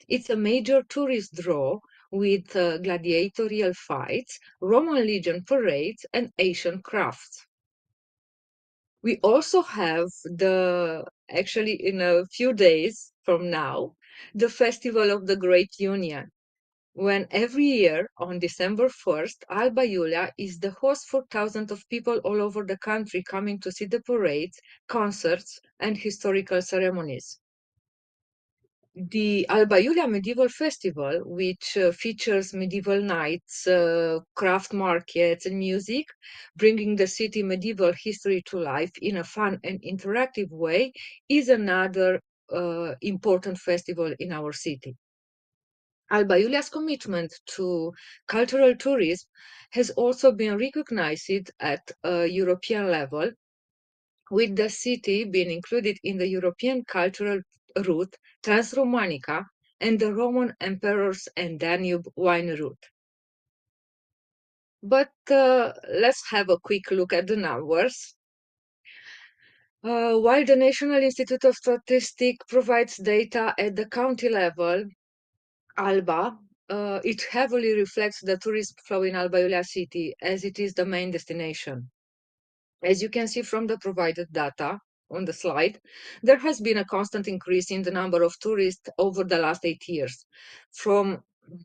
Speaker 6: It's a major tourist draw with gladiatorial fights, Roman legion parades, and Asian crafts. We also have actually in a few days from now, the Festival of the Great Union, when every year on December 1st, Alba Iulia is the host for thousands of people all over the country coming to see the parades, concerts, and historical ceremonies. The Alba Iulia Medieval Festival, which features medieval nights, craft markets, and music, bringing the city medieval history to life in a fun and interactive way, is another important festival in our city. Alba Iulia's commitment to cultural tourism has also been recognized at a European level, with the city being included in the European Cultural Route Transromanica and the Roman Emperors and Danube Wine Route. But let's have a quick look at the numbers. While the National Institute of Statistics provides data at the county level, Alba, it heavily reflects the tourist flow in Alba Iulia city, as it is the main destination. As you can see from the provided data on the slide, there has been a constant increase in the number of tourists over the last 8 years, from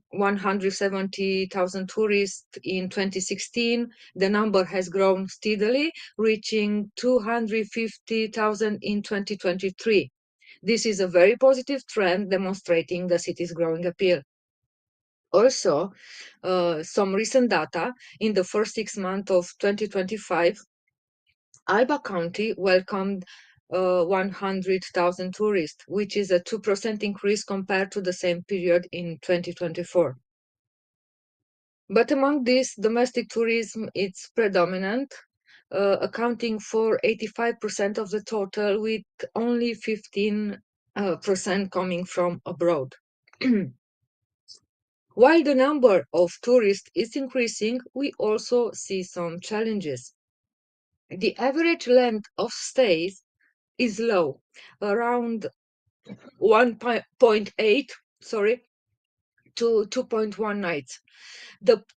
Speaker 6: 170,000 tourists in 2016, the number has grown steadily, reaching 250,000 in 2023. This is a very positive trend demonstrating the city's growing appeal. Also, some recent data in the first 6 months of 2025, Alba County welcomed 100,000 tourists, which is a 2% increase compared to the same period in 2024. But among this, domestic tourism is predominant, accounting for 85% of the total, with only 15% coming from abroad. While the number of tourists is increasing, we also see some challenges. The average length of stays is low, around 1.8, to 2.1 nights.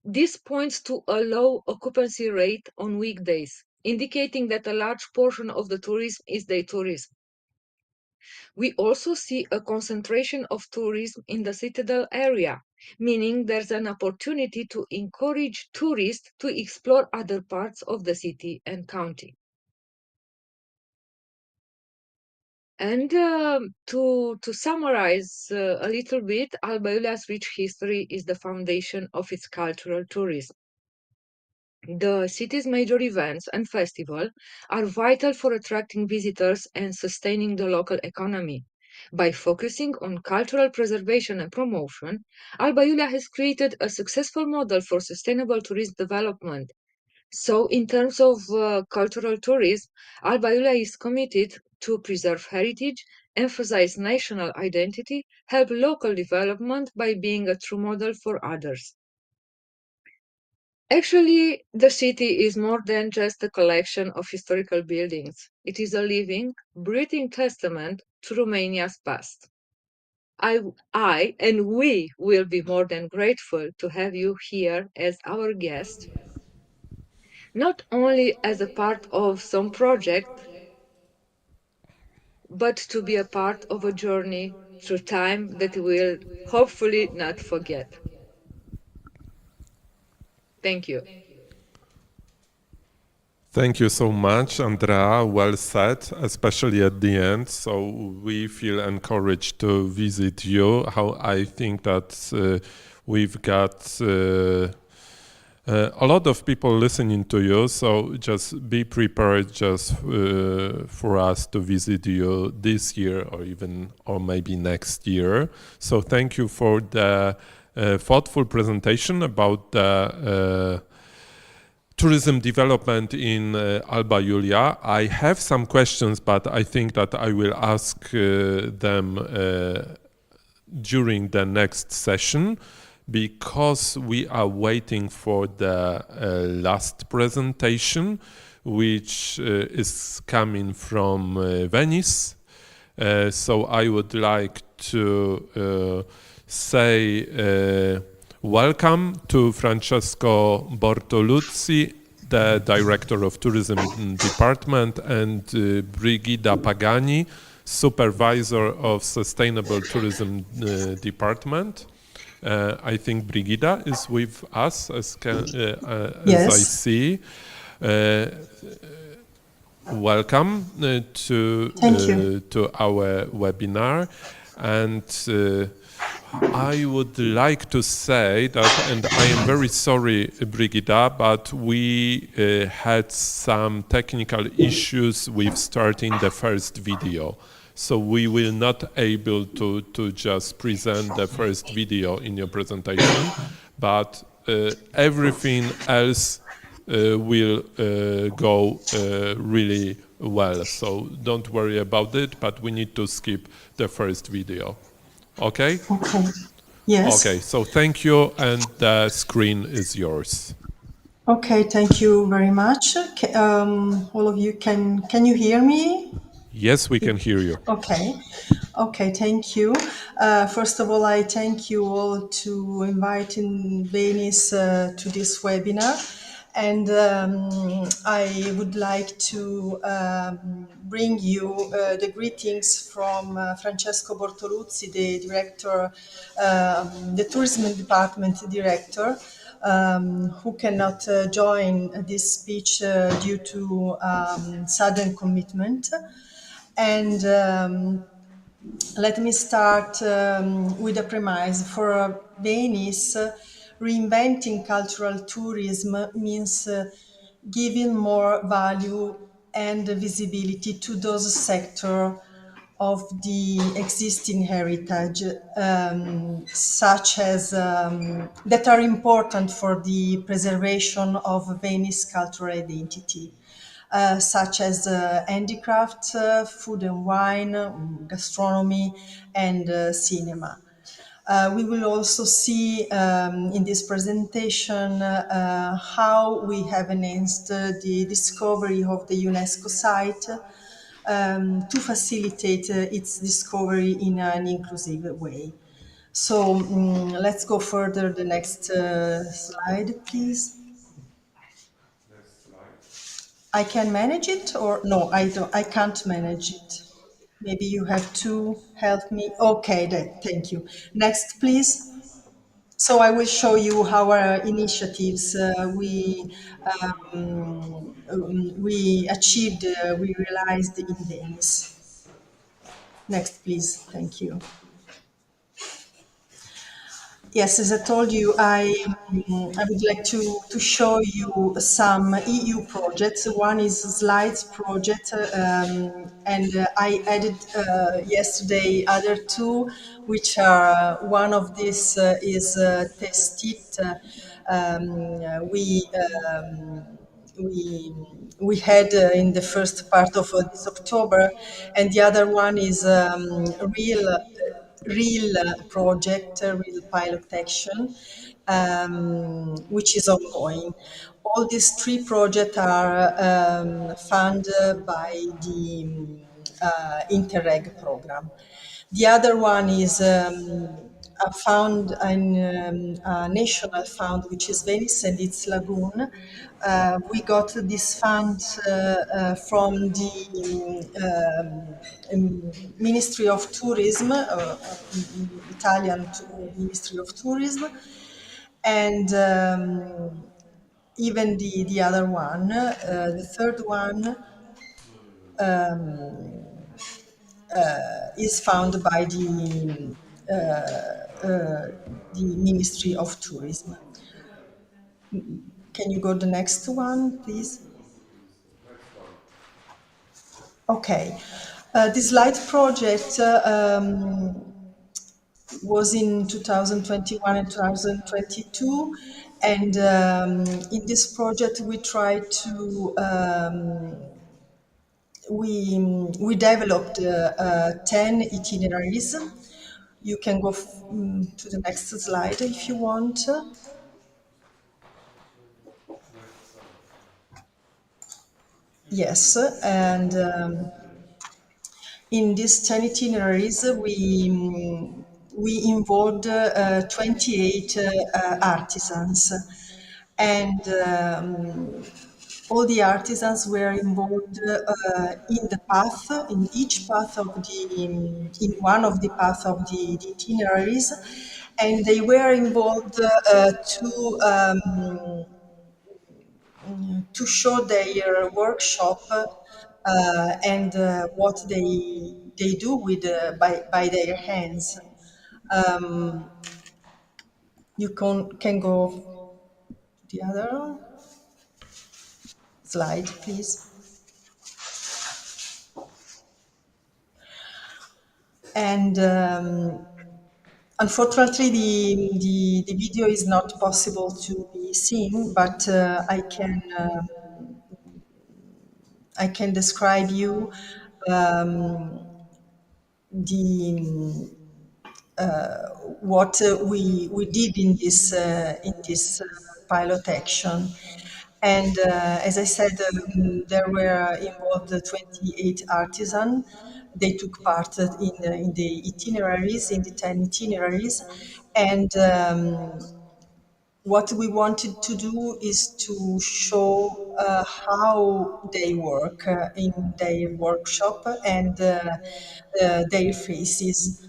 Speaker 6: This points to a low occupancy rate on weekdays, indicating that a large portion of the tourism is day tourism. We also see a concentration of tourism in the citadel area, meaning there's an opportunity to encourage tourists to explore other parts of the city and county. And to summarize a little bit, Alba Iulia's rich history is the foundation of its cultural tourism. The city's major events and festivals are vital for attracting visitors and sustaining the local economy. By focusing on cultural preservation and promotion, Alba Iulia has created a successful model for sustainable tourism development. So, in terms of cultural tourism, Alba Iulia is committed to preserve heritage, emphasize national identity, help local development by being a true model for others. Actually, the city is more than just a collection of historical buildings. It is a living, breathing testament to Romania's past. I and we will be more than grateful to have you here as our guest, not only as a part of some project, but to be a part of a journey through time that we'll hopefully not forget. Thank you.
Speaker 1: Thank you so much, Andrea. Well said, especially at the end. So we feel encouraged to visit you. How I think that we've got a lot of people listening to you. So just be prepared, just for us to visit you this year, or maybe next year. So thank you for the thoughtful presentation about the tourism development in Alba Iulia. I have some questions, but I think that I will ask them during the next session, because we are waiting for the last presentation, which is coming from Venice. So I would like to say welcome to Francesco Bortoluzzi, the Director of Tourism Department, and Brigida Pagani, Supervisor of Sustainable Tourism Department. I think Brigida is with us, as I see. Welcome to our webinar. And I would like to say that, and I am very sorry, Brigida, but we had some technical issues with starting the first video. So we will not able to just present the first video in your presentation, but everything else will go really well. So don't worry about it, but we need to skip the first video. Okay?
Speaker 7: Okay. Yes.
Speaker 1: Okay, so thank you, and the screen is yours.
Speaker 7: Okay, thank you very much. All of you, can you hear me?
Speaker 1: Yes, we can hear you.
Speaker 7: Okay. Okay, thank you. First of all, I thank you all to inviting Venice to this webinar. And I would like to bring you the greetings from Francesco Bortoluzzi, the director, the tourism department director, who cannot join this speech due to sudden commitment. And let me start with a premise. For Venice, reinventing cultural tourism means giving more value and visibility to those sectors of the existing heritage, such as that are important for the preservation of Venice cultural identity. Such as handicraft, food and wine, gastronomy, and cinema. We will also see in this presentation how we have enhanced the discovery of the UNESCO site to facilitate its discovery in an inclusive way. So let's go further. The next slide, please. I can manage it, or no, I don't. I can't manage it. Maybe you have to help me. Okay, thank you. Next, please. So I will show you our initiatives we achieved, we realized in Venice. Next, please. Thank you. Yes, as I told you, I would like to show you some EU projects. One is Slides project, and I added yesterday other two, which are one of these is Testit. We we we had in the first part of this October, and the other one is real project, real pilot action, which is ongoing. All these three projects are funded by the Interreg program. The other one is a fund, a national fund, which is Venice and its lagoon. We got this fund from the Ministry of Tourism, Italian Ministry of Tourism, and even the other one, the third one, is found by the Ministry of Tourism. Can you go the next one, please? Okay. This light project was in 2021 and 2022, and in this project we tried to we developed 10 itineraries. You can go to the next slide if you want. Yes, and in these 10 itineraries, we involved 28 artisans, and all the artisans were involved in the path, in each path of in one of the path of the itineraries, and they were involved to show their workshop and what they do with by their hands. You can go the other slide, please. And unfortunately, the video is not possible to be seen, but I can describe you the what we did in this pilot action. And as I said, there were involved 28 artisans. They took part in the itineraries, in the 10 itineraries, and what we wanted to do is to show how they work in their workshop and their faces.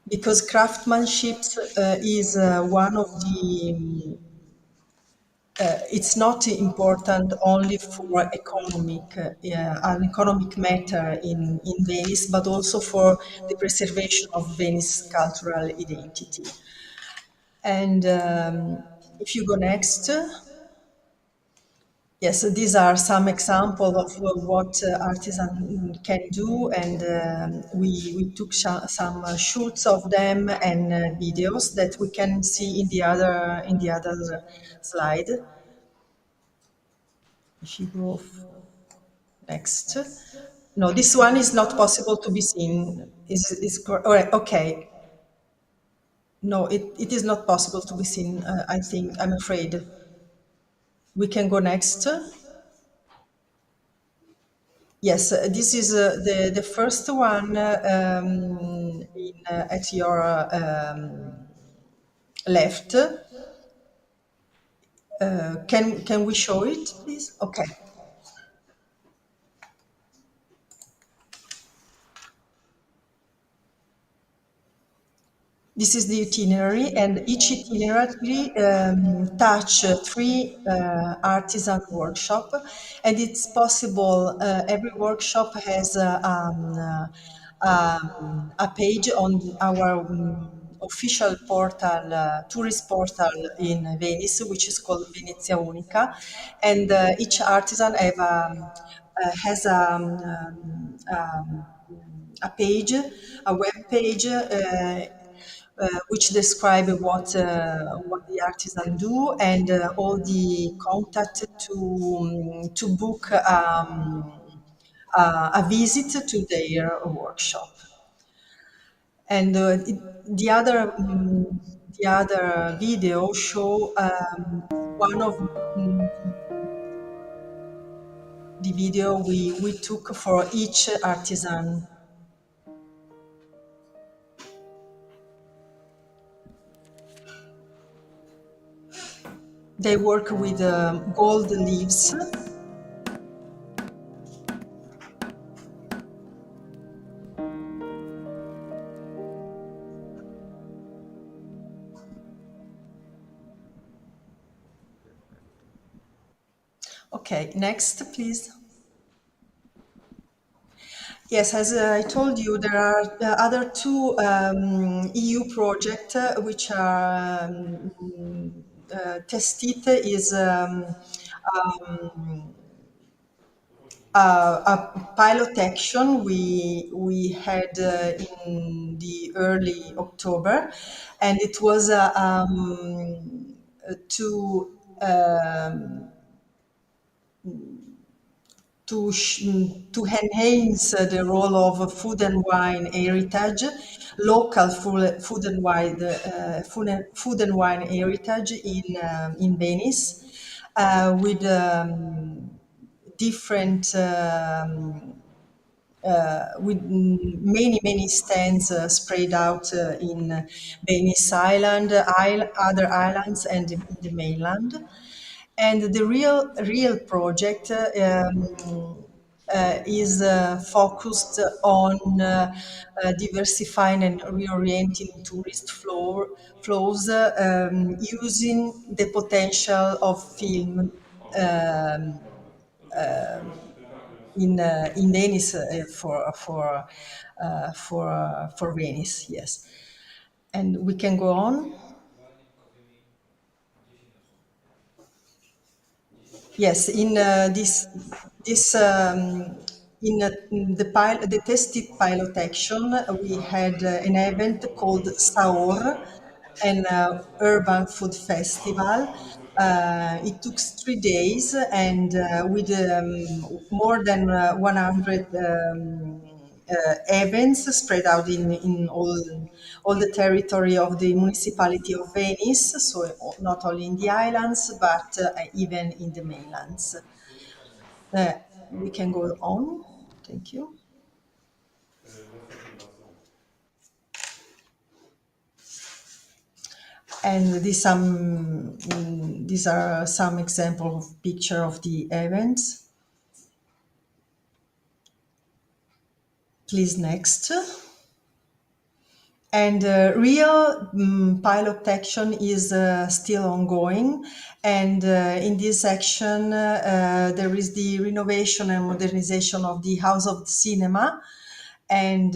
Speaker 7: Because craftsmanship is one of the it's not important only for an economic matter in Venice, but also for the preservation of Venice cultural identity. And if you go next, yes, these are some examples of what artisan can do, and we took some shoots of them and videos that we can see in the other slide. If you go next, no, this one is not possible to be seen. Okay. No, it is not possible to be seen. I think I'm afraid. We can go next. Yes, this is the first one at your left. Can we show it, please? Okay. this is the itinerary, and each itinerary touch three artisan workshop, and it's possible. Every workshop has a page on our official portal, tourist portal in Venice, which is called Venezia Unica, and each artisan has a page, a web page. Which describe what the artisan do, and all the contact to book a visit to their workshop. And the other video show one of the video we took for each artisan. They work with gold leaves. Okay, next, please. Yes, as I told you, there are other two EU projects which are Testit is a pilot action we had in the early October, and it was to to enhance the role of food and wine heritage, local food and wine heritage in Venice, with different with many stands spread out in Venice Island, other islands, and in the mainland. And the real project is focused on diversifying and reorienting tourist flows using the potential of film in Venice for Venice. Yes, and we can go on. Yes, in the tested pilot action, we had an event called Saor, an urban food festival. It took 3 days, and with more than 100 events spread out in all the territory of the municipality of Venice, so not only in the islands, but even in the mainlands. We can go on. Thank you. And these are some examples of picture of the events. Please, next. And real pilot action is still ongoing. And in this action, there is the renovation and modernization of the House of the Cinema, and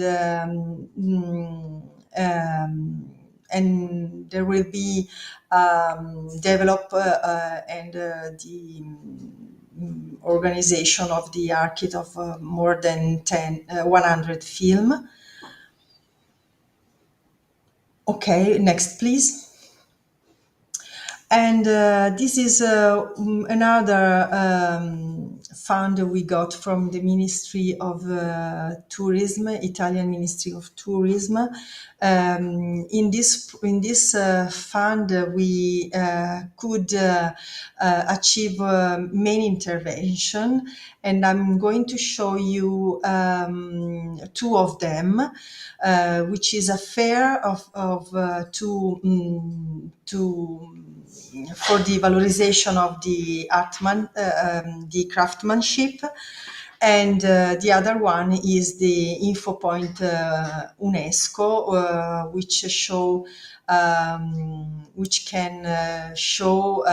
Speaker 7: there will be develop and the organization of the archive of more than 100 film. Okay, next, please. And this is another fund we got from the Ministry of Tourism, Italian Ministry of Tourism. In this fund, we could achieve many intervention, and I'm going to show you two of them, which is a fair for the valorization of the craftsmanship, And the other one is the info point UNESCO, which can show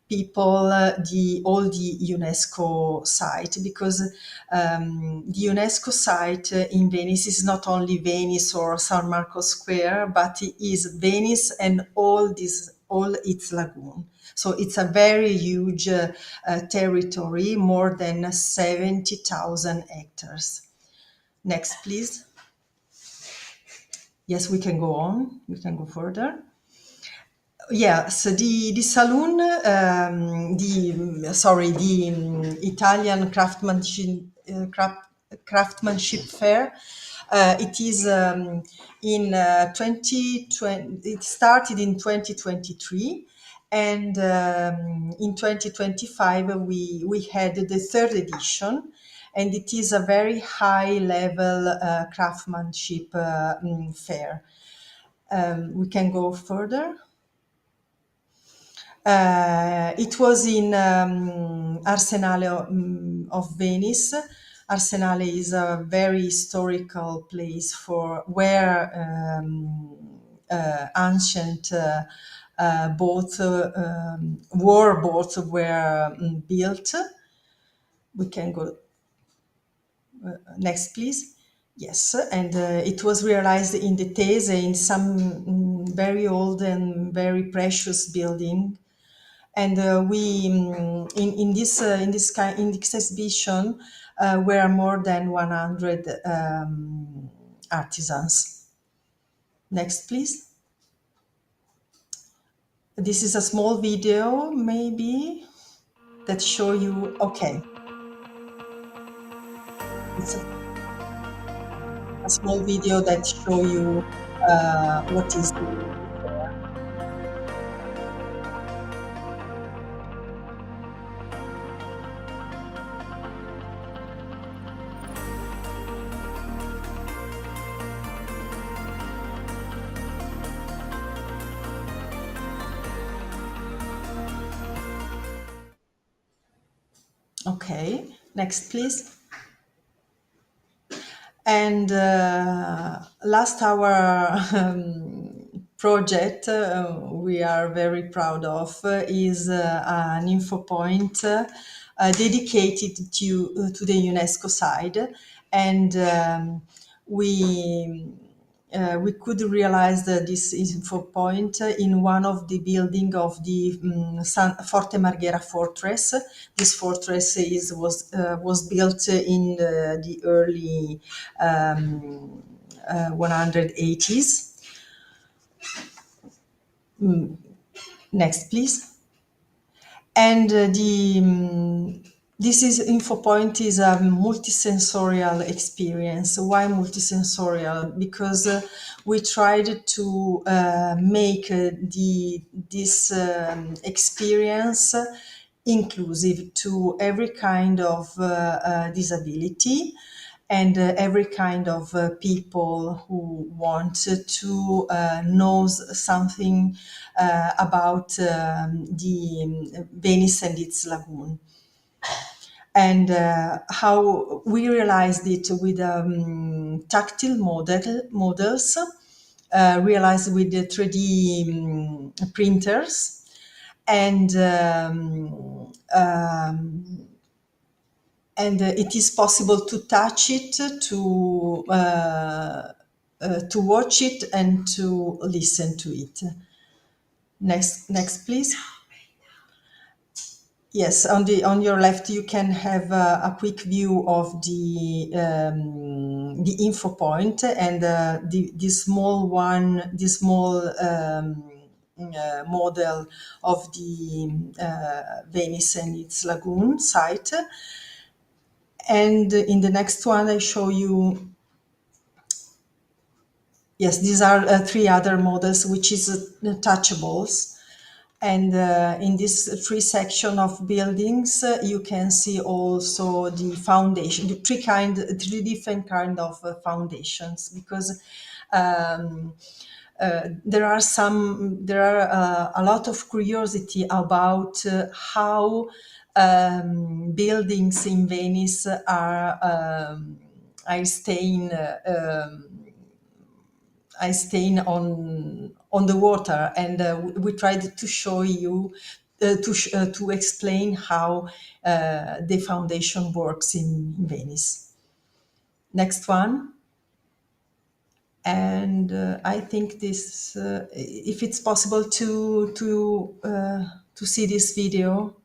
Speaker 7: people all the UNESCO site, because the UNESCO site in Venice is not only Venice or San Marco Square, but it is Venice and all its lagoon. So it's a very huge territory, more than 70,000 hectares. Next, please. Yes, we can go on. We can go further. Yes, the saloon, the Italian craftsmanship fair. It is in 2020. It started in 2023, and in 2025 we had the third edition, and it is a very high level craftsmanship fair. We can go further. It was in Arsenale of Venice. Arsenale is a very historical place where ancient war boats were built. We can go next, please. Yes, and it was realized in the Tese, in some very old and very precious building. And in this exhibition were more than 100 artisans. Next, please. This is a small video, maybe, that show you. Okay, it's a small video that show you what is. Okay, next, please. And last, our project we are very proud of is an info point dedicated to the UNESCO side, and we could realize this info point in one of the building of the Forte Marghera fortress. This fortress was built in the early 180s. Next, please. And this info point is a multisensorial experience. Why multisensorial? Because we tried to make this experience inclusive to every kind of disability and every kind of people who want to know something about the Venice and its lagoon. And how we realized it with tactile models, realized with the 3D printers, and it is possible to touch it, to watch it, and to listen to it. Next, please. Yes, on your left, you can have a quick view of the info point, and the small model of the Venice and its lagoon site. And in the next one, I show you. Yes, these are 3 other models, which is touchables. And in this 3 section of buildings, you can see also the foundation, the 3 different kind of foundations, because there are a lot of curiosity about how buildings in Venice are staying on the water, and we tried to show you to explain how the foundation works in Venice. Next one. And I think this, if it's possible to see this video.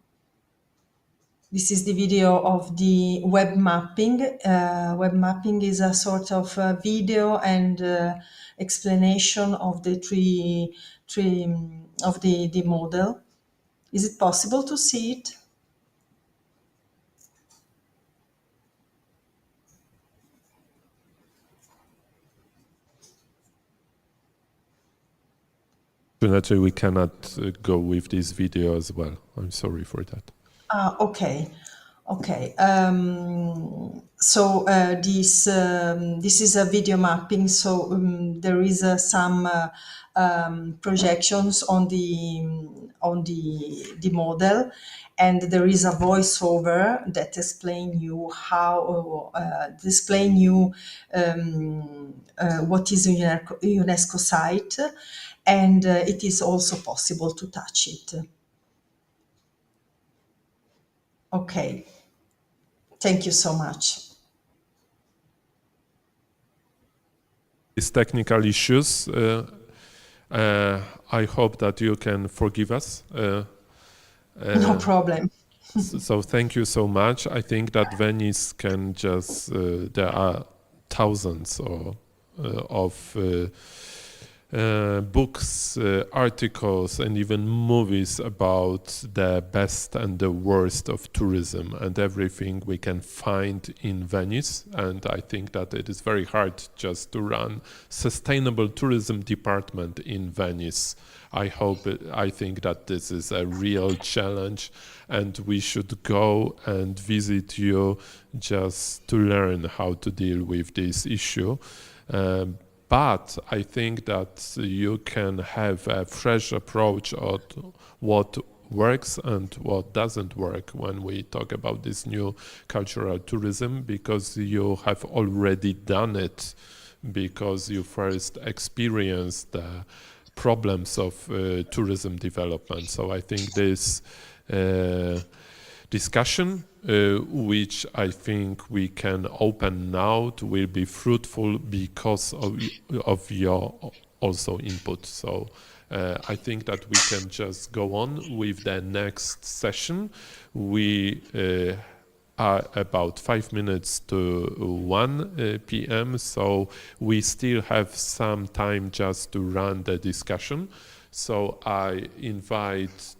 Speaker 7: This is the video of the web mapping. Web mapping is a sort of video and explanation of the of the model. Is it possible to see it?
Speaker 1: Unfortunately, we cannot go with this video as well. I'm sorry for that.
Speaker 7: Okay. So this is a video mapping. So there is some projections on the model, and there is a voiceover that explain you what is a UNESCO site, and it is also possible to touch it. Okay, thank you so much.
Speaker 1: These technical issues, I hope that you can forgive us.
Speaker 7: No problem.
Speaker 1: So thank you so much. I think that Venice can just, there are thousands of books, articles, and even movies about the best and the worst of tourism and everything we can find in Venice. And I think that it is very hard just to run sustainable tourism department in Venice. I think that this is a real challenge, and we should go and visit you just to learn how to deal with this issue. But I think that you can have a fresh approach of what works and what doesn't work when we talk about this new cultural tourism, because you have already done it, because you first experienced the problems of tourism development. So I think this discussion, which I think we can open now, will be fruitful because of your also input. So I think that we can just go on with the next session. We are about 5 minutes to 1 p.m. So we still have some time just to run the discussion. So I invite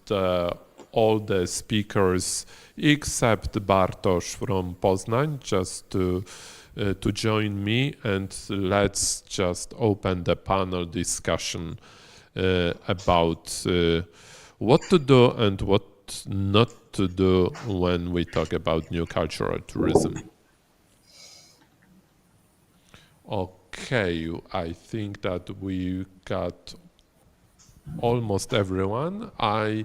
Speaker 1: all the speakers except Bartosz from Poznań just to join me, and let's just open the panel discussion about what to do and what not to do when we talk about new cultural tourism. Okay, I think that we got almost everyone. I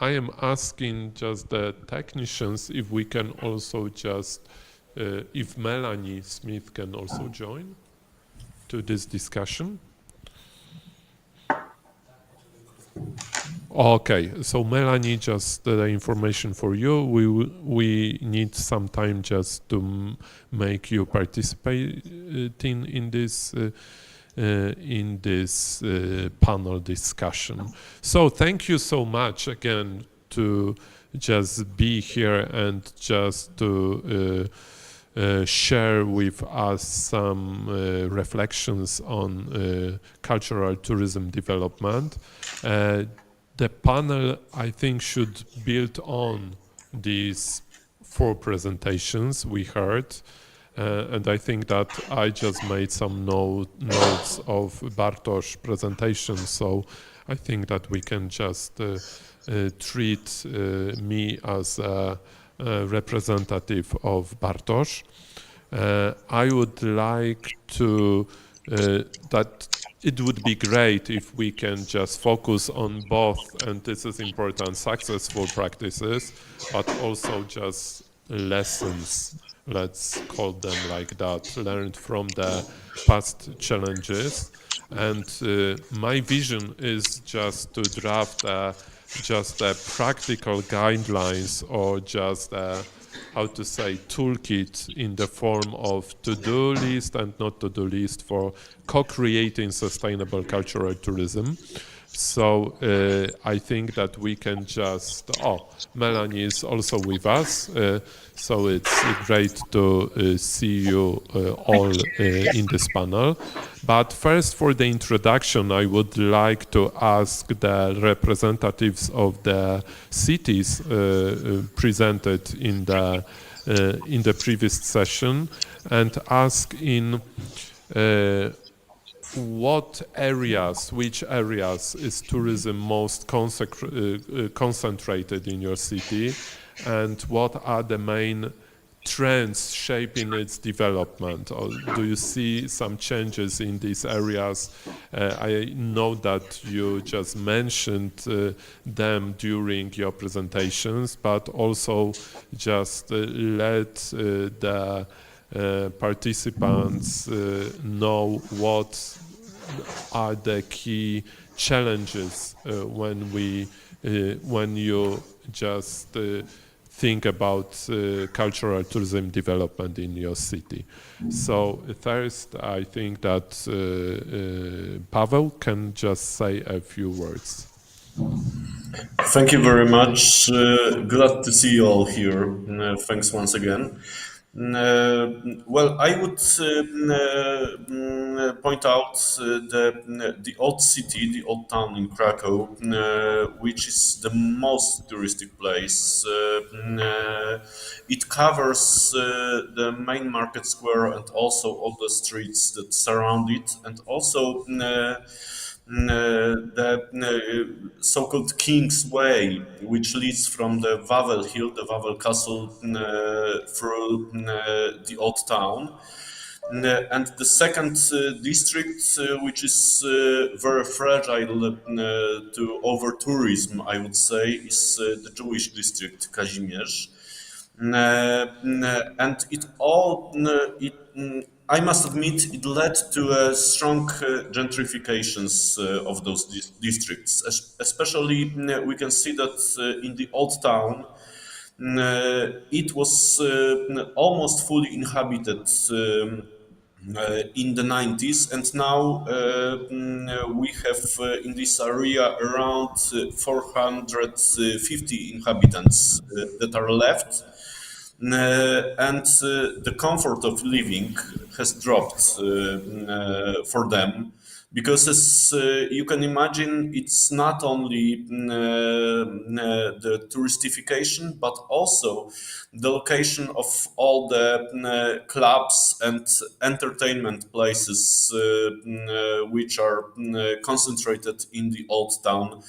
Speaker 1: am asking just the technicians if we can also just, if Melanie Smith can also join to this discussion. Okay, so Melanie, just the information for you. We need some time just to make you participating in this panel discussion. So thank you so much again to just be here and just to share with us some reflections on cultural tourism development. The panel, I think, should build on these 4 presentations we heard. And I think that I just made some notes of Bartosz's presentation, so I think that we can just treat me as a representative of Bartosz. I would like to that it would be great if we can just focus on both, and this is important, successful practices, but also just lessons, let's call them like that, learned from the past challenges. And my vision is just to draft just practical guidelines, or just how to say, toolkit in the form of to-do list and not to-do list for co-creating sustainable cultural tourism. So I think that we can just, Melanie is also with us, so it's great to see you all in this panel. But first, for the introduction, I would like to ask the representatives of the cities presented in the previous session, and ask in which areas is tourism most concentrated in your city, and what are the main trends shaping its development? Or do you see some changes in these areas? I know that you just mentioned them during your presentations, but also just let the participants know what are the key challenges when you just think about cultural tourism development in your city. So first, I think that Paweł can just say a few words.
Speaker 4: Thank you very much. Glad to see you all here. Thanks once again. Well, I would point out the old city, the old town in Krakow, which is the most touristic place. It covers the main market square and also all the streets that surround it, and also the so-called King's Way, which leads from the Wawel Hill, the Wawel Castle, through the old town. And the second district, which is very fragile to over-tourism, I would say, is the Jewish district, Kazimierz. And I must admit, it led to strong gentrifications of those districts. Especially, we can see that in the old town, it was almost fully inhabited in the 90s, and now we have in this area around 450 inhabitants that are left. And the comfort of living has dropped for them, because as you can imagine, it's not only the touristification, but also the location of all the clubs and entertainment places which are concentrated in the old town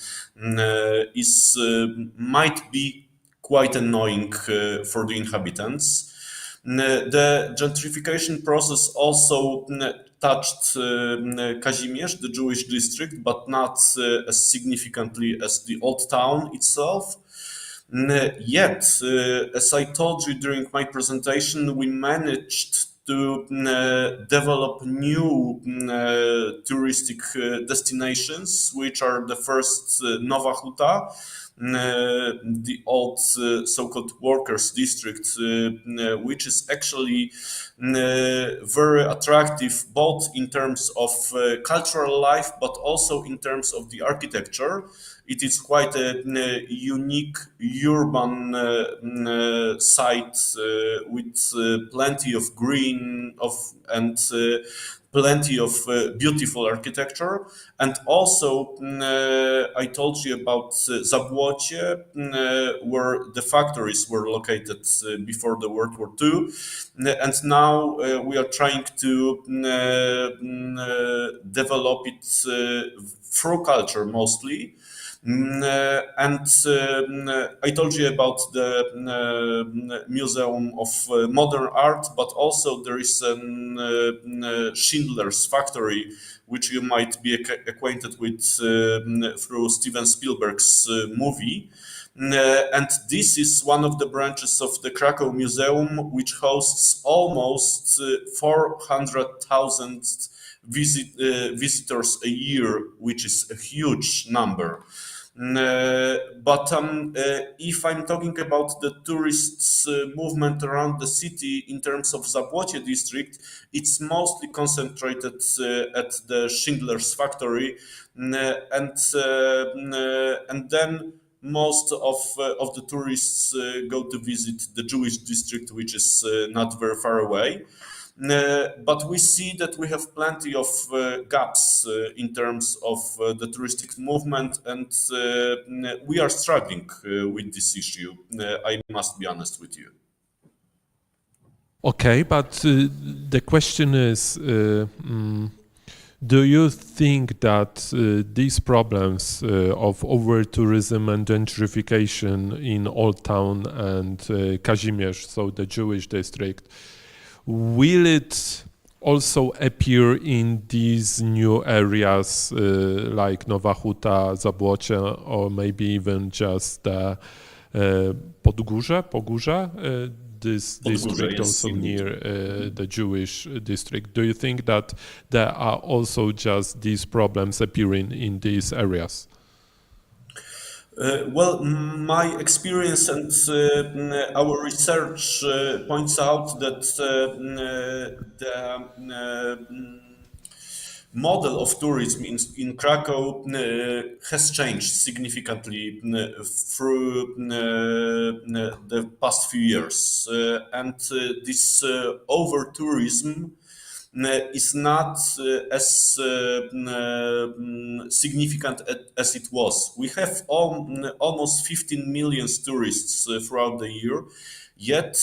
Speaker 4: might be quite annoying for the inhabitants. The gentrification process also touched Kazimierz, the Jewish district, but not as significantly as the old town itself. Yet, as I told you during my presentation, we managed to develop new touristic destinations, which are the first Nowa Huta, the old so-called workers district, which is actually very attractive both in terms of cultural life, but also in terms of the architecture. It is quite a unique urban site with plenty of green and plenty of beautiful architecture. And also, I told you about Zabłocie, where the factories were located before the World War II. And now we are trying to develop it through culture mostly. I told you about the Museum of Modern Art, but also there is a Schindler's Factory, which you might be acquainted with through Steven Spielberg's movie. And this is one of the branches of the Krakow Museum, which hosts almost 400,000 visitors a year, which is a huge number. But if I'm talking about the tourists movement around the city in terms of Zabłocie district, it's mostly concentrated at the Schindler's Factory, and then most of the tourists go to visit the Jewish district, which is not very far away. But we see that we have plenty of gaps in terms of the touristic movement, and we are struggling with this issue. I must be honest with you.
Speaker 1: Okay, but the question is, do you think that these problems of over-tourism and gentrification in Old Town and Kazimierz, so the Jewish district, will it also appear in these new areas like Nowa Huta, Zabłocie, or maybe even just Pogórze, this district
Speaker 4: yes,
Speaker 1: also
Speaker 4: indeed.
Speaker 1: near the Jewish district? Do you think that there are also just these problems appearing in these areas?
Speaker 4: Well, my experience and our research points out that the model of tourism in Krakow has changed significantly through the past few years. And this over-tourism is not as significant as it was. We have almost 15 million tourists throughout the year, yet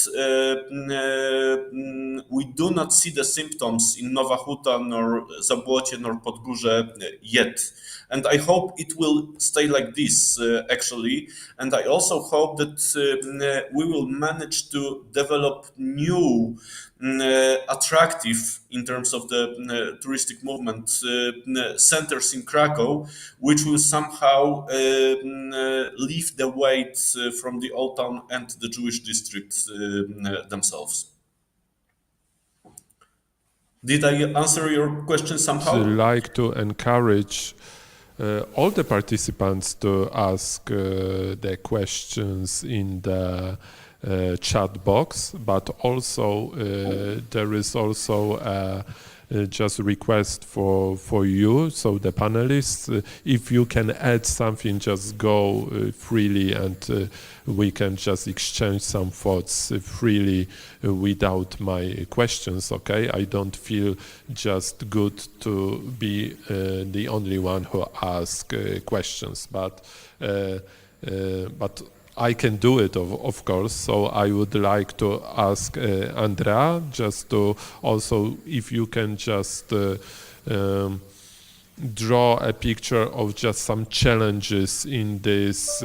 Speaker 4: we do not see the symptoms in Nowa Huta, nor Zabłocie, nor Podgórze yet. And I hope it will stay like this, actually. And I also hope that we will manage to develop new, attractive, in terms of the touristic movement, centers in Krakow, which will somehow lift the weight from the Old Town and the Jewish district themselves. Did I answer your question somehow?
Speaker 1: I'd like to encourage all the participants to ask their questions in the chat box, but also there is also just a request for you, so the panelists, if you can add something, just go freely, and we can just exchange some thoughts freely without my questions. Okay, I don't feel just good to be the only one who asks questions, but I can do it, of course. So I would like to ask Andrea, just to also, if you can just draw a picture of just some challenges in this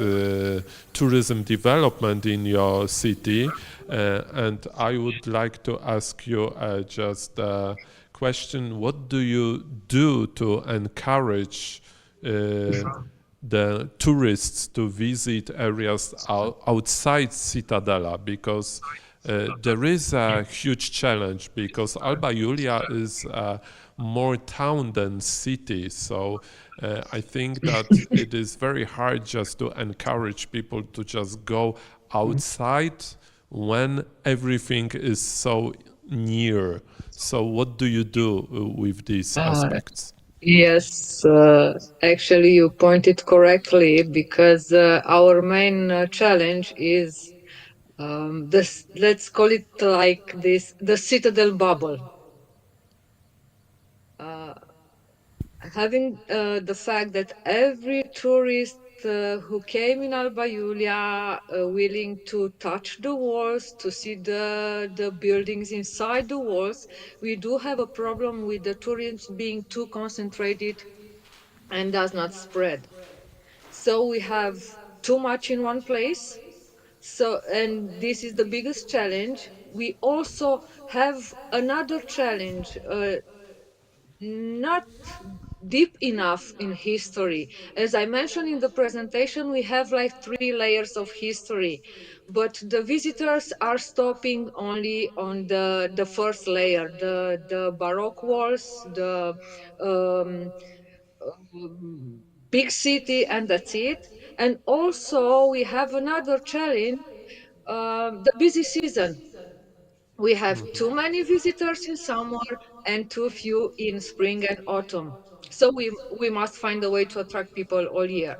Speaker 1: tourism development in your city. And I would like to ask you just a question: what do you do to encourage the tourists to visit areas outside Citadela? Because there is a huge challenge, because Alba Iulia is more town than city. So I think that it is very hard just to encourage people to just go outside when everything is so near. So what do you do with these aspects?
Speaker 6: Yes, actually, you pointed correctly, because our main challenge is this, let's call it like this, the Citadel bubble. Having the fact that every tourist who came in Alba Iulia willing to touch the walls, to see the buildings inside the walls, we do have a problem with the tourists being too concentrated and does not spread. So so we have too much in one place. So, and this is the biggest challenge. We also have another challenge, not deep enough in history. As I mentioned in the presentation, we have like 3 layers of history, but the visitors are stopping only on the first layer, the Baroque walls, the um, big city, and that's it. And also we have another challenge, the busy season. We have too many visitors in summer and too few in spring and autumn. So we must find a way to attract people all year.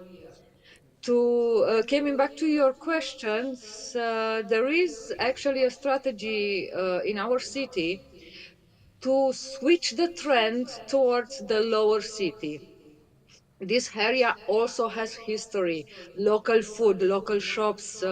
Speaker 6: To coming back to your questions, there is actually a strategy in our city to switch the trend towards the lower city. This area also has history, local food, local shops,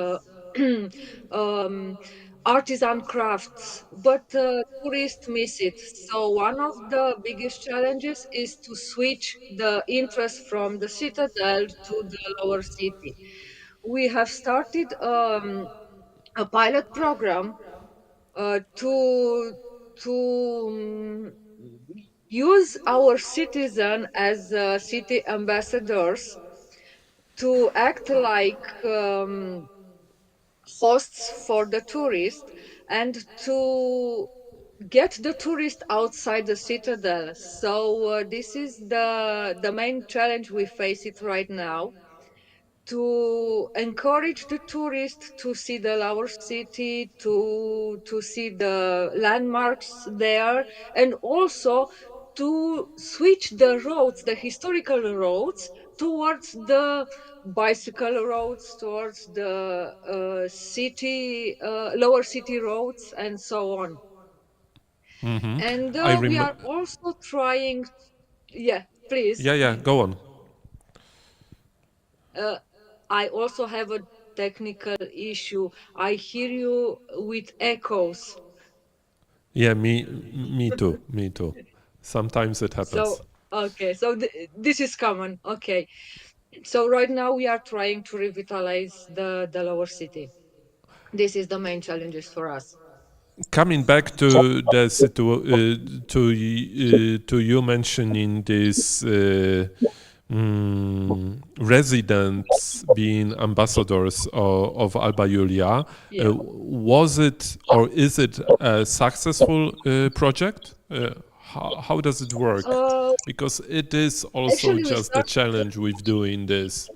Speaker 6: um, artisan crafts, but tourists miss it. So one of the biggest challenges is to switch the interest from the citadel to the lower city. We have started a pilot program to use our citizen as city ambassadors to act like hosts for the tourist and to get the tourist outside the citadel. So this is the main challenge we face it right now, to encourage the tourist to see the lower city, to see the landmarks there, and also to switch the roads, the historical roads, towards the bicycle roads, towards the city, lower city roads, and so on.
Speaker 1: Hmm.
Speaker 6: And
Speaker 1: I
Speaker 6: we
Speaker 1: rem.
Speaker 6: are also trying, yeah, please.
Speaker 1: Yeah, yeah. Go on.
Speaker 6: Uh, I also have a technical issue. I hear you with echoes.
Speaker 1: Yeah, me too. Me too. Sometimes it
Speaker 6: So,
Speaker 1: happens.
Speaker 6: okay, so this is common. Okay. So right now we are trying to revitalize the lower city. This is the main challenges for us.
Speaker 1: Coming back to the to you mentioning this residents being ambassadors of Alba Iulia,
Speaker 6: Yeah.
Speaker 1: was it or is it a successful project? How does it work?
Speaker 6: Uh,
Speaker 1: Because it is also
Speaker 6: Actually, we
Speaker 1: just the
Speaker 6: started.
Speaker 1: challenge with doing this.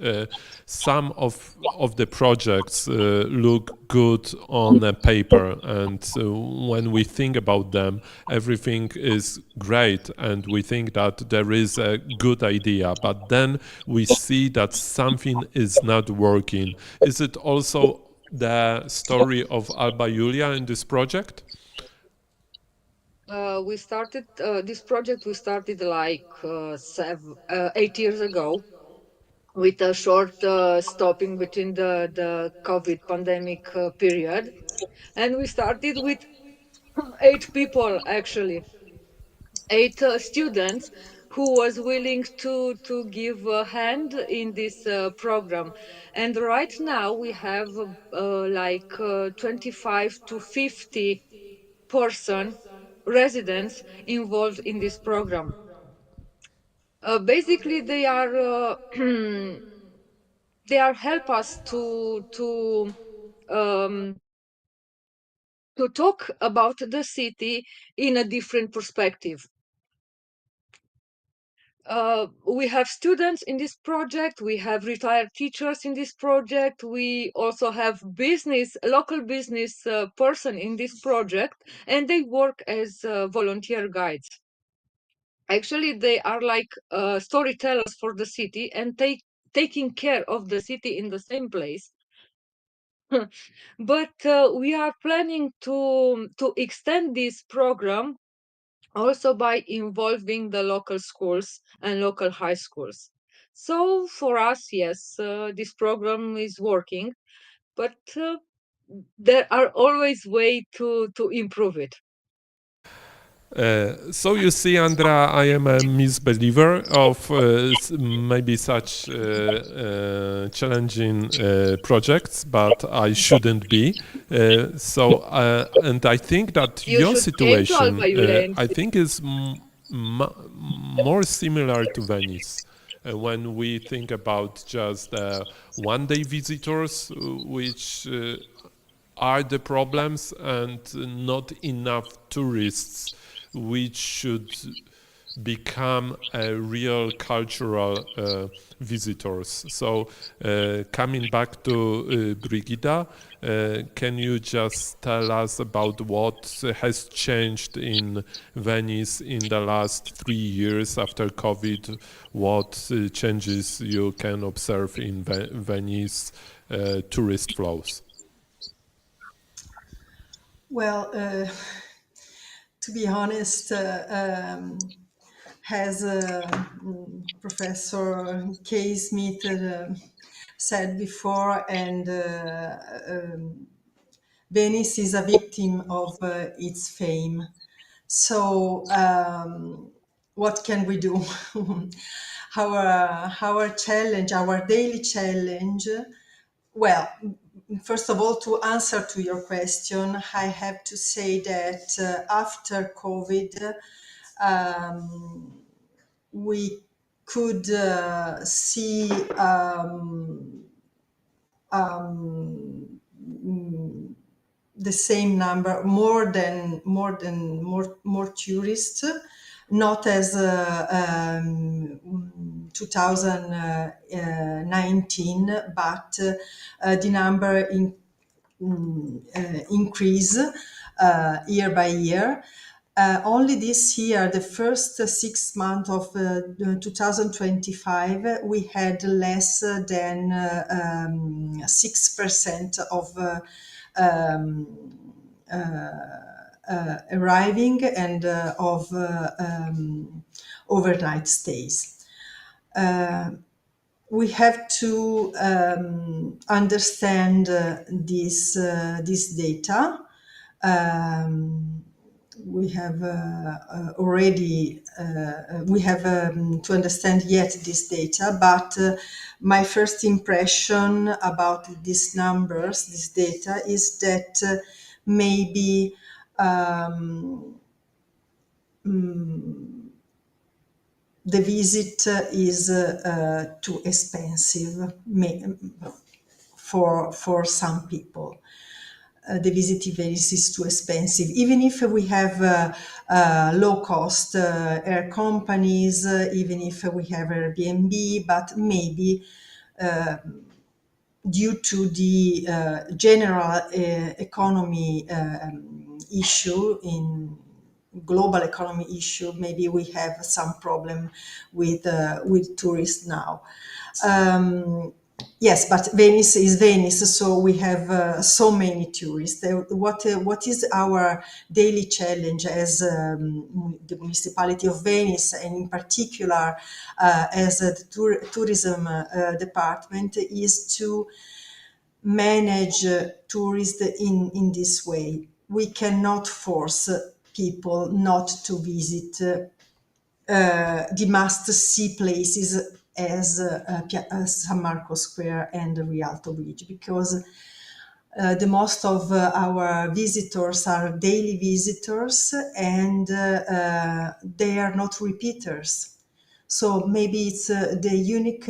Speaker 1: Some of the projects look good on a paper, and when we think about them, everything is great, and we think that there is a good idea. But then we see that something is not working. Is it also the story of Alba Iulia in this project?
Speaker 6: We started this project. We started like 8 years ago, with a short stopping between the COVID pandemic period, and we started with 8 people, actually, 8 students who was willing to give a hand in this program. And right now we have like 25 to 50 person residents involved in this program. Basically they are they are help us um, to talk about the city in a different perspective. We have students in this project, we have retired teachers in this project, we also have local business person in this project, and they work as volunteer guides. Actually, they are like storytellers for the city and taking care of the city in the same place. But we are planning to extend this program also by involving the local schools and local high schools. So for us, yes, this program is working, but there are always ways to improve it.
Speaker 1: So you see, Andrea, I am a misbeliever of maybe such challenging projects, but I shouldn't be. And I think that
Speaker 6: You
Speaker 1: your
Speaker 6: should aim to
Speaker 1: situation,
Speaker 6: Alba Iulian.
Speaker 1: I think, is more similar to Venice. When we think about just one-day visitors, which are the problems, and not enough tourists, which should become a real cultural visitors. So coming back to Brigida, can you just tell us about what has changed in Venice in the last 3 years after COVID? What changes you can observe in Venice tourist flows?
Speaker 7: Well, to be honest, as Professor Kay Smith said before, and Venice is a victim of its fame. So, what can we do? Our challenge, our daily challenge. Well, first of all, to answer to your question, I have to say that after COVID, we could see the same number, more tourists, not as 2019, but the number increase year by year. Only this year, the first 6 months of 2025, we had less than 6% of arriving and of overnight stays. We have to understand this data. We have already we have to understand yet this data, but my first impression about these numbers, this data, is that maybe the visit is too expensive for some people. The visit in Venice is too expensive. Even if we have low-cost air companies, even if we have Airbnb, but maybe due to the general economy issue, in global economy issue, maybe we have some problem with tourists now. Yes, but Venice is Venice, so we have so many tourists. What is our daily challenge as the municipality of Venice, and in particular as the tourism department, is to manage tourists in this way. We cannot force people not to visit the must-see places as San Marco Square and the Rialto Bridge, because the most of our visitors are daily visitors, and they are not repeaters. So maybe it's the unique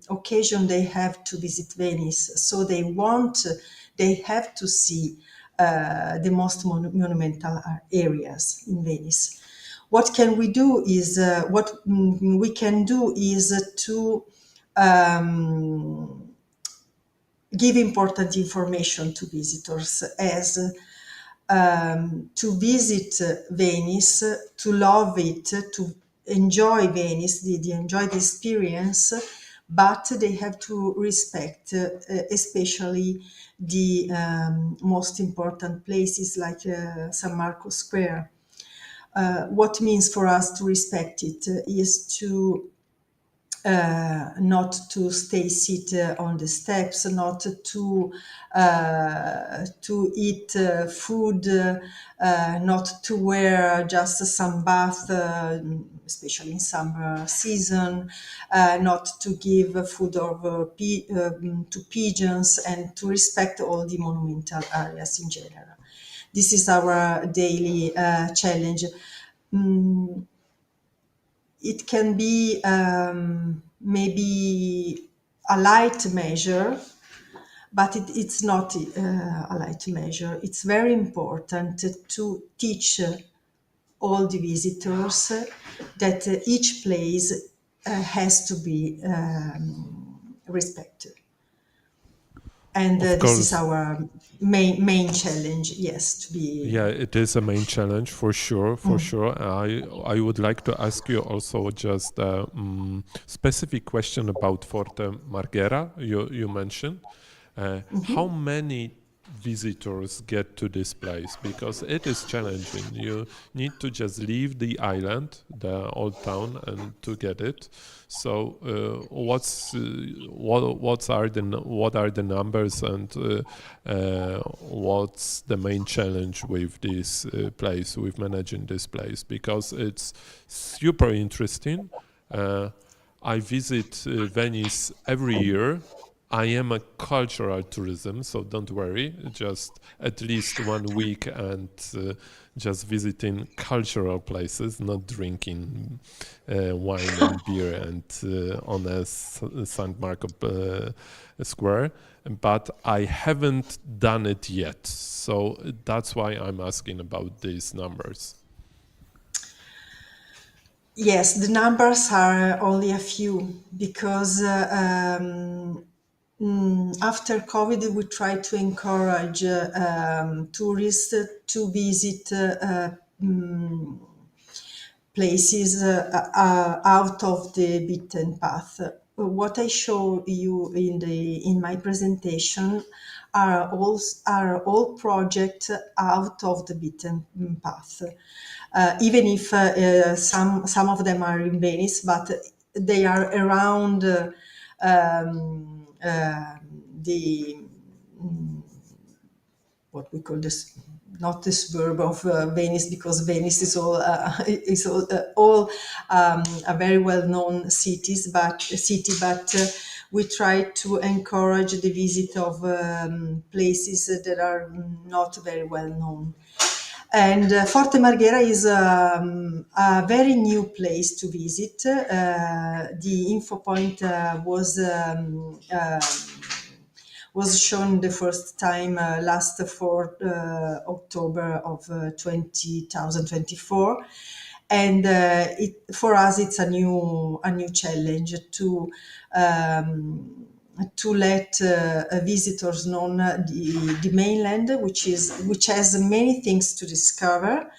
Speaker 7: occasion they have to visit Venice. So they have to see the most monumental areas in Venice. What can we do is to give important information to visitors, as to visit Venice, to love it, to enjoy Venice, enjoy the experience, but they have to respect especially the most important places like San Marco Square. What means for us to respect it is to not to stay seated on the steps, not to eat food, not to wear just some bath, especially in summer season, not to give food to pigeons, and to respect all the monumental areas in general. This is our daily challenge. It can be maybe a light measure, but it's not a light measure. It's very important to teach all the visitors that each place has to be respected. And
Speaker 1: Of
Speaker 7: this is
Speaker 1: course.
Speaker 7: our main challenge, yes, to be...
Speaker 1: Yeah, it is a main challenge for sure, for sure. I would like to ask you also just a specific question about Forte Marghera you mentioned. How many visitors get to this place? Because it is challenging. You need to just leave the island, the old town, and to get it. So, what are the numbers, and what's the main challenge with this place, with managing this place? Because it's super interesting. I visit Venice every year. I am a cultural tourism, so don't worry. Just at least 1 week and just visiting cultural places, not drinking wine and beer and on a St. Marco Square. But I haven't done it yet, so that's why I'm asking about these numbers.
Speaker 7: Yes, the numbers are only a few, because after COVID, we try to encourage tourists to visit places out of the beaten path. What I show you in my presentation are all projects out of the beaten path. Even if some of them are in Venice, but they are around the what we call this, not the suburb of Venice, because Venice is all a very well-known city, but we try to encourage the visit of places that are not very well known. And Forte Marghera is a very new place to visit. The info point was shown the first time last 4 October of 2024, and for us it's a new challenge to let visitors know the mainland, which has many things to discover.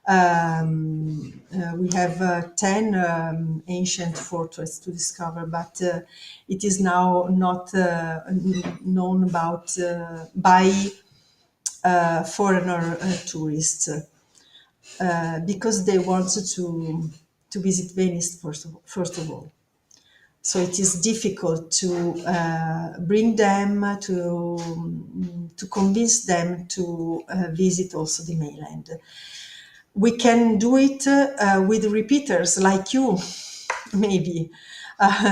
Speaker 7: We have 10 ancient fortresses to discover, but it is now not known about by foreigner tourists, because they want to visit Venice first of all. So it is difficult to bring them, to convince them to visit also the mainland. We can do it with repeaters like you, maybe.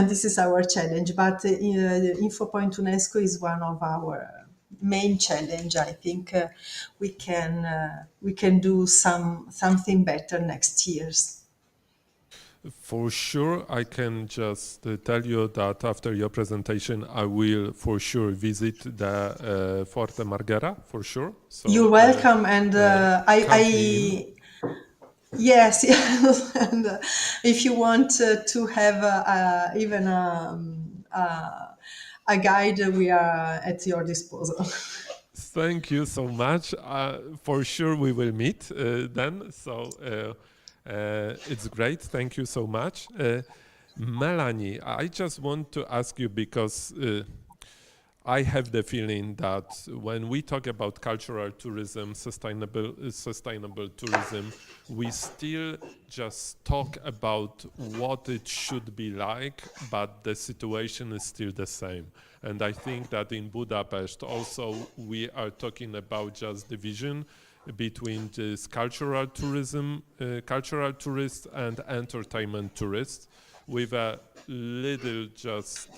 Speaker 7: This is our challenge, but Info Point UNESCO is one of our main challenge. I think we can do something better next years.
Speaker 1: For sure, I can just tell you that after your presentation, I will for sure visit the Forte Marghera, for sure. So,
Speaker 7: you're welcome, and yes, yes. And if you want to have even a guide, we are at your disposal.
Speaker 1: Thank you so much. For sure, we will meet then. So it's great. Thank you so much. Melanie, I just want to ask you, because I have the feeling that when we talk about cultural tourism, sustainable tourism, we still just talk about what it should be like, but the situation is still the same. And I think that in Budapest also we are talking about just division between this cultural tourism, cultural tourists and entertainment tourists, with a little just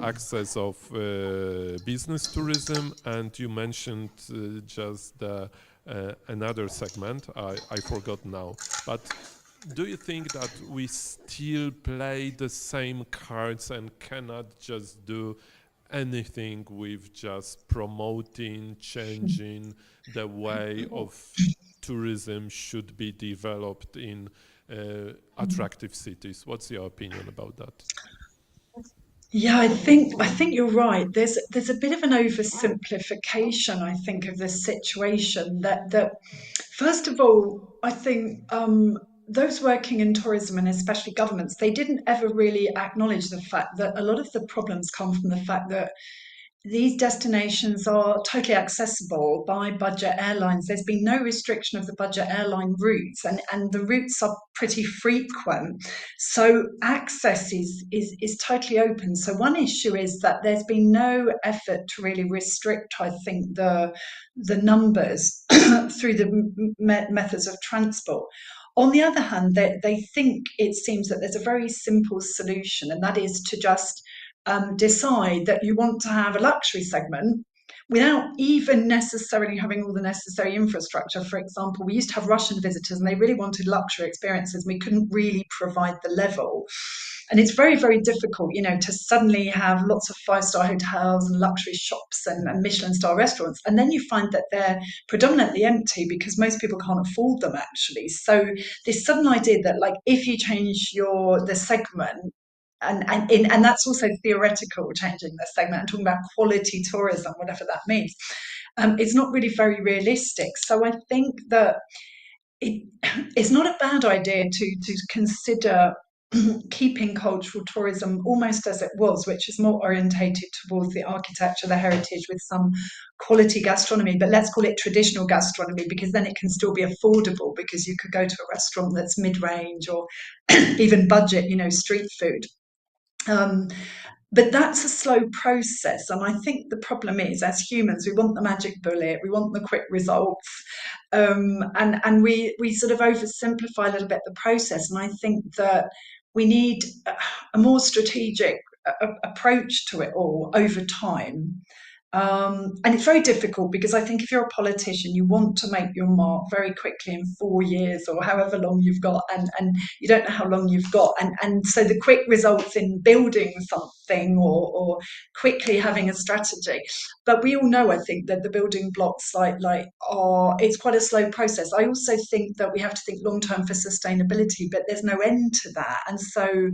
Speaker 1: access of business tourism, and you mentioned just the, another segment, I forgot now. But do you think that we still play the same cards and cannot just do anything with just promoting, changing the way of tourism should be developed in attractive cities? What's your opinion about that?
Speaker 3: Yeah, I think you're right. There's a bit of an oversimplification, I think, of this situation. That first of all, I think those working in tourism and especially governments, they didn't ever really acknowledge the fact that a lot of the problems come from the fact that these destinations are totally accessible by budget airlines. There's been no restriction of the budget airline routes, and the routes are pretty frequent. So access is totally open. So one issue is that there's been no effort to really restrict, I think, the numbers through the methods of transport. On the other hand, they think it seems that there's a very simple solution, and that is to just decide that you want to have a luxury segment without even necessarily having all the necessary infrastructure. For example, we used to have Russian visitors and they really wanted luxury experiences. We couldn't really provide the level. And it's very, very difficult, to suddenly have lots of five-star hotels and luxury shops and Michelin-star restaurants. And then you find that they're predominantly empty because most people can't afford them, actually. So this sudden idea that, like, if you change the segment, and that's also theoretical, changing the segment. I'm talking about quality tourism, whatever that means. It's not really very realistic. So I think that it's not a bad idea to consider keeping cultural tourism almost as it was, which is more orientated towards the architecture, the heritage, with some quality gastronomy, but let's call it traditional gastronomy, because then it can still be affordable, because you could go to a restaurant that's mid-range or even budget, street food. But that's a slow process. And I think the problem is, as humans, we want the magic bullet, we want the quick results. And we sort of oversimplify a little bit the process. And I think that we need a more strategic approach to it all over time. And it's very difficult because I think if you're a politician, you want to make your mark very quickly in 4 years or however long you've got, and you don't know how long you've got. And so the quick results in building something or quickly having a strategy. But we all know, I think, that the building blocks it's quite a slow process. I also think that we have to think long term for sustainability, but there's no end to that. And so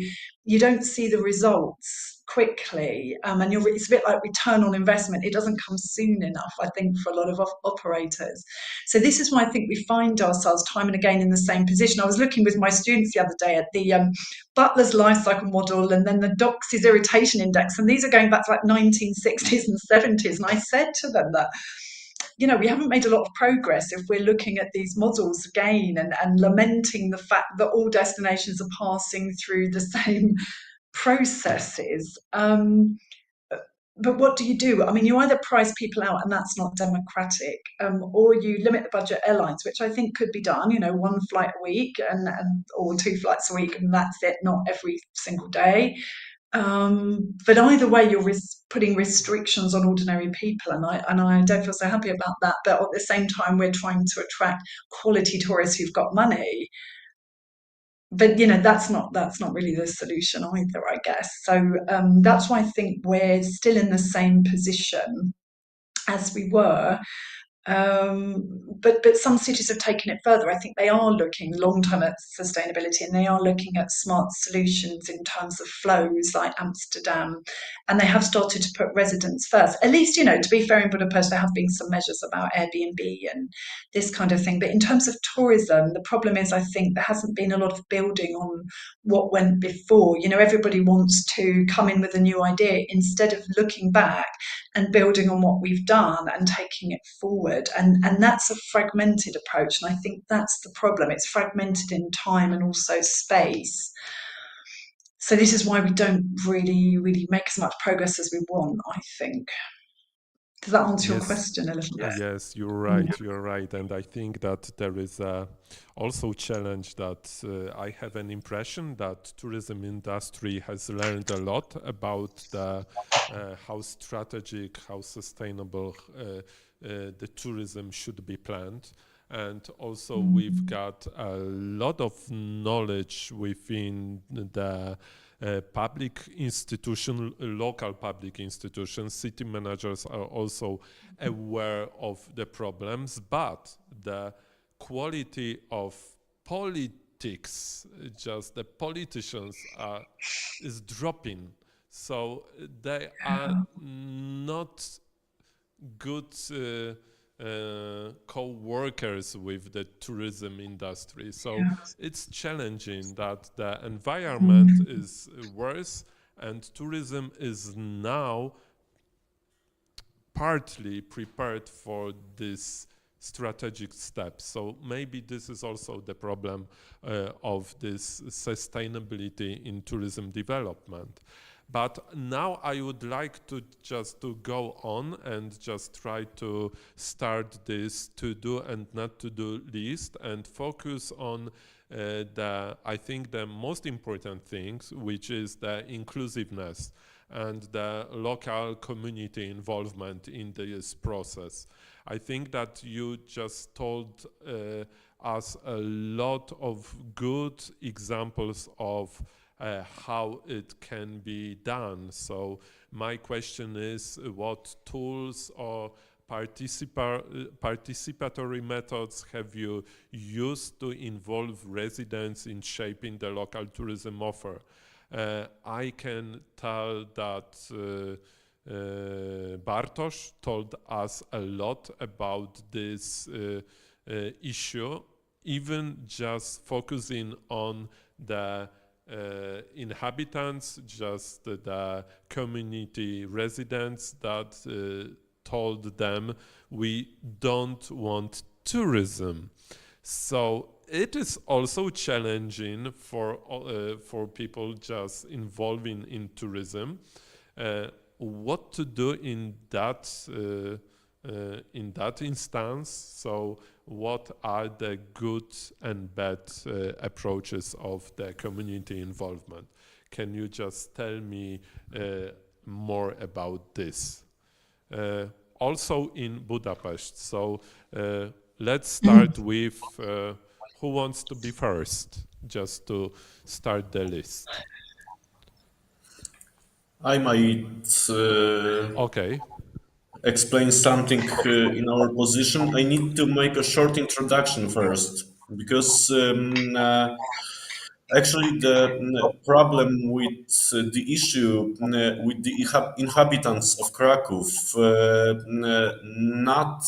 Speaker 3: you don't see the results quickly, and it's a bit like return on investment. It doesn't come soon enough, I think, for a lot of operators. So this is why I think we find ourselves time and again in the same position. I was looking with my students the other day at the Butler's life cycle model and then the Doxy's irritation index, and these are going back to like 1960s and 70s. And I said to them that we haven't made a lot of progress if we're looking at these models again and lamenting the fact that all destinations are passing through the same processes. But what do? I mean, you either price people out, and that's not democratic, or you limit the budget airlines, which I think could be done, one flight a week or 2 flights a week, and that's it, not every single day. But either way, you're putting restrictions on ordinary people, and I don't feel so happy about that. But at the same time, we're trying to attract quality tourists who've got money. But that's not really the solution either, I guess. So that's why I think we're still in the same position as we were. But some cities have taken it further. I think they are looking long term at sustainability, and they are looking at smart solutions in terms of flows, like Amsterdam, and they have started to put residents first. At least, to be fair, in Budapest there have been some measures about Airbnb and this kind of thing. But in terms of tourism, the problem is, I think there hasn't been a lot of building on what went before. Everybody wants to come in with a new idea instead of looking back and building on what we've done and taking it forward. And that's a fragmented approach. And I think that's the problem. It's fragmented in time and also space. So this is why we don't really make as much progress as we want, I think. Does that answer your question a little bit?
Speaker 1: Yes, you're right. And I think that there is also a challenge that I have an impression that tourism industry has learned a lot about how strategic, how sustainable the tourism should be planned. And also we've got a lot of knowledge within the public institution, local public institutions. City managers are also aware of the problems, but the quality of politics, just the politicians is dropping. So they are not good co-workers with the tourism industry. So it's challenging that the environment is worse and tourism is now partly prepared for this strategic steps. So maybe this is also the problem of this sustainability in tourism development. But now I would like to just to go on and just try to start this to do and not to do list and focus on I think the most important things, which is the inclusiveness and the local community involvement in this process. I think that you just told us a lot of good examples of how it can be done. So my question is, what tools or participatory methods have you used to involve residents in shaping the local tourism offer? I can tell that Bartosz told us a lot about this issue, even just focusing on the inhabitants, just the community residents that told them we don't want tourism. So it is also challenging for people just involving in tourism. What to do in that instance? So what are the good and bad approaches of the community involvement? Can you just tell me more about this? Also in Budapest. So let's start with who wants to be first, just to start the list.
Speaker 4: I might explain something in our position. I need to make a short introduction first, because actually the problem with the issue with the inhabitants of Kraków not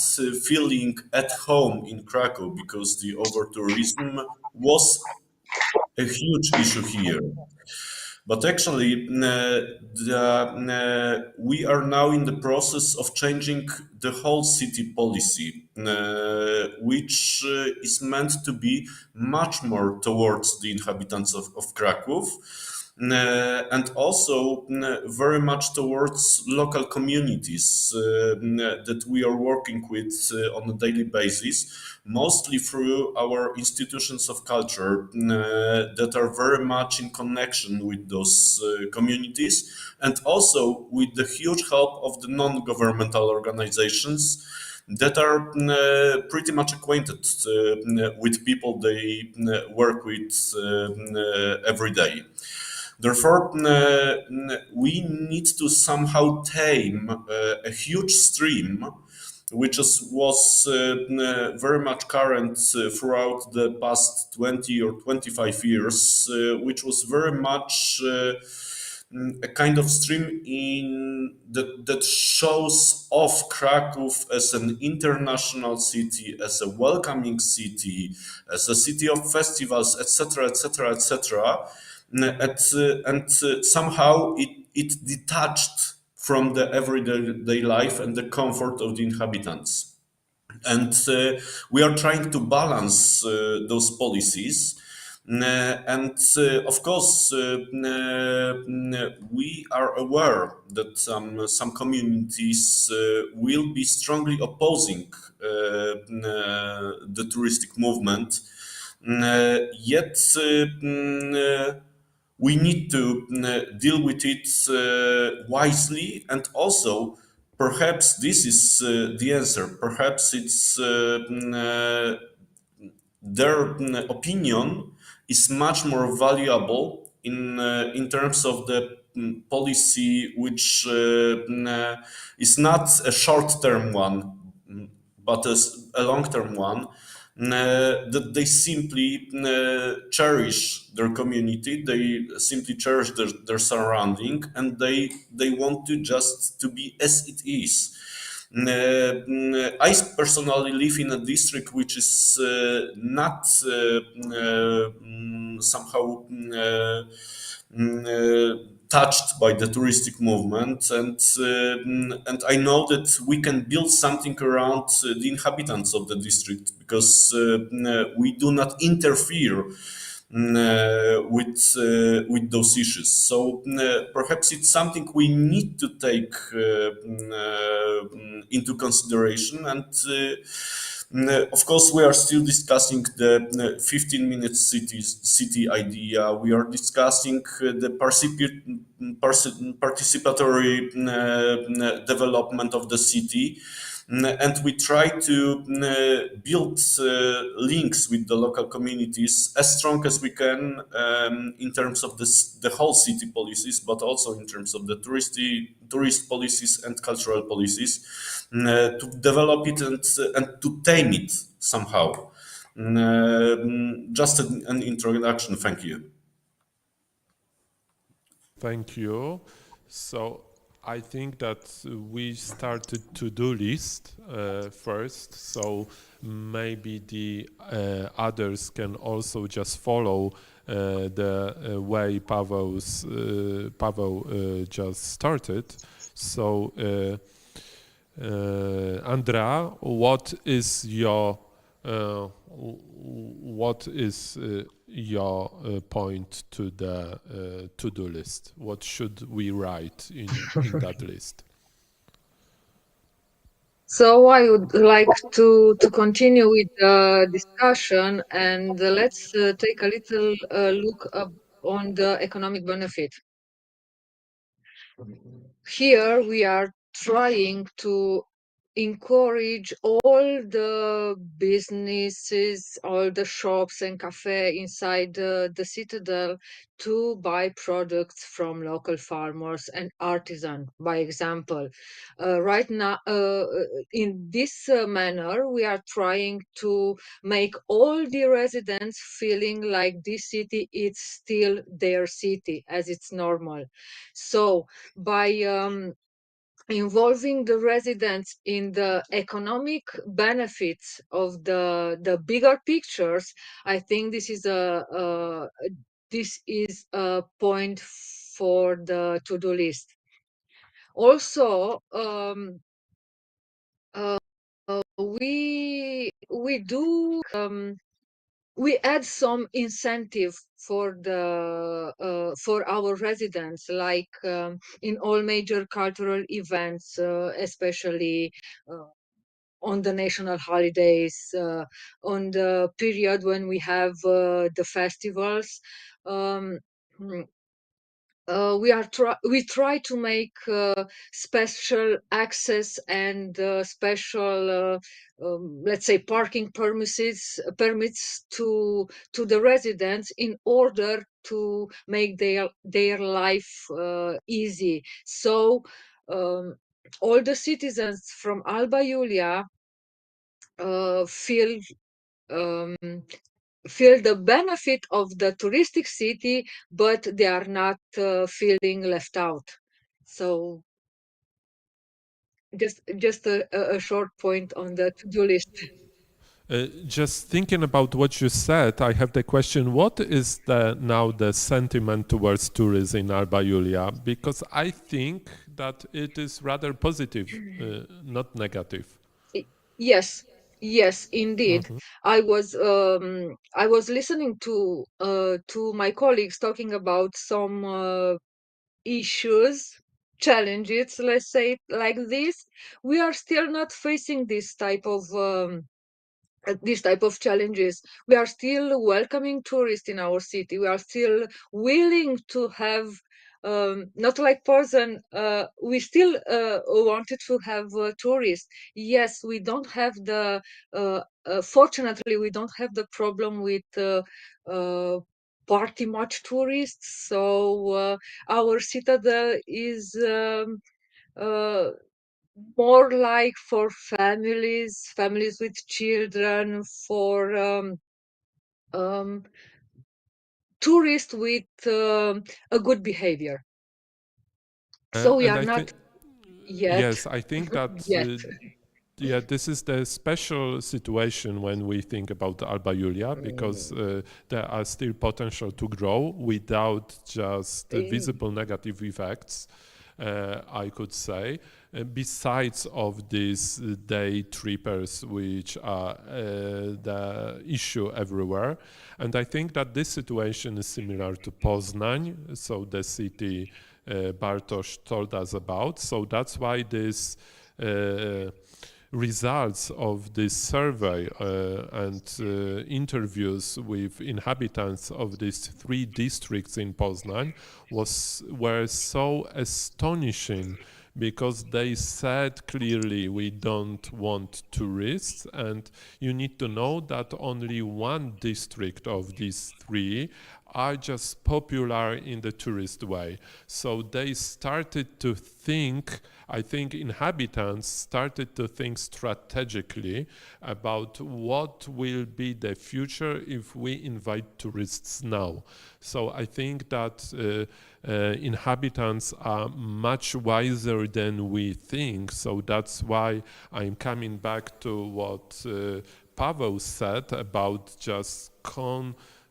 Speaker 4: feeling at home in Krakow because the over-tourism was a huge issue here. But actually, we are now in the process of changing the whole city policy, which is meant to be much more towards the inhabitants of Kraków, and also very much towards local communities that we are working with on a daily basis, mostly through our institutions of culture that are very much in connection with those communities, and also with the huge help of the non-governmental organizations that are pretty much acquainted with people they work with every day. Therefore, we need to somehow tame a huge stream which was very much current throughout the past 20 or 25 years, which was very much a kind of stream that shows off Krakow as an international city, as a welcoming city, as a city of festivals, etc., etc., etc. And somehow it detached from the everyday life and the comfort of the inhabitants. And we are trying to balance those policies. And of course, we are aware that some communities will be strongly opposing the touristic movement. Yet we need to deal with it wisely, and also perhaps this is the answer. Perhaps it's their opinion is much more valuable in terms of the policy, which is not a short-term one, but a long-term one. That they simply cherish their community, they simply cherish their surrounding, and they want to just to be as it is. I personally live in a district which is not somehow touched by the touristic movement, and I know that we can build something around the inhabitants of the district, because we do not interfere with those issues. So perhaps it's something we need to take into consideration. And of course, we are still discussing the 15-minute city idea. We are discussing the participatory development of the city. And we try to build links with the local communities as strong as we can, in terms of the whole city policies, but also in terms of the tourist policies and cultural policies, to develop it and to tame it somehow. Just an introduction. Thank you.
Speaker 1: Thank you. So I think that we started to-do list first, so maybe the others can also just follow the way Paweł just started. So Andrea, what is your point to the to-do list? What should we write in that list?
Speaker 6: So I would like to continue with the discussion, and let's take a little look on the economic benefit. Here we are trying to encourage all the businesses, all the shops and cafe inside the citadel to buy products from local farmers and artisan, by example. Right now, in this manner, we are trying to make all the residents feeling like this city is still their city, as it's normal. So by involving the residents in the economic benefits of the bigger pictures, I think this is a point for the to-do list. Also, we do we add some incentive for our residents, like in all major cultural events, especially on the national holidays, on the period when we have the festivals. Um, we try to make special access and special let's say parking permits to the residents in order to make their life easy. So all the citizens from Alba Iulia feel um, feel the benefit of the touristic city, but they are not feeling left out. So just a short point on the to-do list.
Speaker 1: Just thinking about what you said, I have the question: what is now the sentiment towards tourism in Alba Iulia? Because I think that it is rather positive, not negative.
Speaker 6: Yes, yes, indeed.
Speaker 1: Mhm.
Speaker 6: I was listening to my colleagues talking about some issues, challenges, let's say it like this. We are still not facing this type of challenges. We are still welcoming tourists in our city. We are still willing to have, not like Posen, we still wanted to have tourists. Yes, we don't have fortunately, we don't have the problem with uh, party much tourists. So our citadel is uh, more like for families with children, for um, tourists with a good behavior. So we
Speaker 1: And
Speaker 6: are
Speaker 1: I
Speaker 6: not
Speaker 1: think,
Speaker 6: yet
Speaker 1: yes, I think that
Speaker 6: yet.
Speaker 1: yeah, this is the special situation when we think about Alba Iulia, because there are still potential to grow without just visible negative effects, I could say, besides of these day trippers, which are the issue everywhere. And I think that this situation is similar to Poznań, so the city Bartosz told us about. So that's why this results of this survey and interviews with inhabitants of these 3 districts in Poznań were so astonishing, because they said clearly, we don't want tourists, and you need to know that only 1 district of these 3 are just popular in the tourist way. So they started to think, I think inhabitants started to think strategically about what will be the future if we invite tourists now. So I think that inhabitants are much wiser than we think. So that's why I'm coming back to what Paweł said about just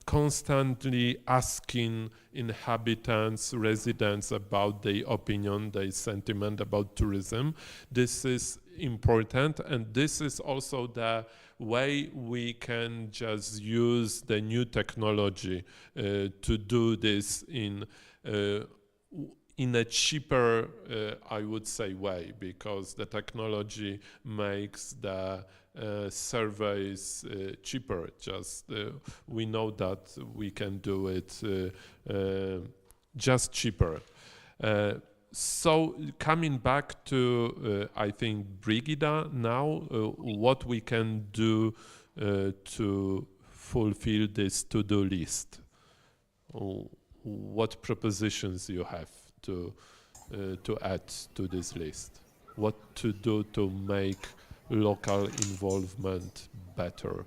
Speaker 1: constantly asking inhabitants, residents about their opinion, their sentiment about tourism. This is important, and this is also the way we can just use the new technology to do this in a cheaper, I would say, way, because the technology makes the surveys cheaper. Just we know that we can do it just cheaper. So coming back to, I think, Brigida now, what we can do to fulfill this to-do list. What propositions you have to add to this list? What to do to make local involvement better?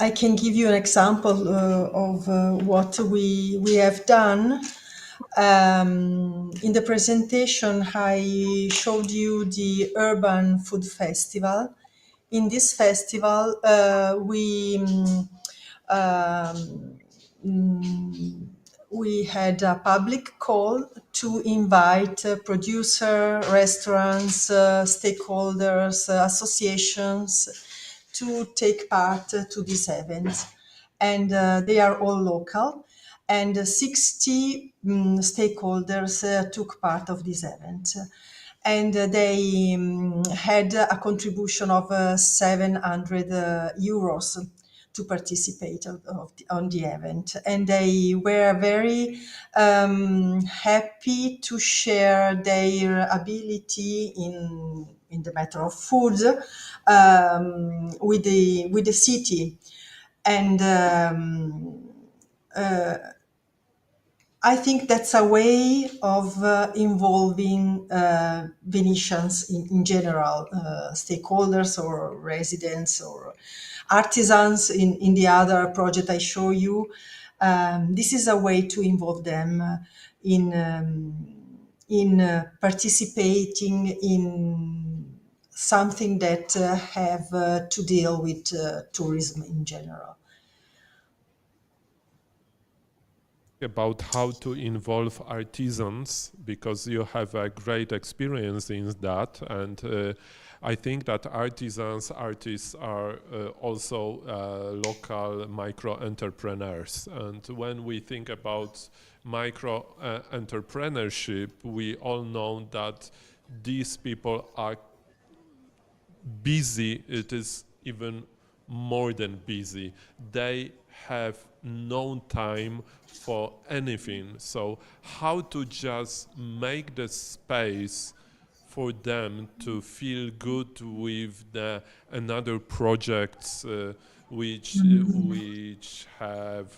Speaker 7: I can give you an example of what we have done. In the presentation, I showed you the Urban Food Festival. In this festival, we had a public call to invite producer, restaurants, stakeholders, associations to take part to this event. And they are all local. And 60 stakeholders took part of this event. And they had a contribution of 700 euros to participate on the event. And they were very happy to share their ability in the matter of food with the city. And I think that's a way of involving Venetians in general, stakeholders or residents or artisans in the other project I show you. This is a way to involve them in participating in something that have to deal with tourism in general.
Speaker 1: About how to involve artisans, because you have a great experience in that, and I think that artists are also local micro entrepreneurs. And when we think about micro entrepreneurship, we all know that these people are busy. It is even more than busy. They have no time for anything. So how to just make the space for them to feel good with the another projects which have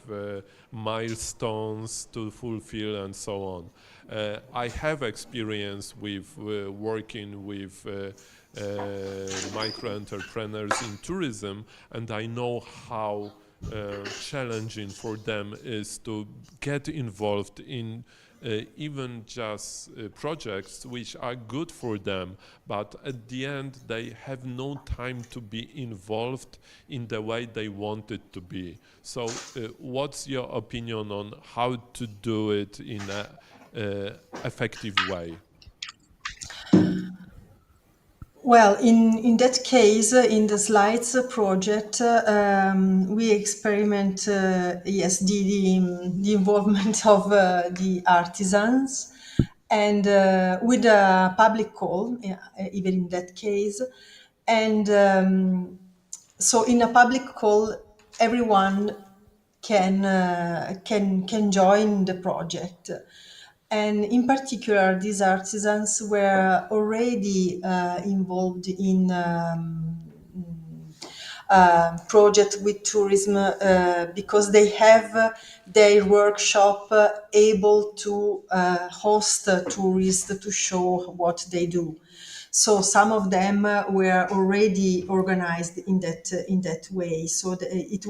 Speaker 1: milestones to fulfill and so on. I have experience with working with micro entrepreneurs in tourism, and I know how challenging for them is to get involved in even just projects which are good for them, but at the end they have no time to be involved in the way they want it to be. So what's your opinion on how to do it in an effective way?
Speaker 7: Well, in that case, in the slides project, we experiment, yes, the involvement of the artisans, and with a public call, even in that case, and so in a public call, everyone can join the project. And in particular, these artisans were already involved in project with tourism because they have their workshop able to host tourists to show what they do. So some of them were already organized in that way. So it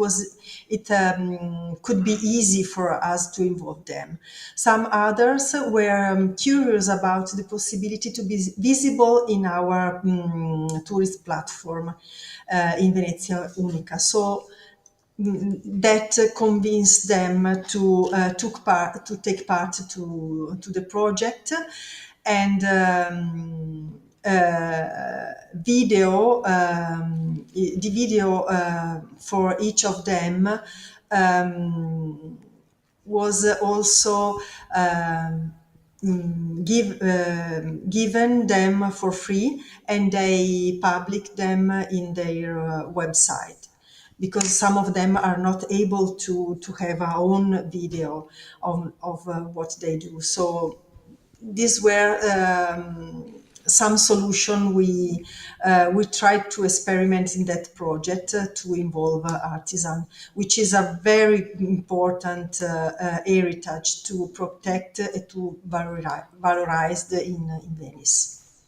Speaker 7: could be easy for us to involve them. Some others were curious about the possibility to be visible in our tourist platform in Venezia Unica. So that convinced them to take part to the project, and the video for each of them was also given them for free, and they published them in their website, because some of them are not able to have our own video of what they do. So these were some solution we tried to experiment in that project to involve artisan, which is a very important heritage to protect and to valorize in Venice.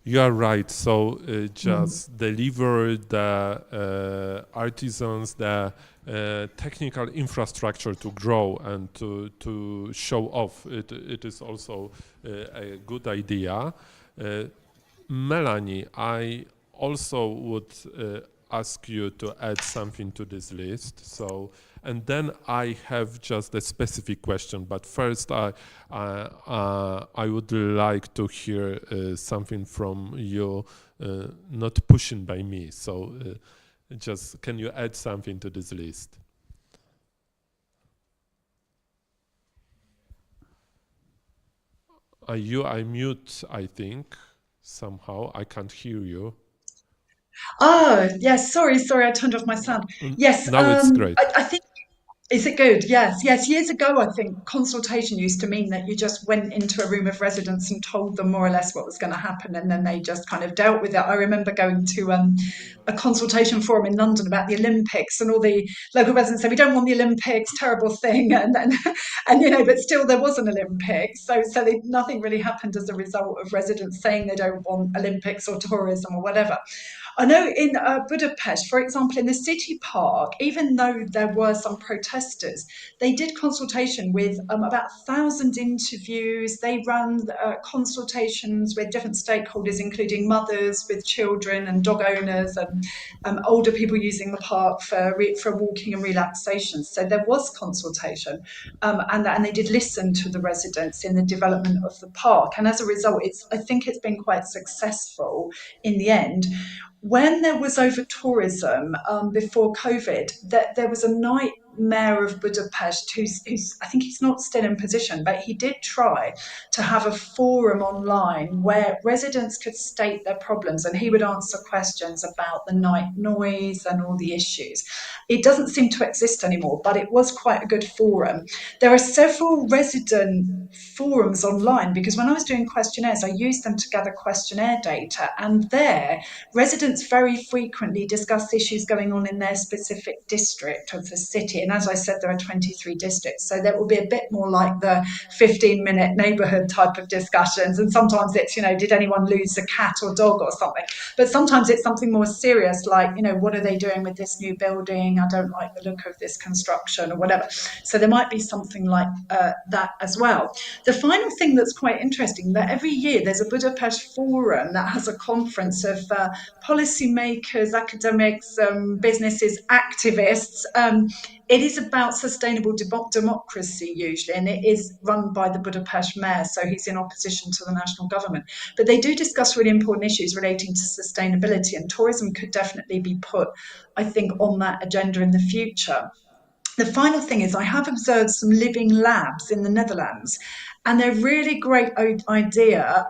Speaker 1: You are right. So just deliver the artisans the technical infrastructure to grow and to show off. It is also a good idea. Melanie, I also would ask you to add something to this list. So, and then I have just a specific question. But first, I would like to hear something from you, not pushing by me. So, just can you add something to this list? I mute, I think, somehow. I can't hear you.
Speaker 3: Oh, yes. Sorry. I turned off my sound. Yes.
Speaker 1: Now it's great.
Speaker 3: I think Is it good? Yes, yes. Years ago, I think consultation used to mean that you just went into a room of residents and told them more or less what was going to happen, and then they just kind of dealt with it. I remember going to a consultation forum in London about the Olympics, and all the local residents said, "We don't want the Olympics, terrible thing," and then, but still there was an Olympics. So nothing really happened as a result of residents saying they don't want Olympics or tourism or whatever. I know in Budapest, for example, in the city park, even though there were some protesters, they did consultation with about 1,000 interviews. They ran consultations with different stakeholders, including mothers with children and dog owners and older people using the park for walking and relaxation. So there was consultation, and they did listen to the residents in the development of the park. And as a result, I think it's been quite successful in the end. When there was over tourism before COVID, there was a mayor of Budapest who's I think he's not still in position, but he did try to have a forum online where residents could state their problems and he would answer questions about the night noise and all the issues. It doesn't seem to exist anymore, but it was quite a good forum. There are several resident forums online because when I was doing questionnaires, I used them to gather questionnaire data, and there residents very frequently discuss issues going on in their specific district of the city. And as I said, there are 23 districts. So there will be a bit more like the 15-minute neighbourhood type of discussions. And sometimes it's, did anyone lose a cat or dog or something? But sometimes it's something more serious, like, what are they doing with this new building? I don't like the look of this construction or whatever. So there might be something like that as well. The final thing that's quite interesting, that every year there's a Budapest forum that has a conference of policymakers, academics, businesses, activists. It is about sustainable democracy usually, and it is run by the Budapest mayor, so he's in opposition to the national government. But they do discuss really important issues relating to sustainability, and tourism could definitely be put, I think, on that agenda in the future. The final thing is I have observed some living labs in the Netherlands, and they're really great idea,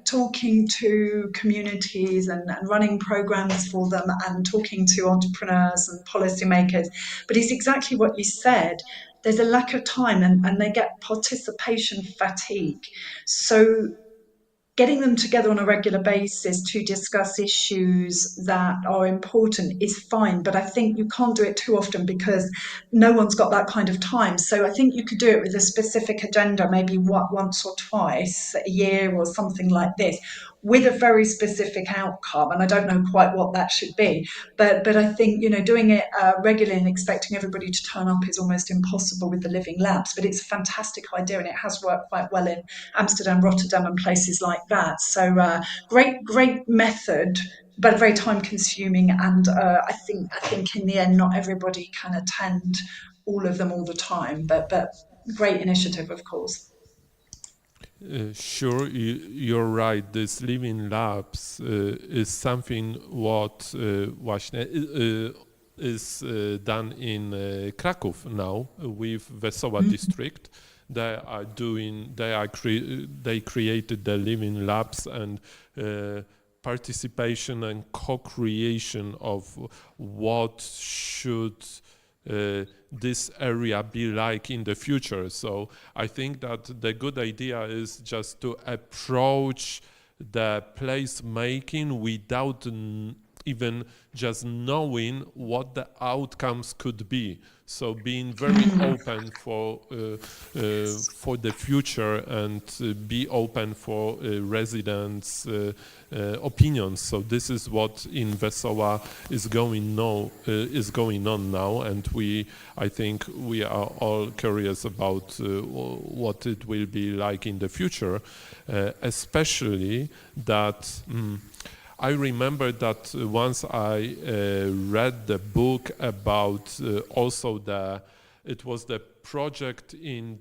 Speaker 3: talking to communities and running programs for them and talking to entrepreneurs and policymakers. But it's exactly what you said. There's a lack of time and they get participation fatigue. So getting them together on a regular basis to discuss issues that are important is fine, but I think you can't do it too often because no one's got that kind of time. So I think you could do it with a specific agenda, maybe once or twice a year or something like this, with a very specific outcome. And I don't know quite what that should be, but I think doing it regularly and expecting everybody to turn up is almost impossible with the living labs. But it's a fantastic idea, and it has worked quite well in Amsterdam, Rotterdam, and places like that. So great method, but very time consuming. And I think in the end, not everybody can attend all of them all the time. But great initiative, of course.
Speaker 1: Sure, you're right. This living labs is something what właśnie is done in Kraków now with Wesoła district. They created the living labs and participation and co-creation of what should this area be like in the future. So I think that the good idea is just to approach the place making without even just knowing what the outcomes could be. So being very open for the future and be open for residents' opinions. So this is what in Wesoła is going on now, and I think we are all curious about what it will be like in the future, especially that. I remember that once I read the book about it was the project in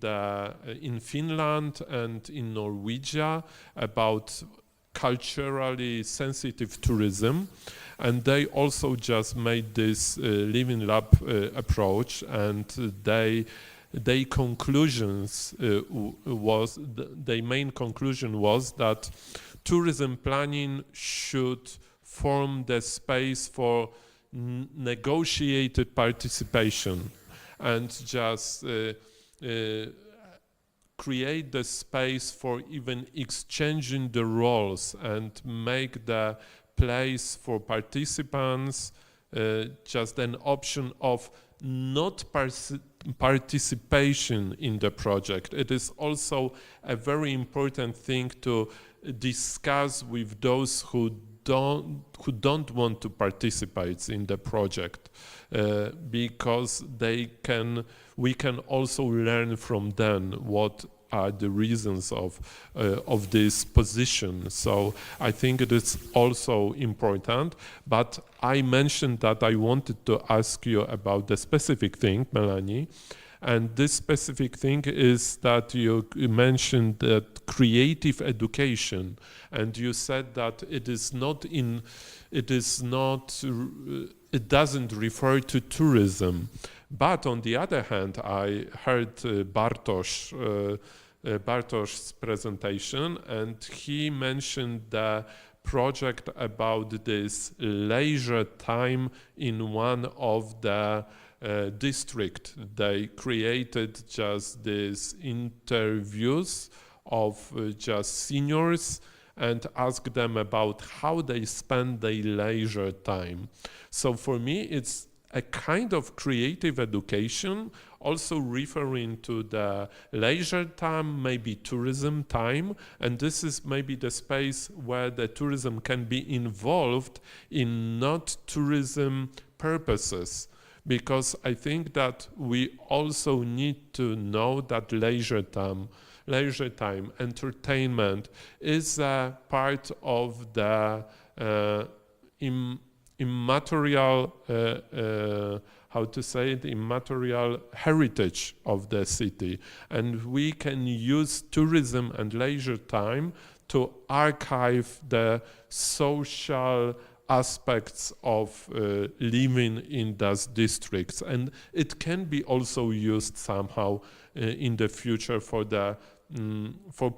Speaker 1: Finland and in Norwegia about culturally sensitive tourism, and they also just made this living lab approach, and their main conclusion was that tourism planning should form the space for negotiated participation. and just create the space for even exchanging the roles and make the place for participants just an option of not participation in the project. It is also a very important thing to discuss with those who don't want to participate in the project, because we can also learn from them what are the reasons of this position. So I think it is also important. But I mentioned that I wanted to ask you about the specific thing, Melanie. And this specific thing is that you mentioned that creative education, and you said that it doesn't refer to tourism. But on the other hand, I heard Bartosz's presentation, and he mentioned the project about this leisure time in one of the district. They created just these interviews of just seniors and asked them about how they spend their leisure time. So for me, it's a kind of creative education, also referring to the leisure time, maybe tourism time, and this is maybe the space where the tourism can be involved in not tourism purposes. Because I think that we also need to know that leisure time, entertainment is a part of the immaterial, immaterial heritage of the city. And we can use tourism and leisure time to archive the social aspects of living in those districts, and it can be also used somehow in the future for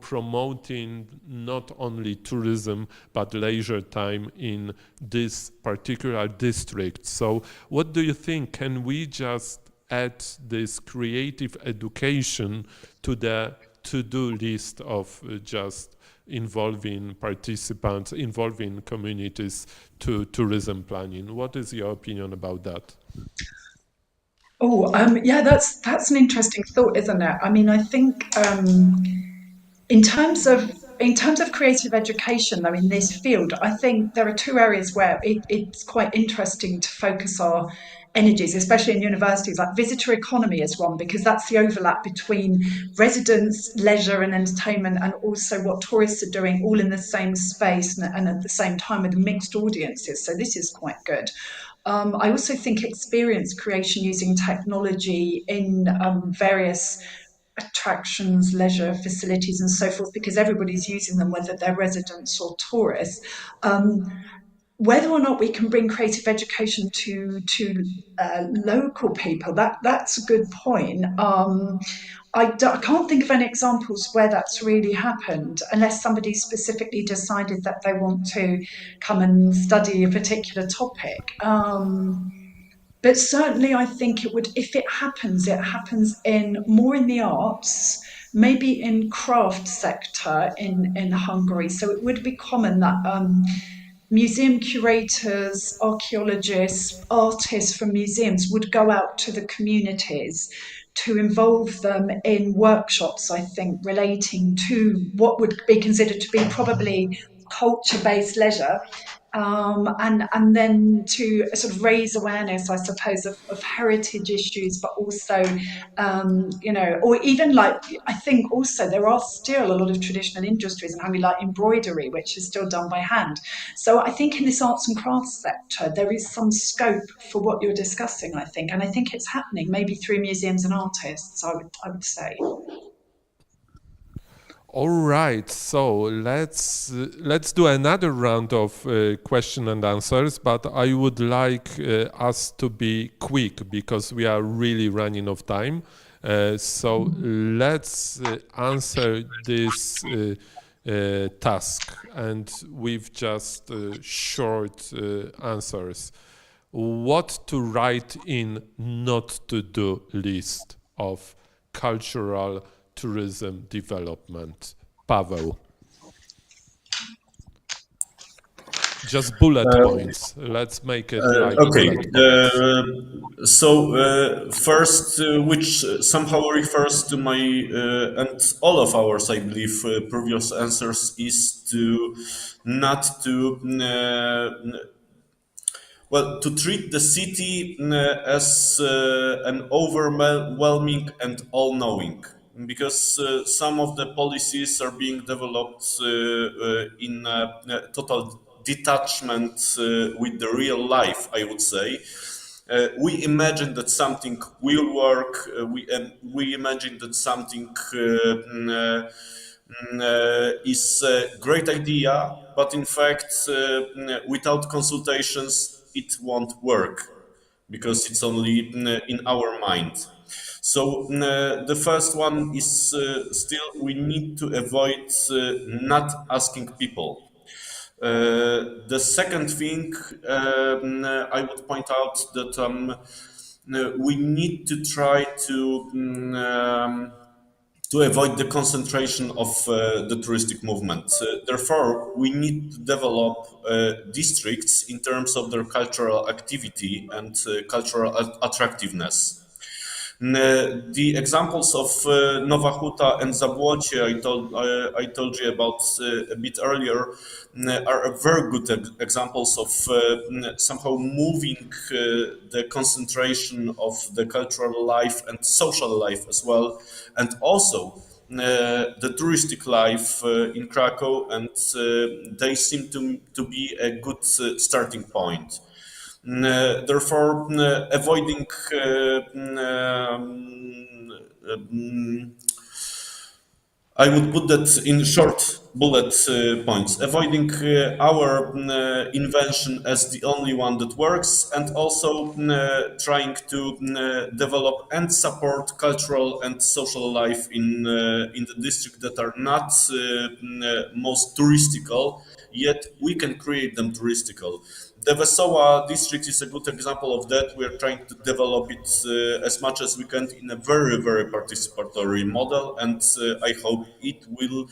Speaker 1: promoting not only tourism but leisure time in this particular district. So what do you think? Can we just add this creative education to the to-do list of just involving participants, involving communities to tourism planning? What is your opinion about that?
Speaker 3: Oh, yeah, that's an interesting thought, isn't it? I mean, I think in terms of creative education, though, in this field, I think there are two areas where it's quite interesting to focus our energies, especially in universities. Like visitor economy is one, because that's the overlap between residents, leisure and entertainment, and also what tourists are doing, all in the same space and at the same time with mixed audiences. So this is quite good. I also think experience creation using technology in various attractions, leisure facilities, and so forth, because everybody's using them, whether they're residents or tourists. Whether or not we can bring creative education to local people, that's a good point. I can't think of any examples where that's really happened, unless somebody specifically decided that they want to come and study a particular topic. But certainly, I think it would. If it happens in more in the arts, maybe in craft sector in Hungary. So it would be common that museum curators, archaeologists, artists from museums would go out to the communities to involve them in workshops, I think, relating to what would be considered to be probably culture-based leisure, and then to sort of raise awareness, I suppose, of heritage issues, but also, or even like, I think also there are still a lot of traditional industries in Hungary, like embroidery, which is still done by hand. So I think in this arts and crafts sector, there is some scope for what you're discussing, I think, and I think it's happening maybe through museums and artists, I would say.
Speaker 1: All right, so let's do another round of question and answers, but I would like us to be quick because we are really running out of time. So let's answer this task and with just short answers. what to write in not to do list of cultural tourism development? Paweł. Just bullet points. Let's make it like
Speaker 4: Okay.
Speaker 1: bullet points.
Speaker 4: First, which somehow refers to my and all of ours, I believe, previous answers, is to not to well, to treat the city as an overwhelming and all-knowing, because some of the policies are being developed in total detachment with the real life, I would say. We imagine that something will work. We imagine that something is a great idea, but in fact, without consultations, it won't work because it's only in our mind. So the first one is still we need to avoid not asking people. The second thing I would point out that we need to try to avoid the concentration of the touristic movement. Therefore, we need to develop districts in terms of their cultural activity and cultural attractiveness. The examples of Nowa Huta and Zabłocie I told you about a bit earlier are very good examples of somehow moving the concentration of the cultural life and social life as well, and also the touristic life in Krakow, and they seem to be a good starting point. Therefore, avoiding I would put that in short bullet points, avoiding our invention as the only one that works, and also trying to develop and support cultural and social life in the district that are not most touristical, yet we can create them touristical. The Wesoła district is a good example of that. We are trying to develop it as much as we can in a very, very participatory model, and I hope it will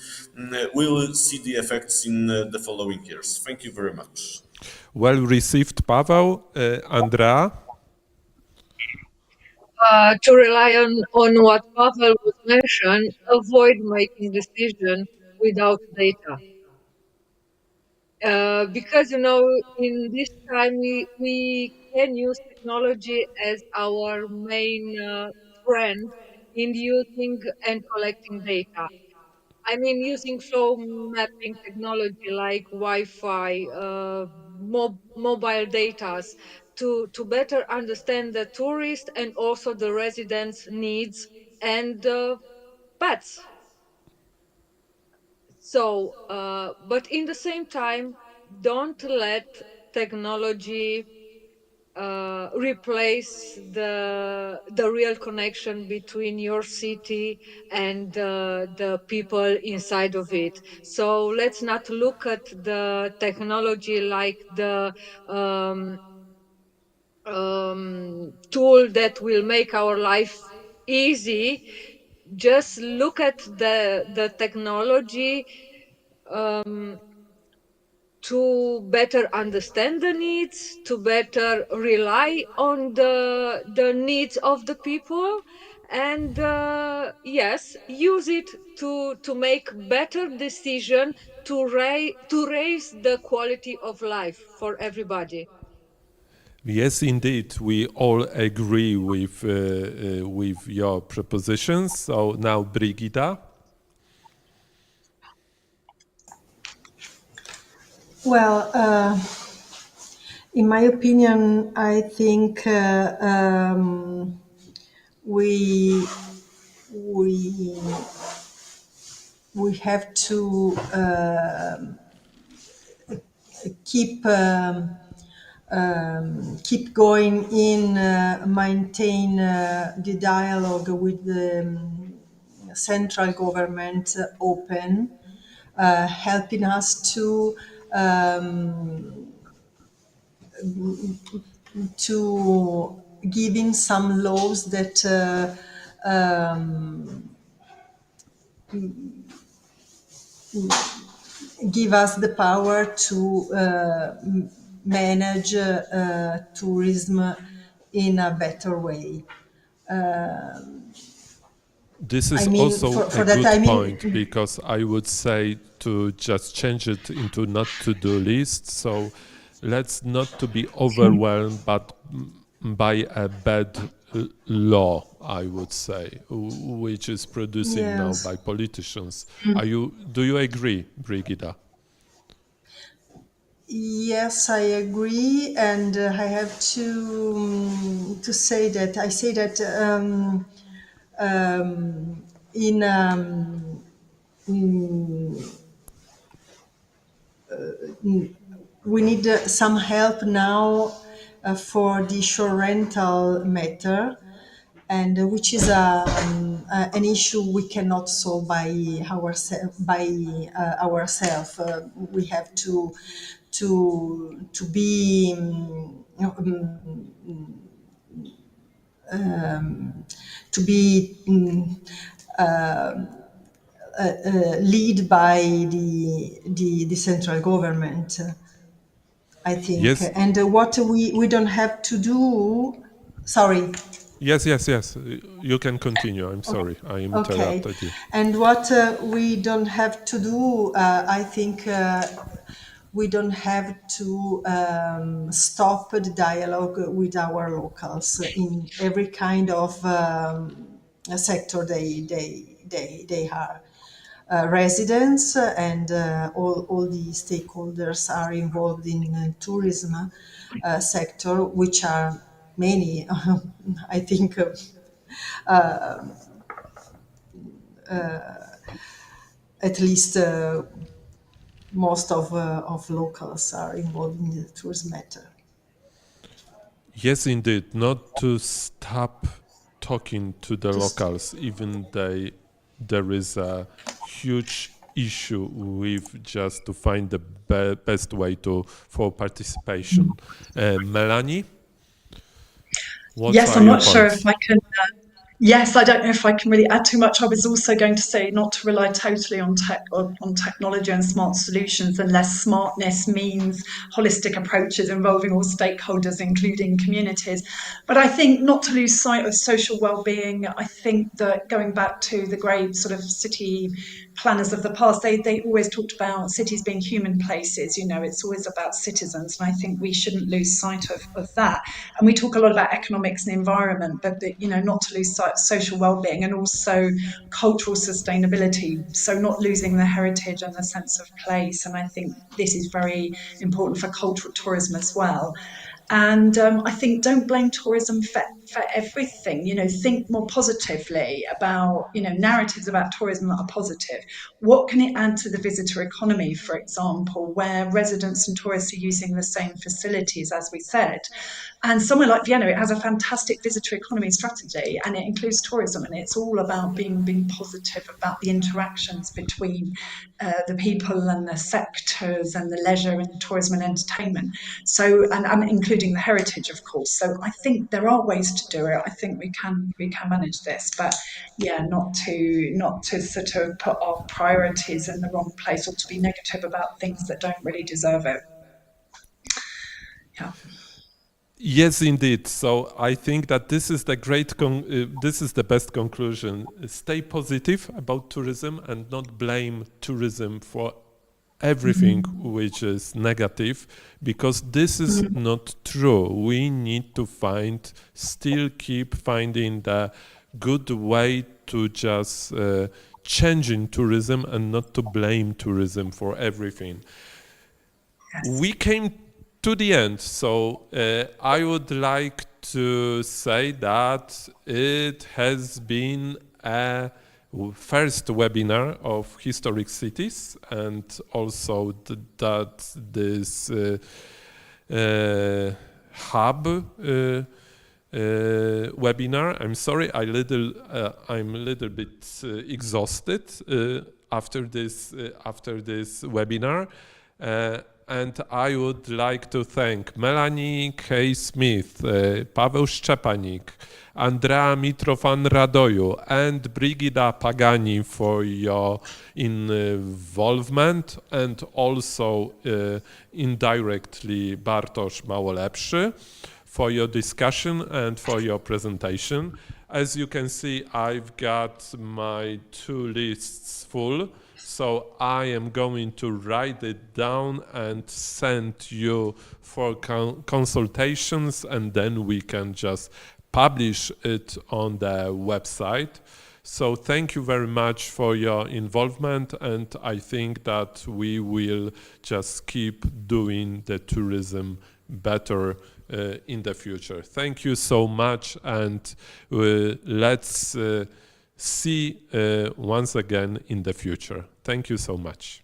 Speaker 4: see the effects in the following years. Thank you very much.
Speaker 1: Well received, Paweł. Andrea?
Speaker 6: To rely on what Pavel was mentioned, avoid making decision without data. Because in this time we can use technology as our main friend in using and collecting data. I mean, using flow mapping technology like Wi-Fi, mobile datas to better understand the tourist and also the residents' needs and pets. So, but in the same time, don't let technology replace the real connection between your city and the people inside of it. So let's not look at the technology like the um, tool that will make our life easy. Just look at the technology to better understand the needs, to better rely on the needs of the people, and yes, use it to make better decision to raise the quality of life for everybody.
Speaker 1: Yes, indeed. We all agree with your propositions. So now, Brigida.
Speaker 7: Well, in my opinion, I think we we we have to keep keep going in maintain the dialogue with the central government open, helping us to to giving some laws that give us the power to manage tourism in a better way.
Speaker 1: This is
Speaker 7: I mean,
Speaker 1: also
Speaker 7: for
Speaker 1: a
Speaker 7: that,
Speaker 1: good
Speaker 7: I mean,
Speaker 1: point, because I would say to just change it into not to-do list. So let's not to be overwhelmed but by a bad law, I would say, which is producing now
Speaker 7: yes.
Speaker 1: by politicians. Do you agree, Brigida?
Speaker 7: Yes, I agree, and I have to say that I say that in we need some help now for the shore rental matter, and which is an issue we cannot solve by ourselves. We have to be to be lead by the central government, I think.
Speaker 1: Yes.
Speaker 7: And what we don't have to do. Sorry.
Speaker 1: Yes. You can continue. I'm sorry, I
Speaker 7: Okay.
Speaker 1: interrupted you.
Speaker 7: And what we don't have to do, I think we don't have to stop the dialogue with our locals in every kind of sector they are. Residents and all the stakeholders are involved in tourism sector, which are many. I think at least most of locals are involved in the tourism matter.
Speaker 1: Yes, indeed. Not to stop talking to the locals, even there is a huge issue with just to find the best way for participation. Melanie?
Speaker 3: Yes, I'm not sure if I can. Yes, I don't know if I can really add too much. I was also going to say not to rely totally on technology and smart solutions, unless smartness means holistic approaches involving all stakeholders, including communities. But I think not to lose sight of social well-being. I think that going back to the great sort of city planners of the past, they always talked about cities being human places. You know, it's always about citizens, and I think we shouldn't lose sight of that. And we talk a lot about economics and environment, but you know, not to lose sight of social well-being and also cultural sustainability. So not losing the heritage and the sense of place. And I think this is very important for cultural tourism as well. And I think don't blame tourism for everything. You know, think more positively about, you know, narratives about tourism that are positive. What can it add to the visitor economy, for example, where residents and tourists are using the same facilities, as we said? And somewhere like Vienna, it has a fantastic visitor economy strategy, and it includes tourism, and it's all about being positive about the interactions between the people and the sectors and the leisure and the tourism and entertainment. So, and including the heritage, of course. So, I think there are ways to do it. I think we can manage this, but yeah, not to sort of put our priorities in the wrong place or to be negative about things that don't really deserve it. Yeah.
Speaker 1: Yes, indeed. So I think that this is this is the best conclusion. Stay positive about tourism and not blame tourism for everything which is negative, because this is not true. We need to still keep finding the good way to just change in tourism and not to blame tourism for everything.
Speaker 3: Yes.
Speaker 1: We came to the end, so I would like to say that it has been a first webinar of historic cities, and also that this hub webinar. I'm sorry, I'm a little bit exhausted after this webinar. And I would like to thank Melanie K. Smith, Paweł Szczepanik, Andrea Mitrofan-Radoju, and Brigida Pagani for your involvement, and also indirectly Bartosz Małolepszy for your discussion and for your presentation. As you can see, I've got my 2 lists full. So I am going to write it down and send you for consultations, and then we can just publish it on the website. So thank you very much for your involvement, and I think that we will just keep doing the tourism better in the future. Thank you so much, and let's see once again in the future. Thank you so much.